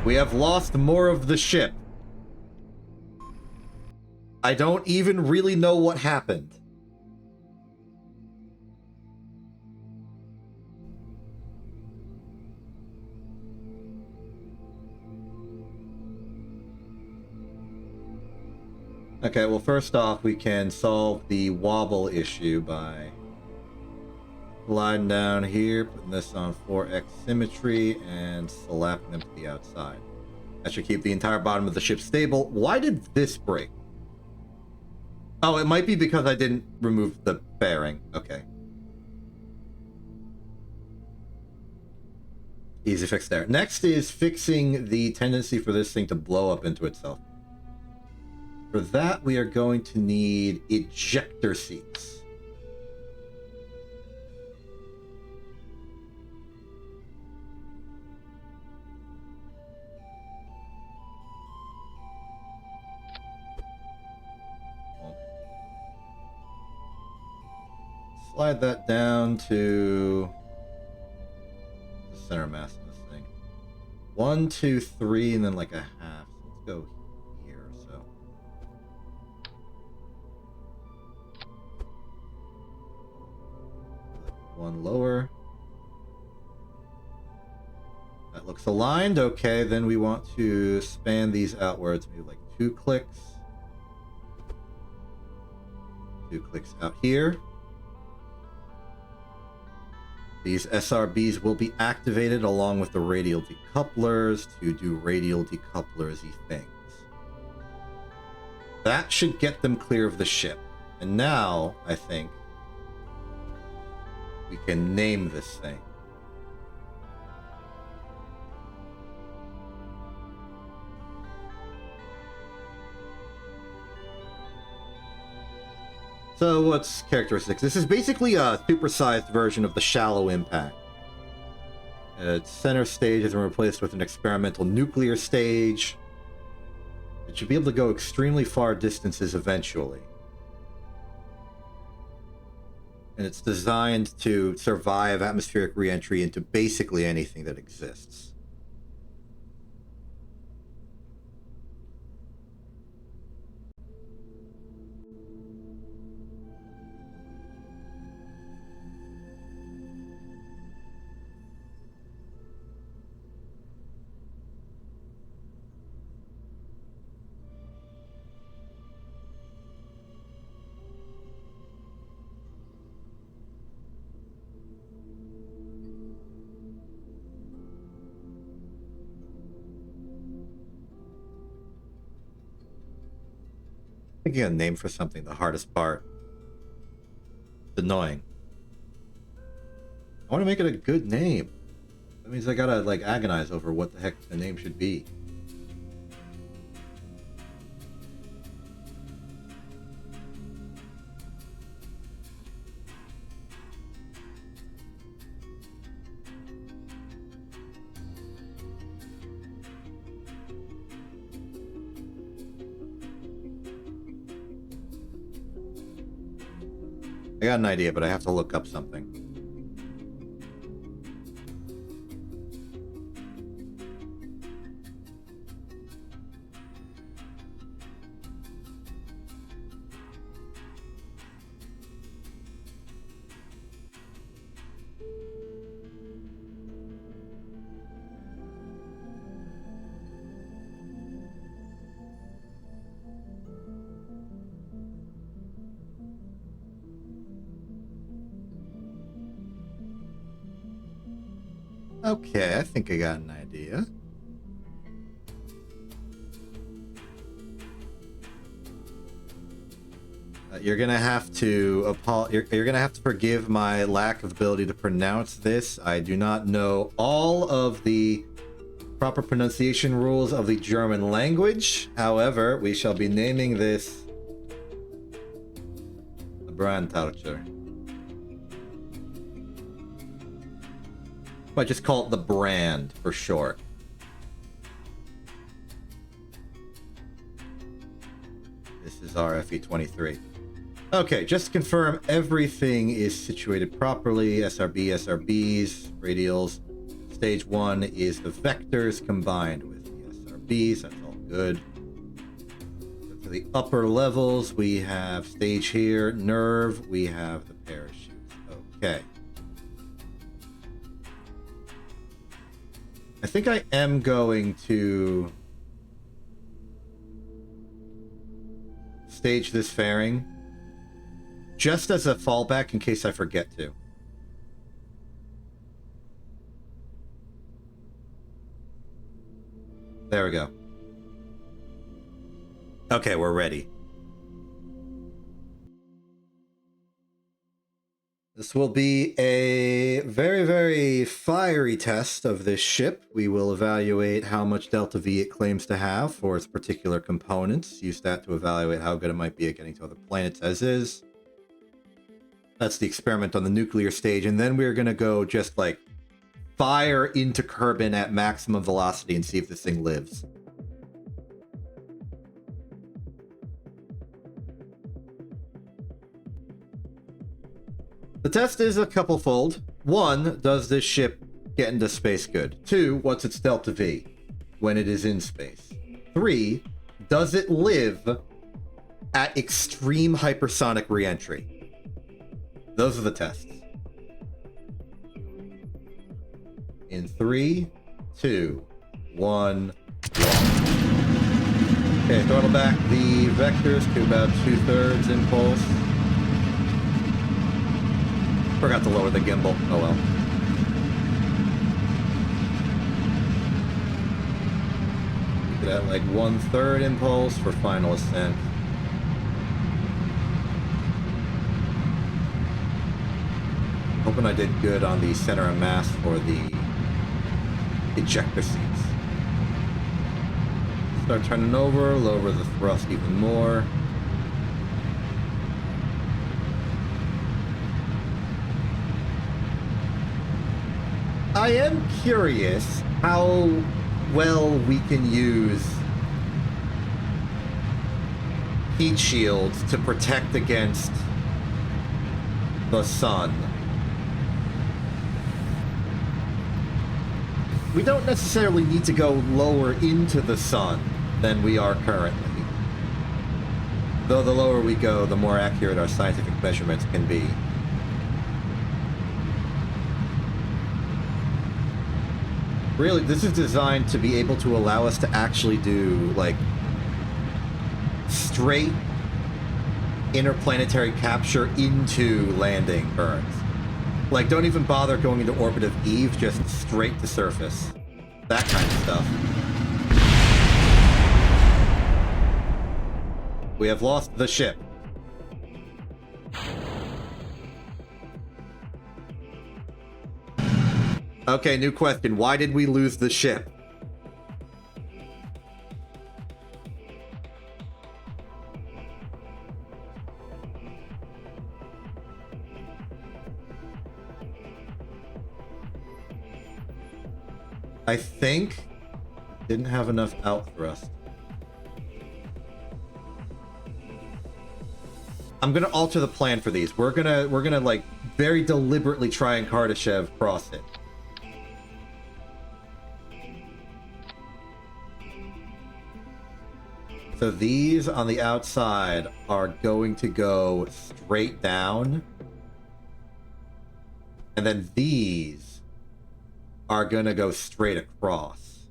We have lost more of the ship. I don't even really know what happened. Okay, well, first off, we can solve the wobble issue by sliding down here, putting this on 4x symmetry, and slapping them to the outside. That should keep the entire bottom of the ship stable. Why did this break? Oh, it might be because I didn't remove the bearing. Okay. Easy fix there. Next is fixing the tendency for this thing to blow up into itself. For that, we are going to need ejector seats. slide that down to the center mass of this thing. 1, 2, 3, and then like a half. So let's go here. So one lower. That looks aligned. Okay, then we want to span these outwards. Maybe like 2 clicks. 2 clicks out here. These SRBs will be activated along with the radial decouplers to do radial decouplersy things. That should get them clear of the ship. And now, I think, we can name this thing. So what's characteristics? This is basically a supersized version of the shallow impact. Its center stage has been replaced with an experimental nuclear stage. It should be able to go extremely far distances eventually. And it's designed to survive atmospheric re-entry into basically anything that exists. Thinking of a name for something, the hardest part. It's annoying. I want to make it a good name. That means I gotta, like, agonize over what the heck the name should be. I got an idea, but I have to look up something. Okay, I think I got an idea. You're gonna have to you're gonna have to forgive my lack of ability to pronounce this. I do not know all of the proper pronunciation rules of the German language. However, we shall be naming this the Brandtaucher. I just call it the brand for short. This is our FE23. Okay, just to confirm, everything is situated properly. SRB, SRBs, radials. Stage 1 is the vectors combined with the SRBs. That's all good. So to the upper levels, we have stage here, nerve, we have the parachutes. Okay. I think I am going to stage this fairing just as a fallback in case I forget to. There we go. Okay, we're ready. This will be a very, very fiery test of this ship. We will evaluate how much Delta V it claims to have for its particular components. Use that to evaluate how good it might be at getting to other planets as is. That's the experiment on the nuclear stage. And then we're going to go just like fire into Kerbin at maximum velocity and see if this thing lives. The test is a couple-fold. 1, does this ship get into space good? 2, what's its delta V when it is in space? 3, does it live at extreme hypersonic reentry? Those are the tests. In 3, 2, 1, 1. Okay, throttle back the vectors to about 2/3 impulse. Forgot to lower the gimbal. Oh well. Keep it at like 1/3 impulse for final ascent. Hoping I did good on the center of mass for the ejector seats. Start turning over, lower the thrust even more. I am curious how well we can use heat shields to protect against the sun. We don't necessarily need to go lower into the sun than we are currently. Though the lower we go, the more accurate our scientific measurements can be. Really, this is designed to be able to allow us to actually do, like, straight interplanetary capture into landing burns. Like, don't even bother going into orbit of Eve, just straight to surface. That kind of stuff. We have lost the ship. Okay, new question. Why did we lose the ship? I think didn't have enough out thrust. I'm gonna alter the plan for these. We're gonna like very deliberately try and Kardashev cross it. So these on the outside are going to go straight down. And then these are gonna go straight across.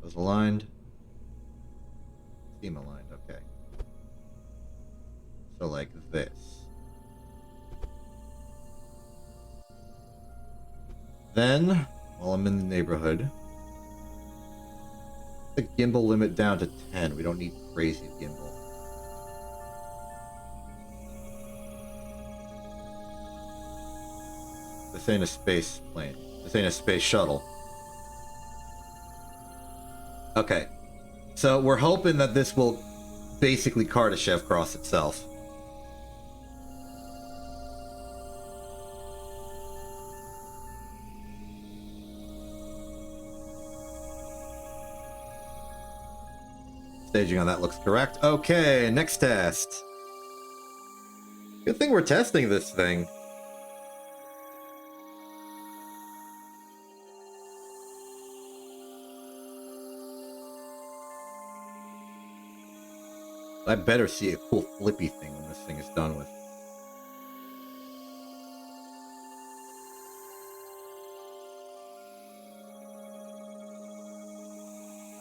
Those aligned. Seam aligned, okay. So like this. Then, while I'm in the neighborhood, the gimbal limit down to 10. We don't need crazy gimbal. This ain't a space plane. This ain't a space shuttle. Okay. So we're hoping that this will basically Kardashev cross itself. Staging on that looks correct. Okay, next test. Good thing we're testing this thing. I better see a cool flippy thing when this thing is done with.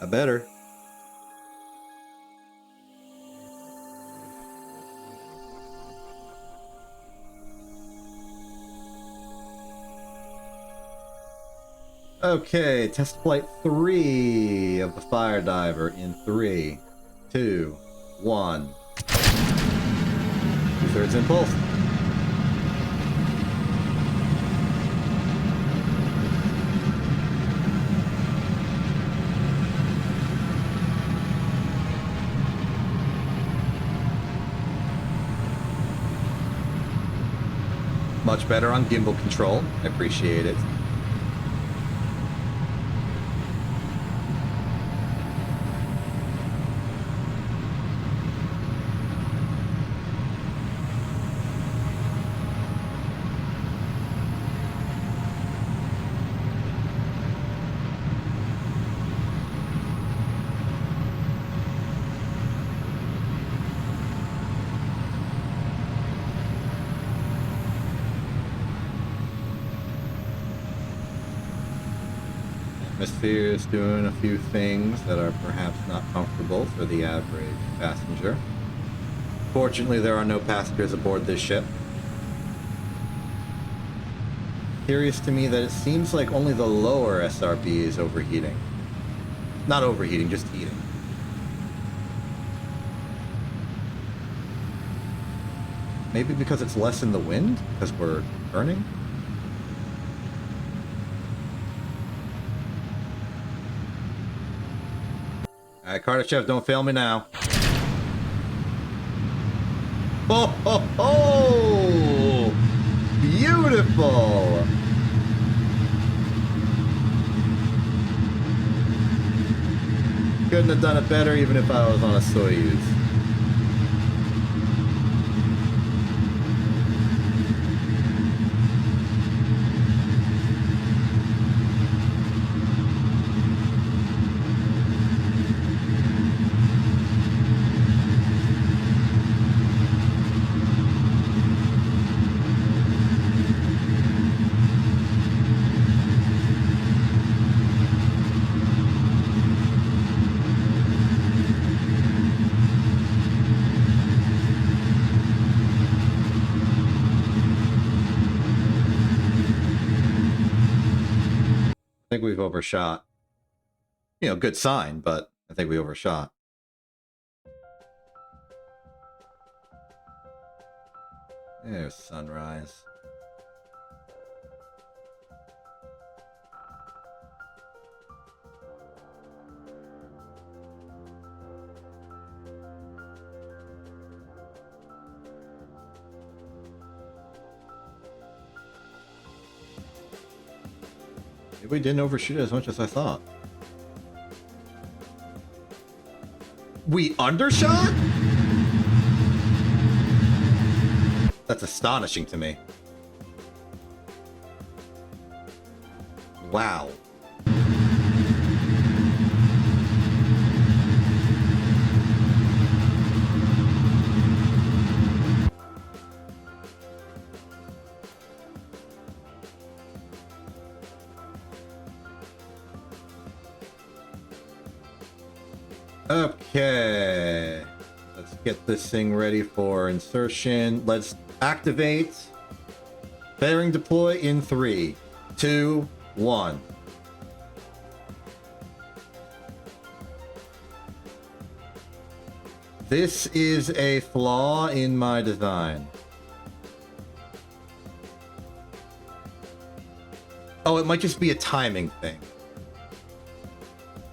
I better. Okay, test flight 3 of the fire diver in 3, 2, 1. 2/3 impulse. Much better on gimbal control. I appreciate it. Atmosphere is doing a few things that are perhaps not comfortable for the average passenger. Fortunately, there are no passengers aboard this ship. Curious to me that it seems like only the lower SRB is overheating. Not overheating, just heating. Maybe because it's less in the wind? Because we're turning? Alright, Carter Chef, don't fail me now. Oh, ho, ho! Beautiful! Couldn't have done it better even if I was on a Soyuz. I think we've overshot. You know, good sign, but I think we overshot. There's sunrise. We didn't overshoot as much as I thought. We undershot? That's astonishing to me. Wow. Okay, let's get this thing ready for insertion. Let's activate. Fairing deploy in 3, 2, 1. This is a flaw in my design. Oh, it might just be a timing thing.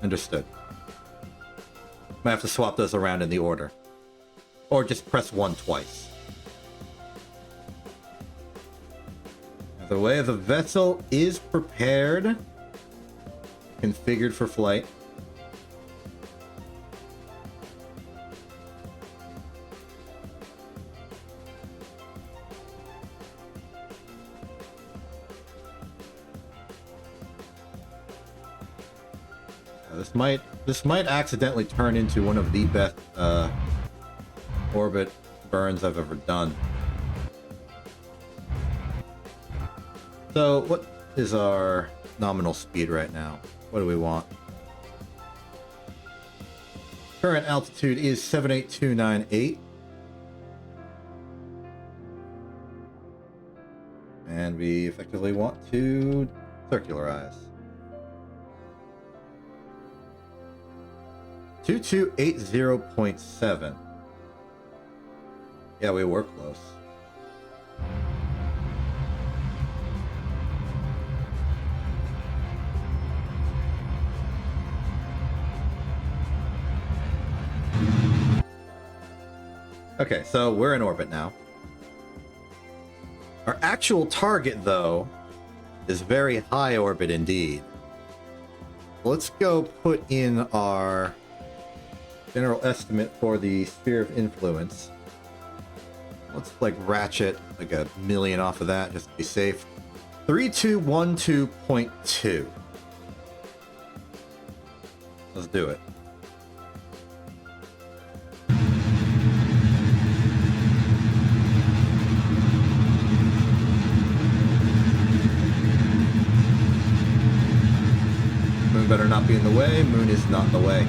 Understood. Might have to swap those around in the order. Or just press 1 twice. The way the vessel is prepared, configured for flight. This might accidentally turn into one of the best orbit burns I've ever done. So, what is our nominal speed right now? What do we want? Current altitude is 78298. And we effectively want to circularize. 2280.7. Yeah, we were close. Okay, so we're in orbit now. Our actual target, though, is very high orbit indeed. Let's go put in our general estimate for the sphere of influence. Let's like ratchet like 1,000,000 off of that just to be safe. 3212.2. Let's do it. Moon better not be in the way. Moon is not in the way.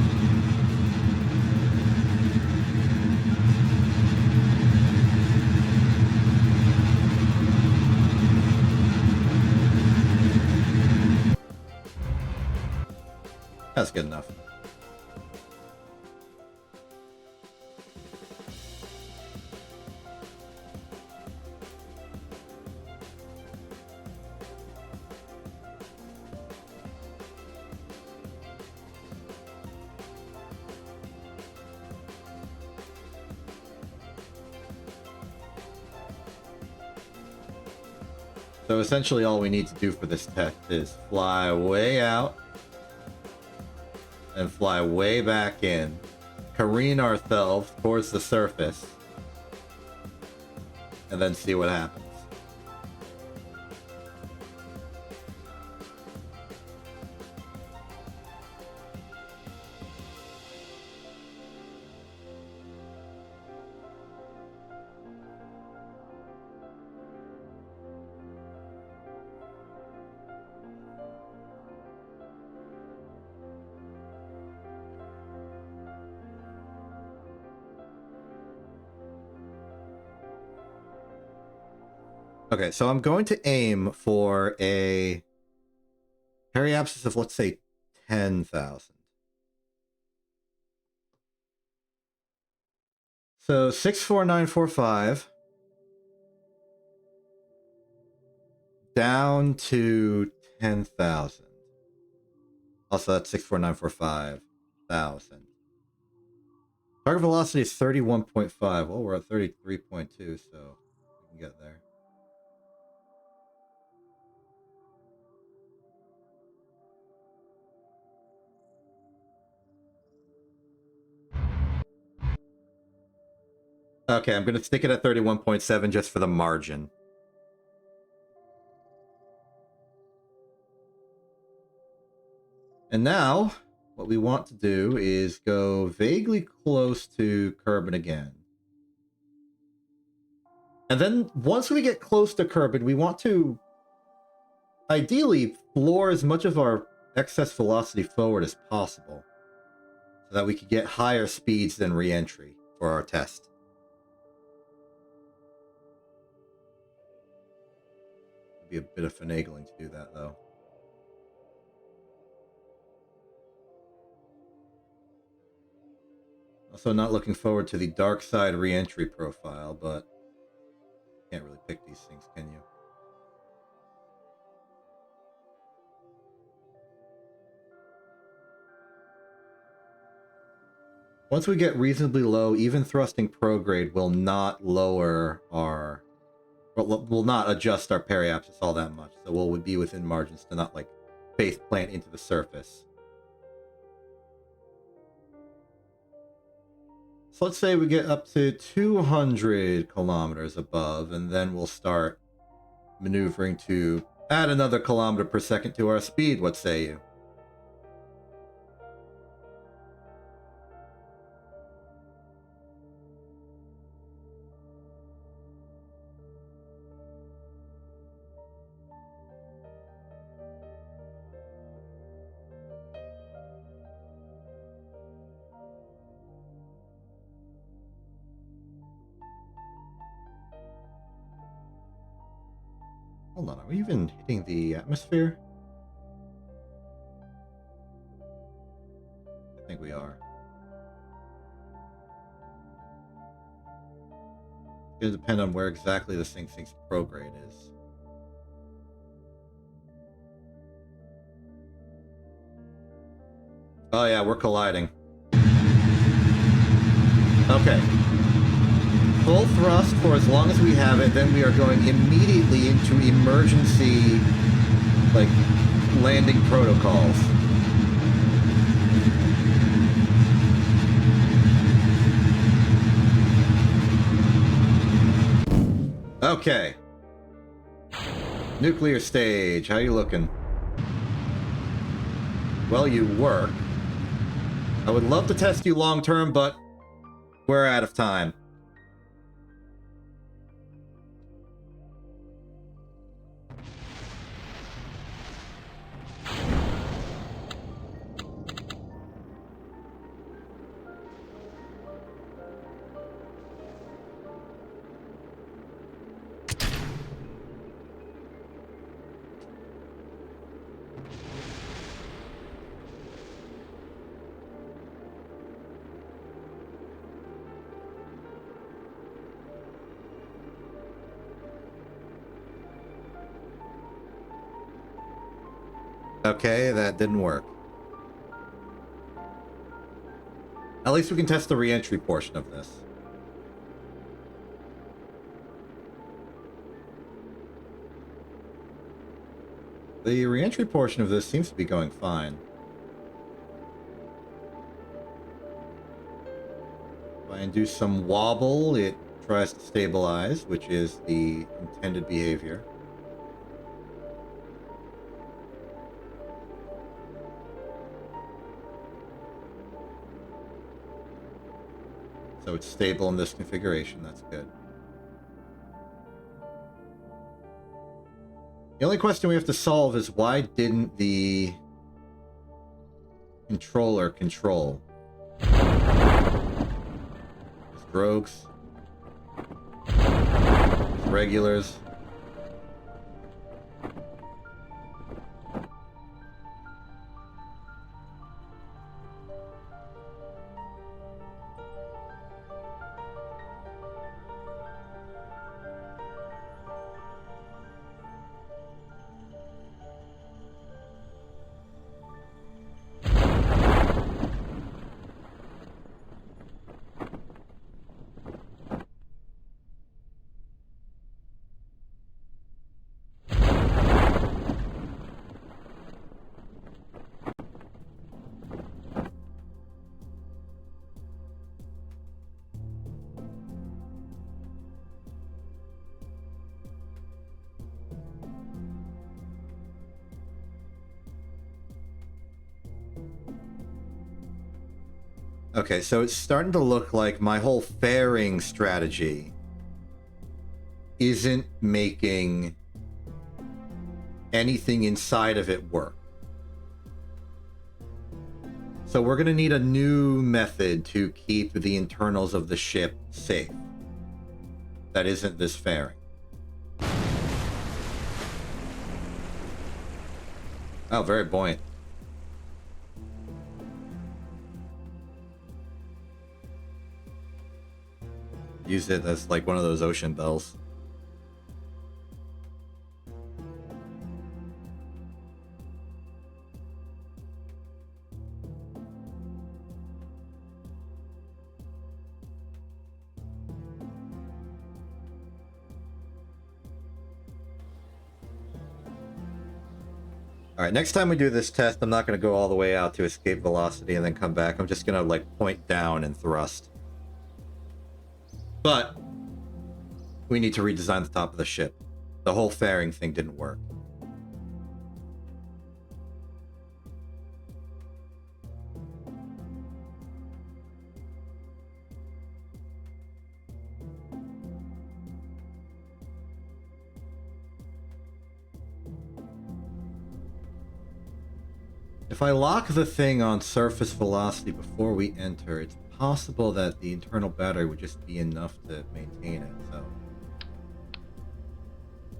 That's good enough. So essentially all we need to do for this test is fly way out and fly way back in, careen ourselves towards the surface, and then see what happens. Okay, so I'm going to aim for a periapsis of, let's say, 10,000. So 64945 down to 10,000. Also, that's 64945,000. Target velocity is 31.5. Well, we're at 33.2, so we can get there. Okay, I'm going to stick it at 31.7 just for the margin. And now, what we want to do is go vaguely close to Kerbin again. And then, once we get close to Kerbin, we want to ideally floor as much of our excess velocity forward as possible, so that we can get higher speeds than re-entry for our test. It'd be a bit of finagling to do that, though. Also not looking forward to the dark side re-entry profile, but can't really pick these things, can you? Once we get reasonably low, even thrusting prograde will not lower our... will not adjust our periapsis all that much, so we'll be within margins to not, like, face plant into the surface. So let's say we get up to 200 kilometers above, and then we'll start maneuvering to add another kilometer per second to our speed, what say you? Hold on, are we even hitting the atmosphere? I think we are. It's going to depend on where exactly this thing thinks prograde is. Oh yeah, we're colliding. Okay. full thrust for as long as we have it, then we are going immediately into emergency, like, landing protocols. Okay. Nuclear stage, how you looking? Well, you work. I would love to test you long term, but we're out of time. Okay, that didn't work. At least we can test the re-entry portion of this. The re-entry portion of this seems to be going fine. If I induce some wobble, it tries to stabilize, which is the intended behavior. So it's stable in this configuration, that's good. The only question we have to solve is why didn't the controller control? There's rogues. There's regulars. Okay, so it's starting to look like my whole fairing strategy isn't making anything inside of it work. So we're going to need a new method to keep the internals of the ship safe. That isn't this fairing. Oh, very buoyant. Use it as like one of those ocean bells. All right, next time we do this test, I'm not going to go all the way out to escape velocity and then come back. I'm just going to like point down and thrust. But we need to redesign the top of the ship. The whole fairing thing didn't work. If I lock the thing on surface velocity before we enter, it's possible that the internal battery would just be enough to maintain it, so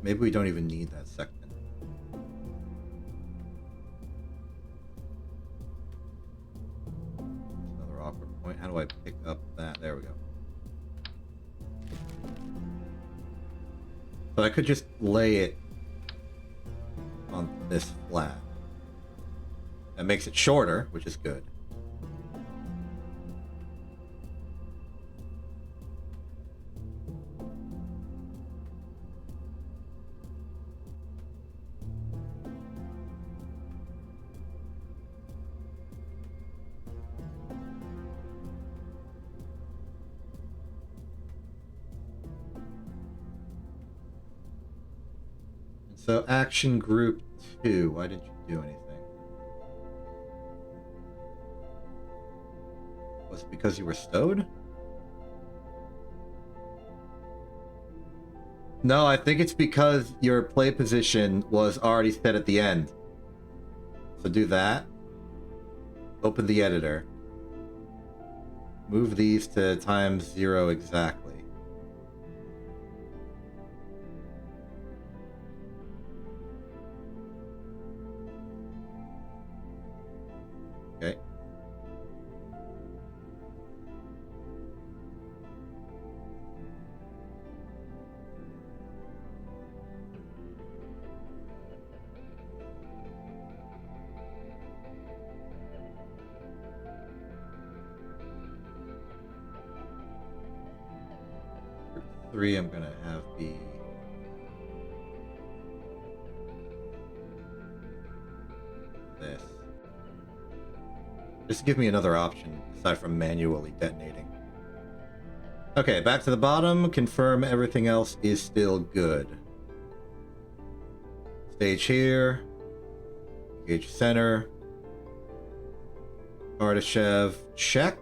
maybe we don't even need that second. Another awkward point. How do I pick up that? There we go. So I could just lay it on this flat. That makes it shorter, which is good. So action group 2, why didn't you do anything? Was it because you were stowed? No, I think it's because your play position was already set at the end. So do that. Open the editor. Move these to ×0 exactly. Okay. Group 3 I'm gonna have be this. Just give me another option aside from manually detonating. Okay, back to the bottom. Confirm everything else is still good. Stage here. Engage center. Kardashev, check.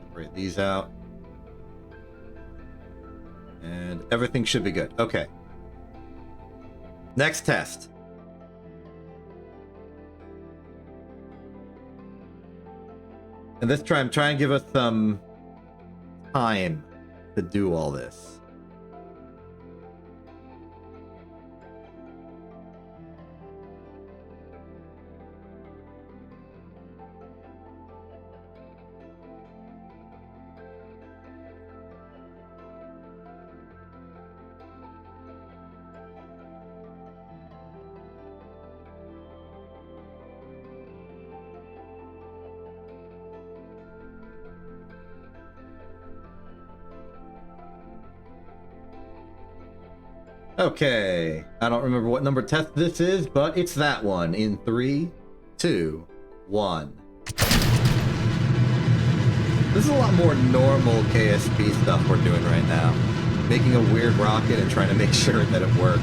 Separate these out. And everything should be good. Okay. Next test. And this time, try and give us some time to do all this. Okay, I don't remember what number test this is, but it's that one in 3, 2, 1. This is a lot more normal KSP stuff we're doing right now. Making a weird rocket and trying to make sure that it works.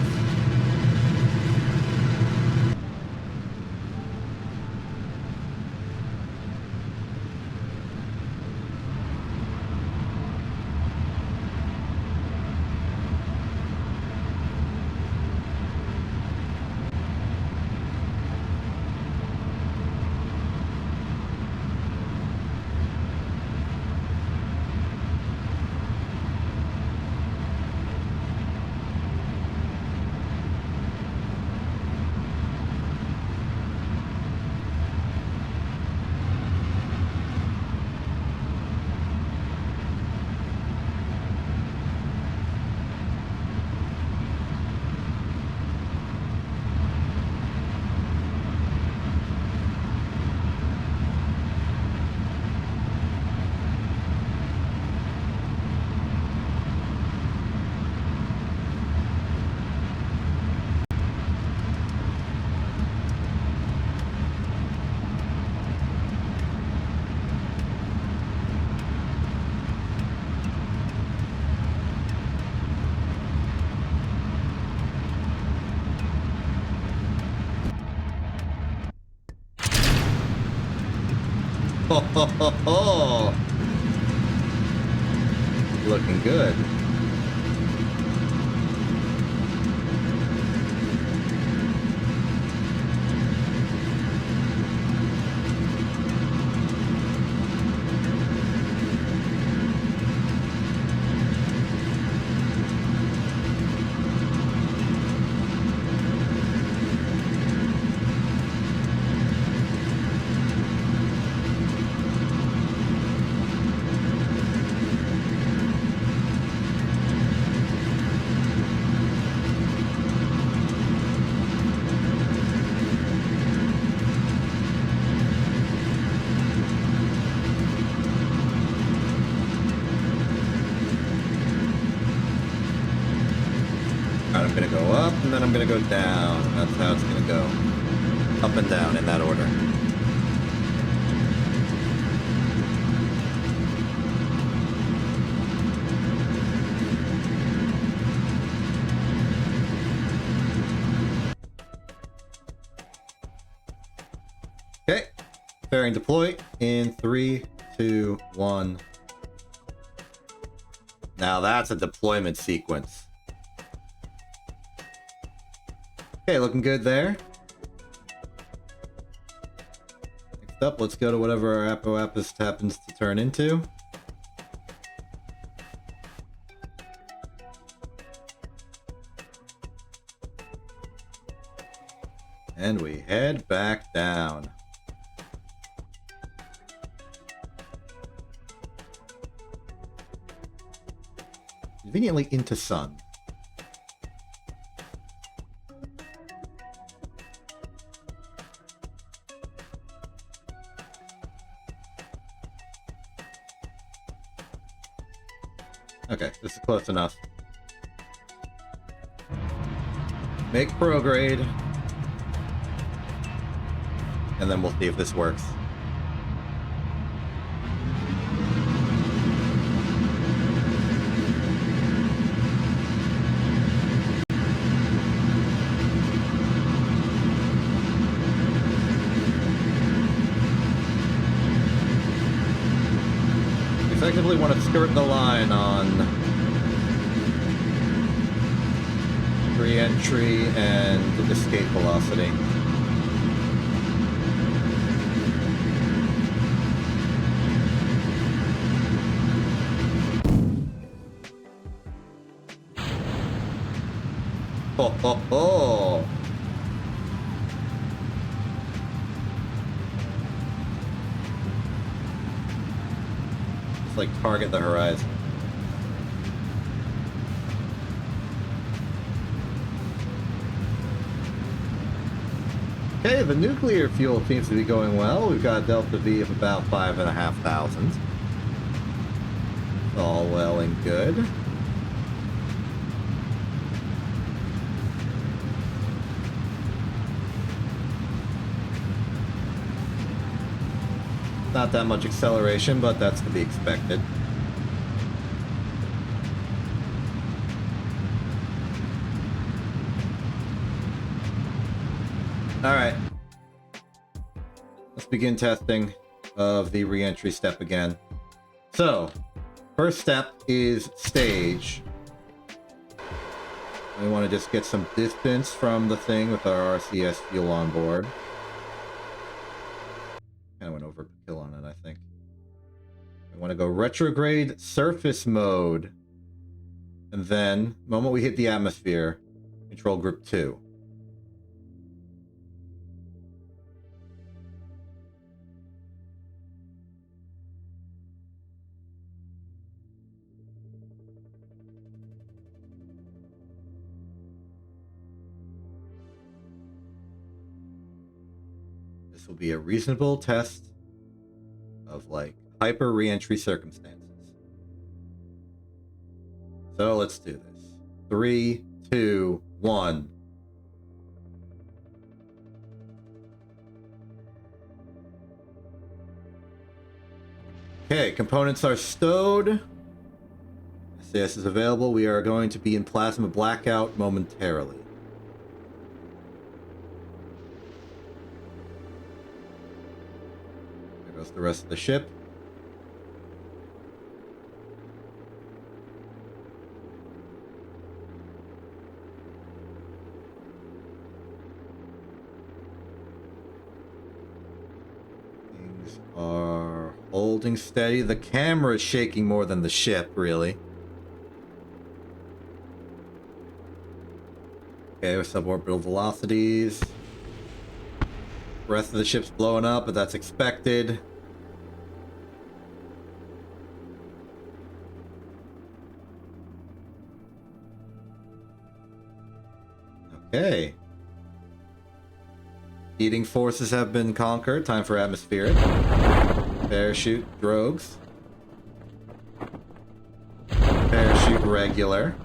Ho, ho, ho, ho. Looking good. I'm gonna go up, and then I'm gonna go down. That's how it's gonna go. Up and down in that order. Okay. Fairing deploy in 3, 2, 1. Now that's a deployment sequence. Okay, looking good there. Next up, let's go to whatever our Apoapis happens to turn into. And we head back down. Conveniently into sun. Okay, this is close enough. Make prograde. And then we'll see if this works. Effectively want to skirt the line on re-entry and escape velocity. Ho ho ho! Just like target the horizon. Okay, the nuclear fuel seems to be going well. We've got a delta V of about 5,500. All well and good. Not that much acceleration, but that's to be expected. Alright. Let's begin testing of the re-entry step again. So, first step is stage. We want to just get some distance from the thing with our RCS fuel on board. Kind of went overkill on it, I think. We want to go retrograde surface mode. And then, the moment we hit the atmosphere, control group 2. This will be a reasonable test of like hyper re-entry circumstances. So let's do this. 3, 2, 1. Okay, components are stowed. SAS is available. We are going to be in plasma blackout momentarily. There goes the rest of the ship. Things are holding steady. The camera is shaking more than the ship, really. Okay, with suborbital velocities. The rest of the ship's blowing up, but that's expected. Okay. Heating forces have been conquered. Time for atmospheric. Parachute drogues. Parachute regular.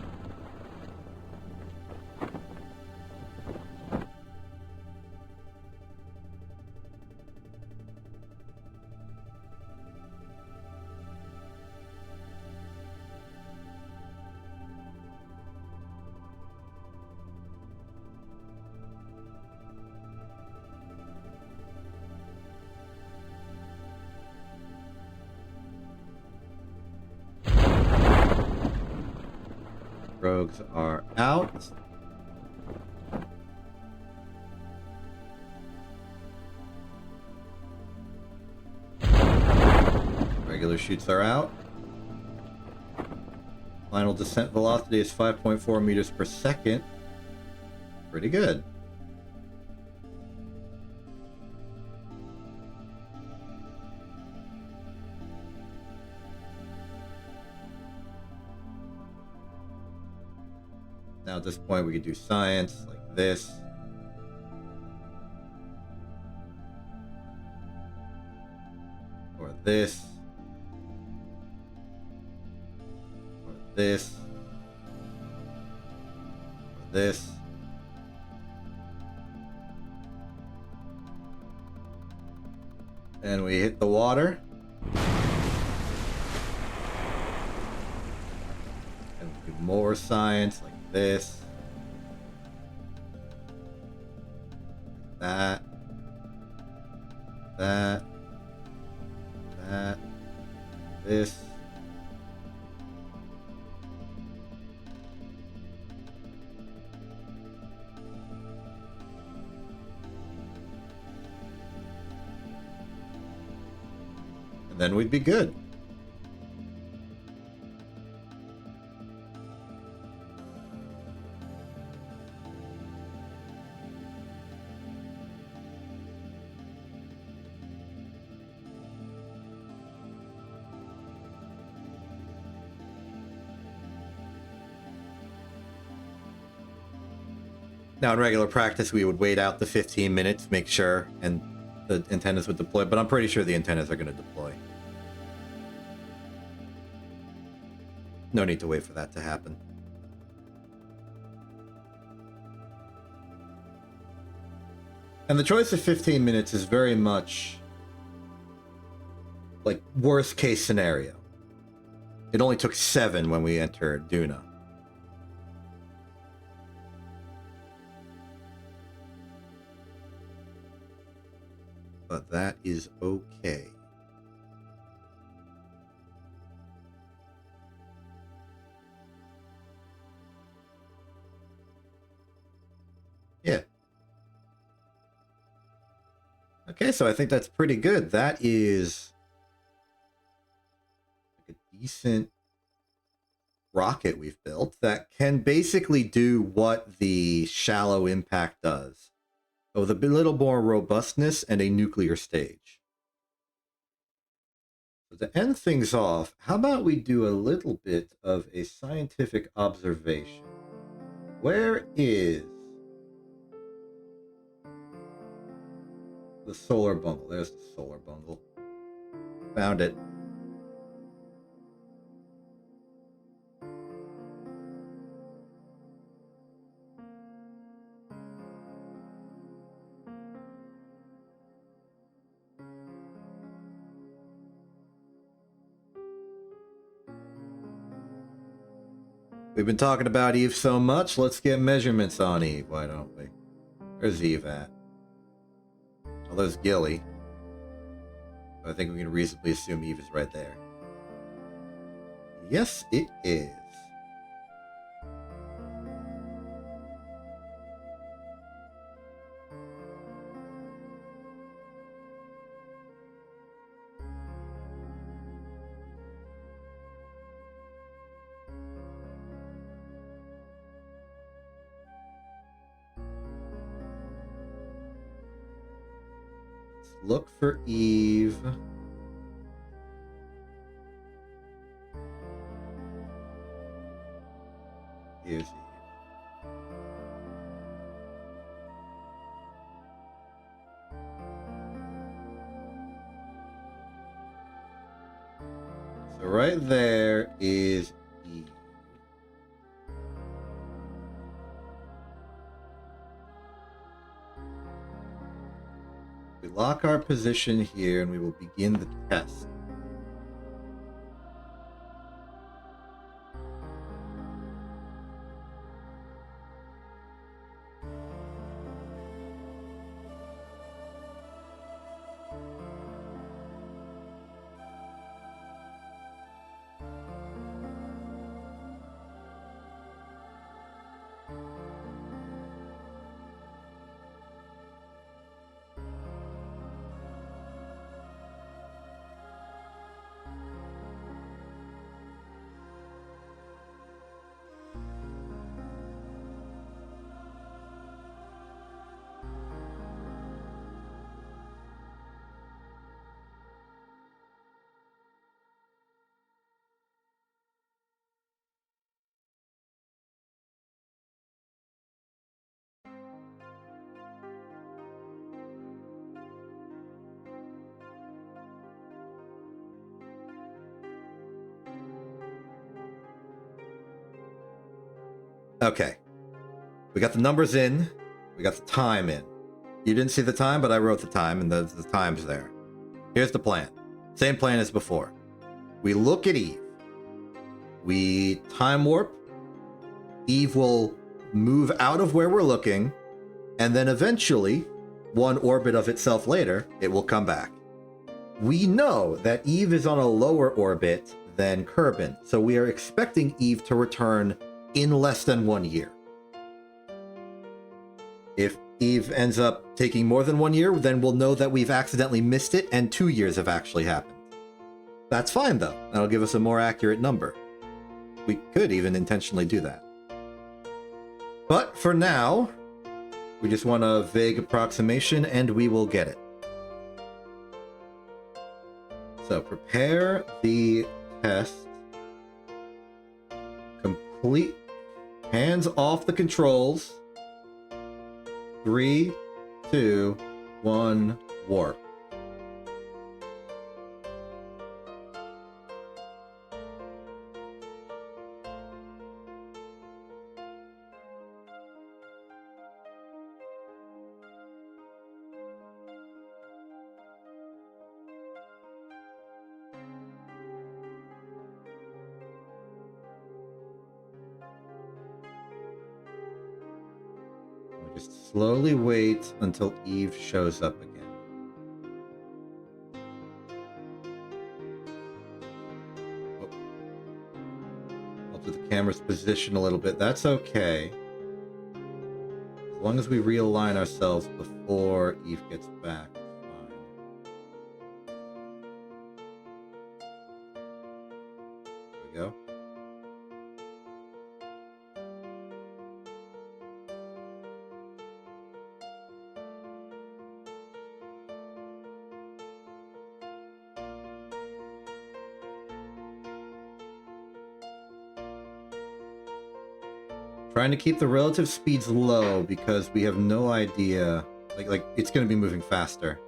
Rogues are out. Regular chutes are out. Final descent velocity is 5.4 meters per second. Pretty good. Now at this point we could do science like this. Or this. Or this. Or this. And we hit the water. And do more science like this. That. That. That. This. And then we'd be good. Now, in regular practice, we would wait out the 15 minutes, make sure, and the antennas would deploy, but I'm pretty sure the antennas are going to deploy. No need to wait for that to happen. And the choice of 15 minutes is very much like worst case scenario. It only took 7 when we entered Duna. But that is okay. Yeah. Okay, so I think that's pretty good. That is like a decent rocket we've built that can basically do what the shallow impact does, with a little more robustness and a nuclear stage. So to end things off, how about we do a little bit of a scientific observation? Where is the solar bungle? There's the solar bungle. Found it. We've been talking about Eve so much, let's get measurements on Eve, why don't we? Where's Eve at? Well, there's Gilly. I think we can reasonably assume Eve is right there. Yes, it is. Look for Eve. Here's Eve. So right there is Eve. We lock our position here and we will begin the test. Okay. We got the numbers in. We got the time in. You didn't see the time, but I wrote the time, and the time's there. Here's the plan. Same plan as before. We look at Eve. We time warp. Eve will move out of where we're looking, and then eventually, one orbit of itself later, it will come back. We know that Eve is on a lower orbit than Kerbin, so we are expecting Eve to return in less than 1 year. If Eve ends up taking more than 1 year, then we'll know that we've accidentally missed it and 2 years have actually happened. That's fine, though. That'll give us a more accurate number. We could even intentionally do that. But for now, we just want a vague approximation, and we will get it. So prepare the test. Complete. Hands off the controls. 3, 2, 1, warp. Just slowly wait until Eve shows up again. Oh. Alter the camera's position a little bit. That's okay. As long as we realign ourselves before Eve gets back, it's fine. There we go. Trying to keep the relative speeds low because we have no idea. Like it's going to be moving faster.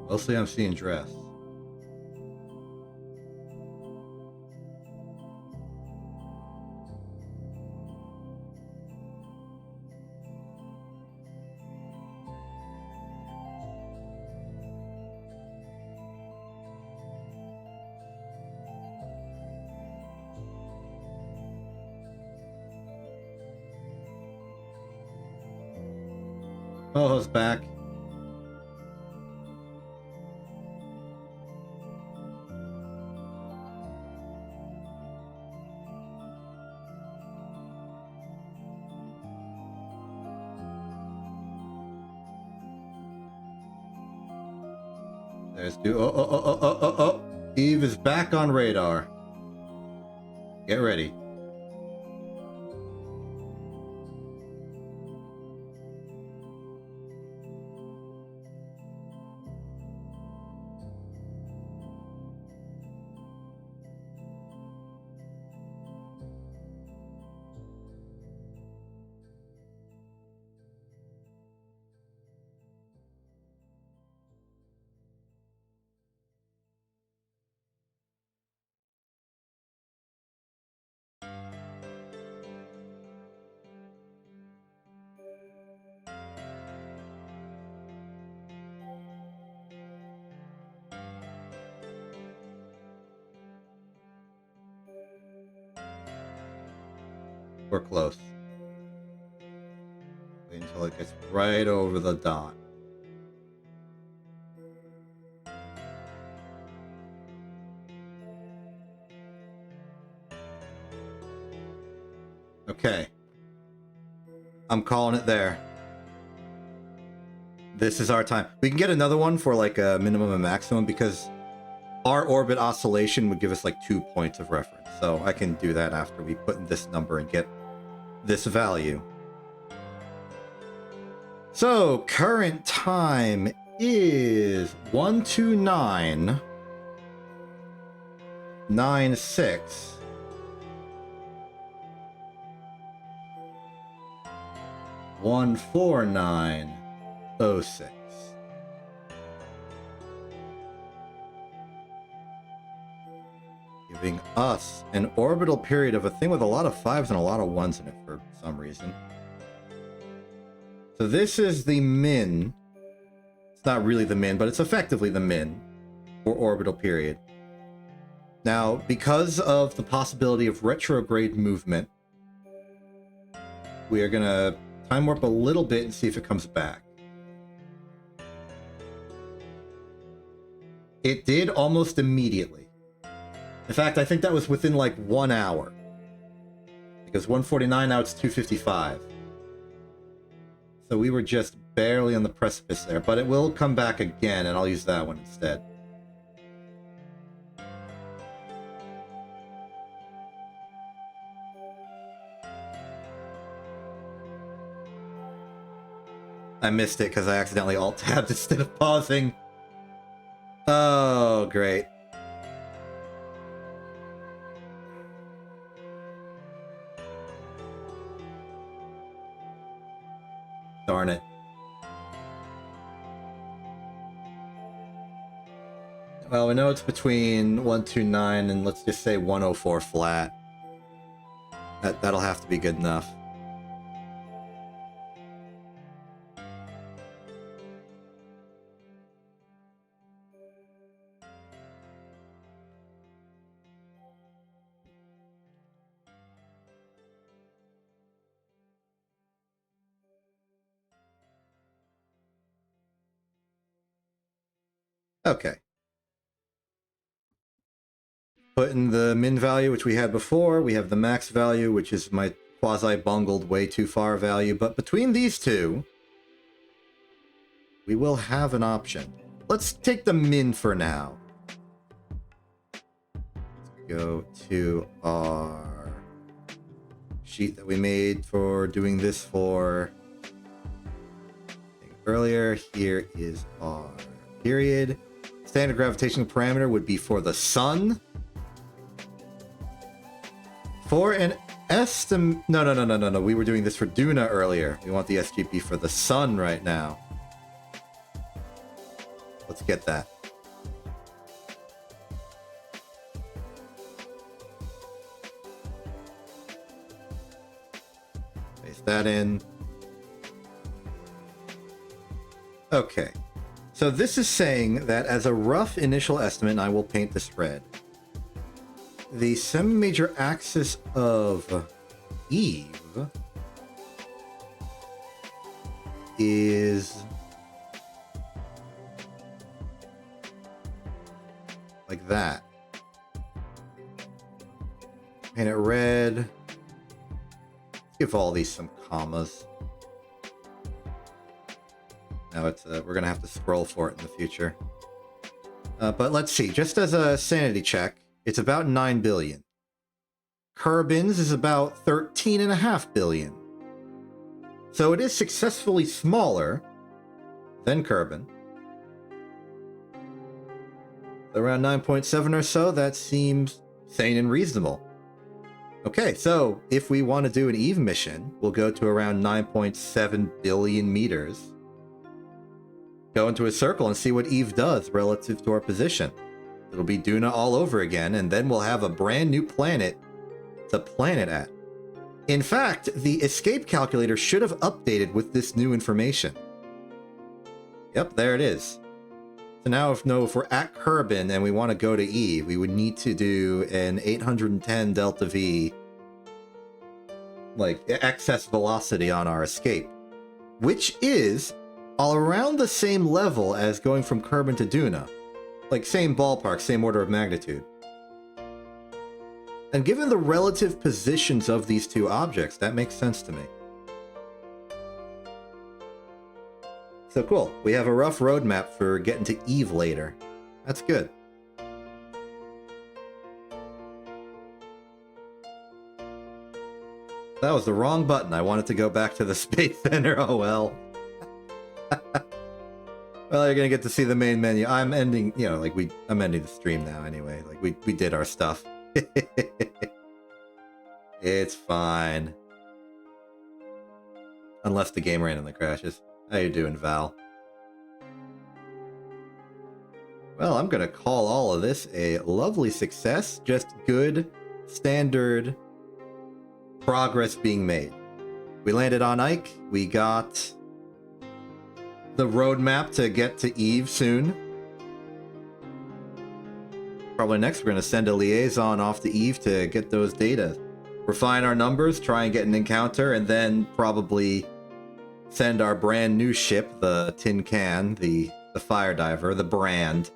Mostly I'm seeing dress. Oh, it's back. There's two. Oh. Eve is back on radar. Get ready. We're close. Wait until it gets right over the dot. Okay. I'm calling it there. This is our time. We can get another one for like a minimum and maximum because our orbit oscillation would give us like 2 points of reference. So I can do that after we put in this number and get this value. So current time is 129.96. 149.06. Giving us an orbital period of a thing with a lot of 5s and a lot of 1s in it for some reason. So this is the min. It's not really the min, but it's effectively the min for orbital period. Now, because of the possibility of retrograde movement, we are going to time warp a little bit and see if it comes back. It did almost immediately. In fact, I think that was within like 1 hour. Because 149, now it's 255. So we were just barely on the precipice there, but it will come back again, and I'll use that one instead. I missed it because I accidentally alt-tabbed instead of pausing. Oh, great. Darn it. Well, we know it's between 129 and let's just say 104 flat. That'll have to be good enough. Okay. Put in the min value, which we had before. We have the max value, which is my quasi-bungled way too far value. But between these two, we will have an option. Let's take the min for now. Let's go to our sheet that we made for doing this for earlier. Here is our period. Standard gravitational parameter would be for the sun. For an estimate... No. We were doing this for Duna earlier. We want the SGP for the sun right now. Let's get that. Paste that in. Okay. So this is saying that as a rough initial estimate, and I will paint this red, the semi-major axis of Eve is like that. Paint it red. Let's give all these some commas. Now it's we're gonna have to scroll for it in the future. But let's see. Just as a sanity check, it's about 9 billion. Kerbin's is about 13.5 billion. So it is successfully smaller than Kerbin. Around 9.7 or so, that seems sane and reasonable. Okay, so if we want to do an Eve mission, we'll go to around 9.7 billion meters. Go into a circle and see what Eve does relative to our position. It'll be Duna all over again, and then we'll have a brand new planet to planet at. In fact, the escape calculator should have updated with this new information. Yep, there it is. So now if we're at Kerbin and we want to go to Eve, we would need to do an 810 delta V like excess velocity on our escape, which is all around the same level as going from Kerbin to Duna. Like, same ballpark, same order of magnitude. And given the relative positions of these two objects, that makes sense to me. So cool. We have a rough roadmap for getting to Eve later. That's good. That was the wrong button. I wanted to go back to the Space Center. Oh well. Well, you're gonna get to see the main menu. I'm ending, you know, like I'm ending the stream now anyway. Like we did our stuff. It's fine. Unless the game randomly crashes. How you doing, Val? Well, I'm gonna call all of this a lovely success. Just good, standard progress being made. We landed on Ike. We got the roadmap to get to Eve soon. Probably next we're going to send a liaison off to Eve to get those data. Refine our numbers, try and get an encounter, and then probably send our brand new ship, the Tin Can, the Fire Diver, the Brand,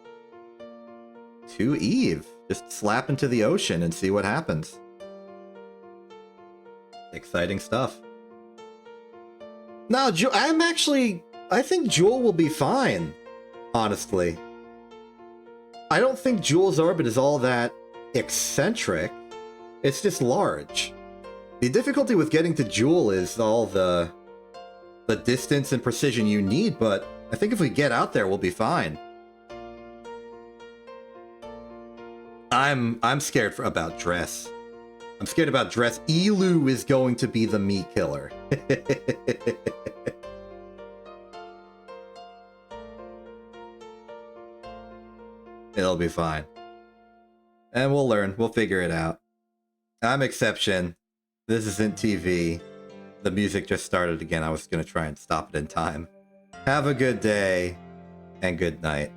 to Eve. Just slap into the ocean and see what happens. Exciting stuff. Now, I think Jewel will be fine, honestly. I don't think Jewel's orbit is all that eccentric. It's just large. The difficulty with getting to Jewel is all the distance and precision you need, but I think if we get out there, we'll be fine. I'm scared about Dress. I'm scared about Dress. Elu is going to be the meat killer. It'll be fine. And we'll learn. We'll figure it out. I'm Exception. This isn't TV. The music just started again. I was going to try and stop it in time. Have a good day, and good night.